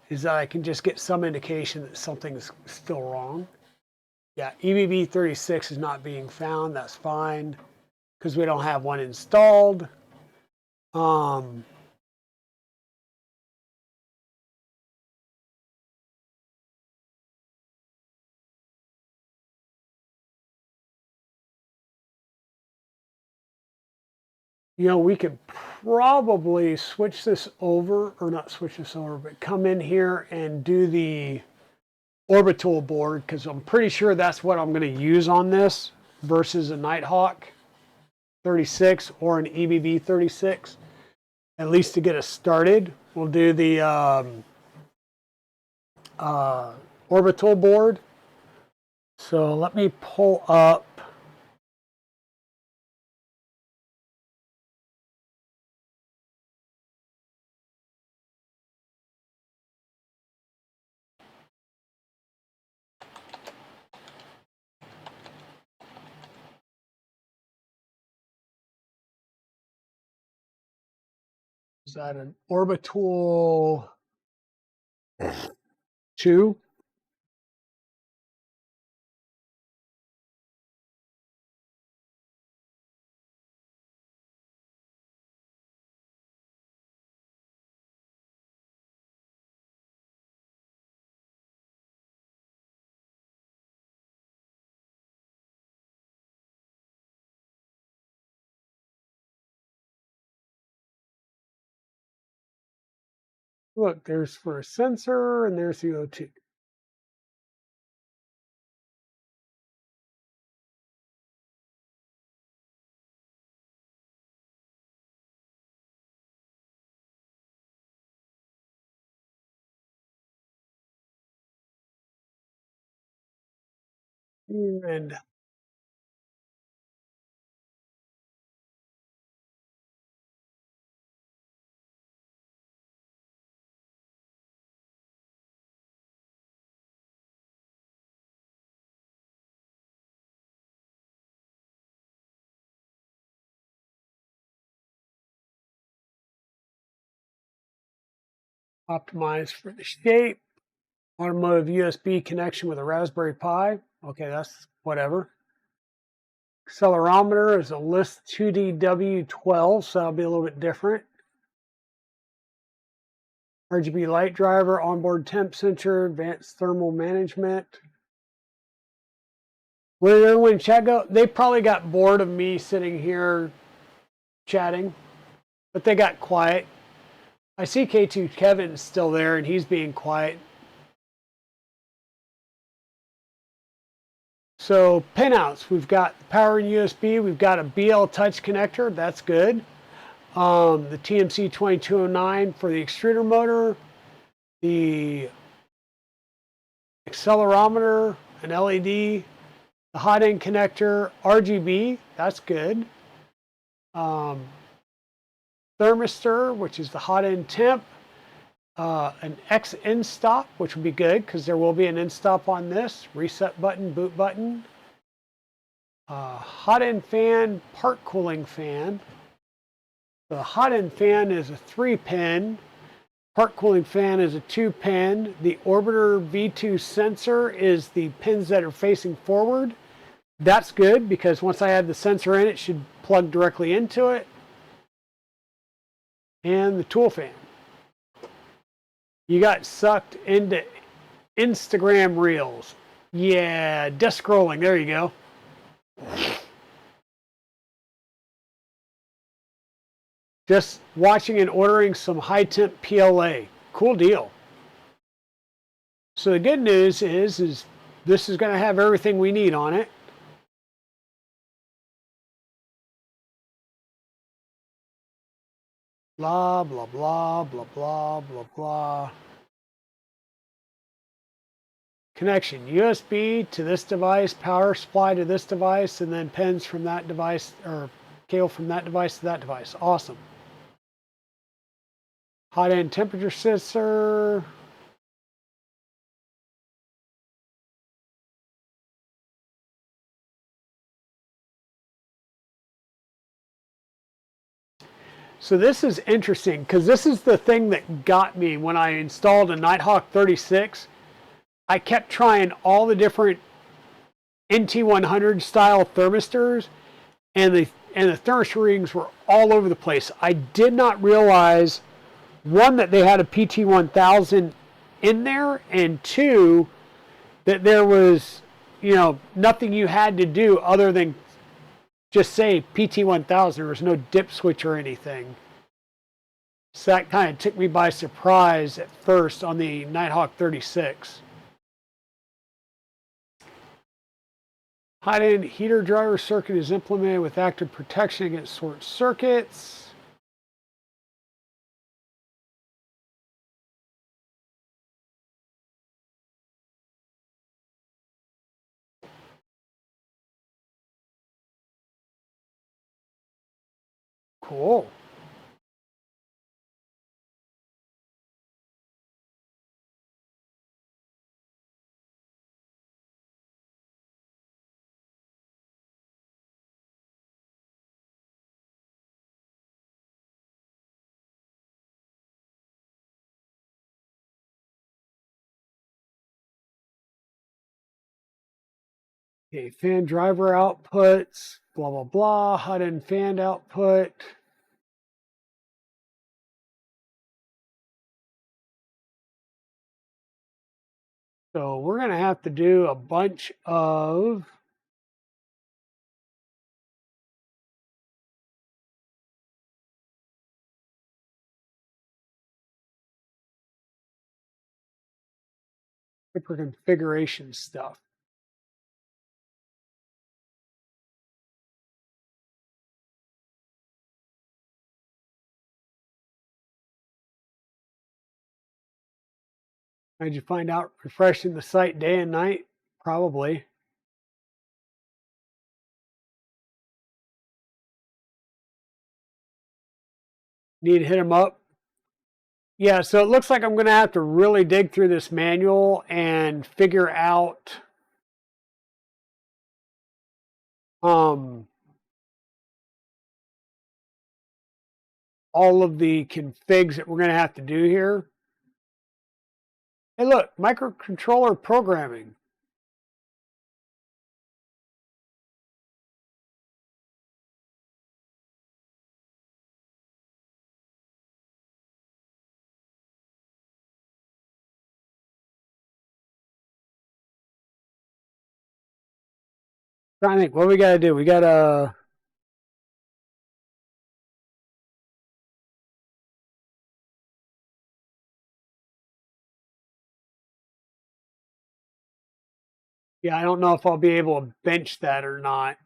is that I can just get some indication that something's still wrong. Yeah, EBB36 is not being found. That's fine because we don't have one installed. You know, we could probably switch this over, or not switch this over, but come in here and do the orbital board because I'm pretty sure that's what I'm going to use on this versus a Nighthawk 36 or an EBB 36. At least to get us started, we'll do the orbital board. So let me pull up. Is that an orbital 2? Look, there's for a sensor, and there's the O2. And optimized for the shape. Automotive USB connection with a Raspberry Pi. Okay, that's whatever. Accelerometer is a list 2DW12, so that'll be a little bit different. RGB light driver, onboard temp sensor, advanced thermal management. Where did everyone in chat go? They probably got bored of me sitting here chatting, but they got quiet. I see K2 Kevin's still there, and he's being quiet. So pinouts, we've got power and USB. We've got a BL touch connector. That's good. The TMC5260T for the extruder motor. The accelerometer, an LED. The hot end connector, RGB. That's good. Thermistor, which is the hot end temp. An X end stop, which would be good because there will be an end stop on this. Reset button, boot button. Hot end fan, part cooling fan. The hot end fan is a 3-pin. Part cooling fan is a 2-pin. The orbiter V2 sensor is the pins that are facing forward. That's good because once I have the sensor in, it should plug directly into it. And the tool fan. You got sucked into Instagram Reels. Yeah, desk scrolling. There you go. Just watching and ordering some high temp PLA. Cool deal. So the good news is this is going to have everything we need on it. Blah, blah, blah, blah, blah, blah, blah. Connection, USB to this device, power supply to this device, and then pins from that device, or cable from that device to that device. Awesome. Hot end temperature sensor. So this is interesting because this is the thing that got me when I installed a Nighthawk 36. I kept trying all the different NT100 style thermistors, and the thermistor readings were all over the place. I did not realize, one, that they had a PT1000 in there, and two, that there was, nothing you had to do other than just say PT1000. There was no dip switch or anything. So that kind of took me by surprise at first on the Nighthawk 36. Hot end heater driver circuit is implemented with active protection against short circuits. Cool. Okay, fan driver outputs, blah, blah, blah, hot end fan output. So we're going to have to do a bunch of Klipper configuration stuff. Did you find out refreshing the site day and night? Probably. Need to hit them up. Yeah, so it looks like I'm going to have to really dig through this manual and figure out all of the configs that we're going to have to do here. Hey, look, microcontroller programming. Trying to think, what we got to do? We got to. Yeah, I don't know if I'll be able to bench that or not.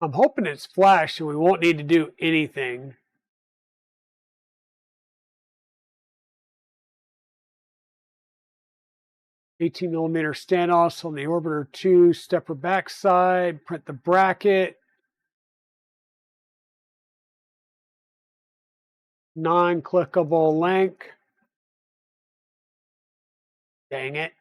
I'm hoping it's flash, so we won't need to do anything. $18mm standoffs on the orbiter 2 stepper backside. Print the bracket. Non-clickable link. Dang it.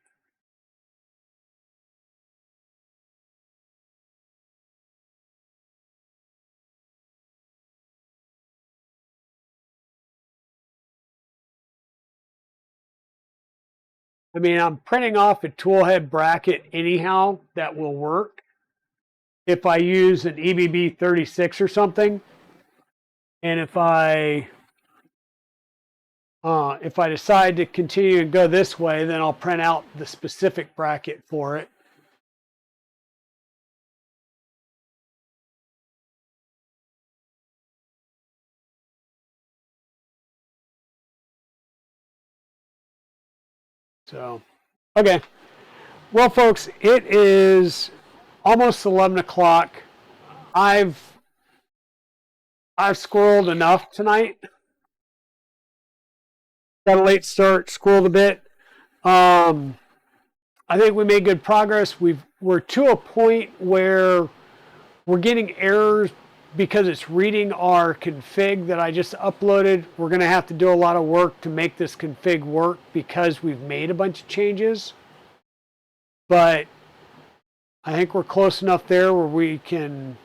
I mean, I'm printing off a tool head bracket anyhow. That will work. If I use an EBB 36 or something, and if I decide to continue and go this way, then I'll print out the specific bracket for it. So, okay. Well, folks, it is almost 11 o'clock. I've squirreled enough tonight. Got a late start, squirreled a bit. I think we made good progress. We're to a point where we're getting errors because it's reading our config that I just uploaded. We're going to have to do a lot of work to make this config work because we've made a bunch of changes. But I think we're close enough there where we can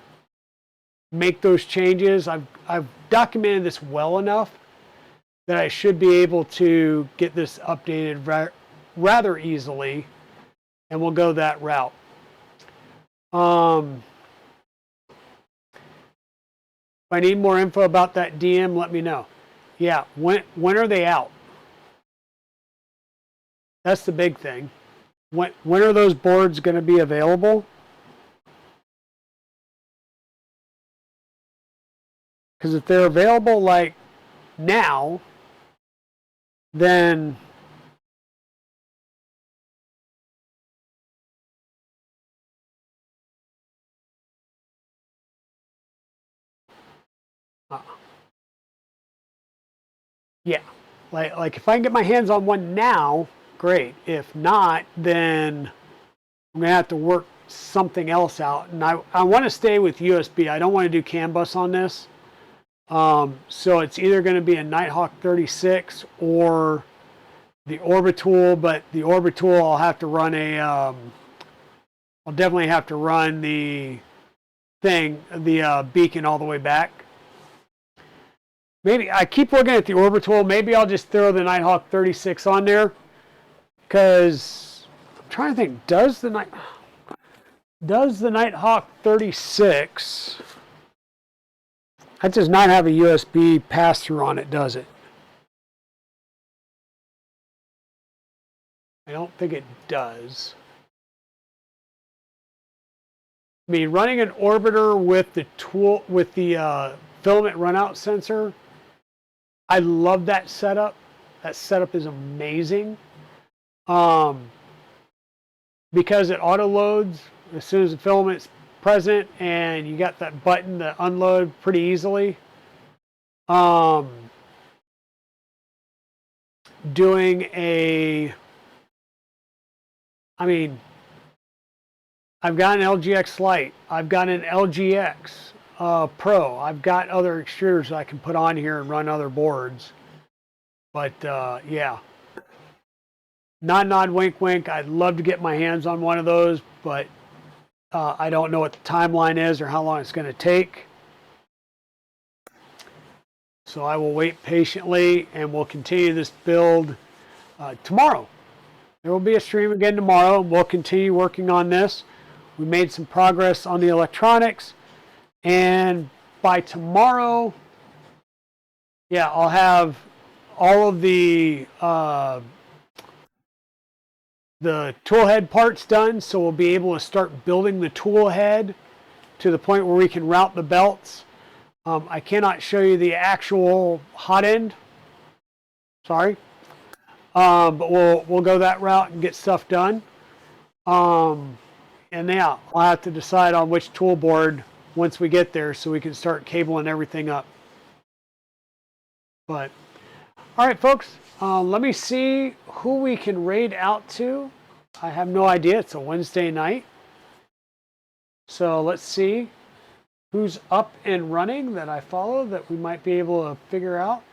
make those changes. I've documented this well enough that I should be able to get this updated rather easily, and we'll go that route. If I need more info about that DM, let me know. Yeah, when are they out? That's the big thing. When are those boards going to be available? Because if they're available like now, then yeah, like if I can get my hands on one now, great. If not, then I'm gonna have to work something else out. And I want to stay with USB. I don't want to do CAN bus on this. So it's either going to be a Nighthawk 36 or the Orbital, but the Orbital I'll have to run I'll definitely have to run the beacon all the way back. Maybe I keep looking at the Orbital. Maybe I'll just throw the Nighthawk 36 on there, because I'm trying to think. Does the Nighthawk 36? That does not have a USB pass-through on it, does it? I don't think it does. I mean, running an orbiter with the tool, with the filament runout sensor, I love that setup. That setup is amazing. Because it auto loads as soon as the filament's present, and you got that button to unload pretty easily. Doing a, I mean, I've got an LGX Lite. I've got an LGX Pro. I've got other extruders I can put on here and run other boards. But yeah, nod, nod, wink, wink. I'd love to get my hands on one of those, but I don't know what the timeline is or how long it's going to take. So I will wait patiently, and we'll continue this build tomorrow. There will be a stream again tomorrow. We'll continue working on this. We made some progress on the electronics, and by tomorrow, yeah, I'll have all of the tool head parts done, so we'll be able to start building the tool head to the point where we can route the belts. I cannot show you the actual hot end, sorry, but we'll go that route and get stuff done. And yeah, I'll have to decide on which tool board once we get there so we can start cabling everything up. But all right, folks, let me see who we can raid out to. I have no idea. It's a Wednesday night. So let's see who's up and running that I follow that we might be able to figure out.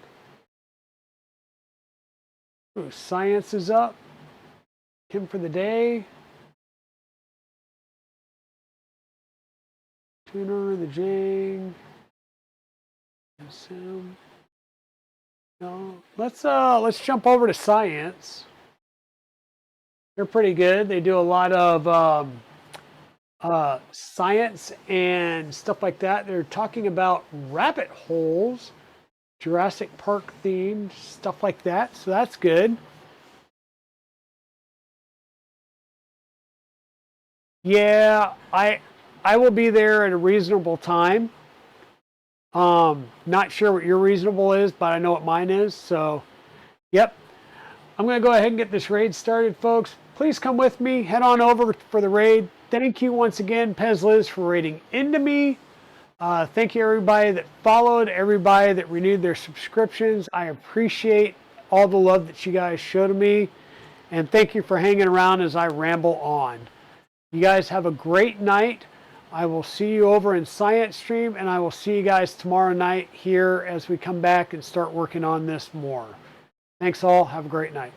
Ooh, Science is up. Kim for the day. Tuner, the Jang. Sam. No. Let's jump over to Science. They're pretty good. They do a lot of science and stuff like that. They're talking about rabbit holes, Jurassic Park themed, stuff like that. So that's good. Yeah, I will be there at a reasonable time. Not sure what your reasonable is, but I know what mine is. So, yep. I'm going to go ahead and get this raid started, folks. Please come with me. Head on over for the raid. Thank you once again, Pez Liz, for raiding into me. Thank you, everybody that followed, everybody that renewed their subscriptions. I appreciate all the love that you guys show to me. And thank you for hanging around as I ramble on. You guys have a great night. I will see you over in Science Stream, and I will see you guys tomorrow night here as we come back and start working on this more. Thanks all. Have a great night.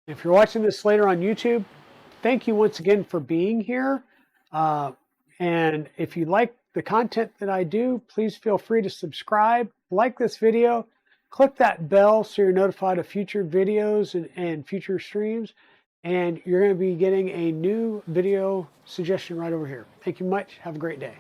If you're watching this later on YouTube, thank you once again for being here. And if you like the content that I do, please feel free to subscribe, like this video, click that bell so you're notified of future videos and future streams. And you're going to be getting a new video suggestion right over here. Thank you much. Have a great day.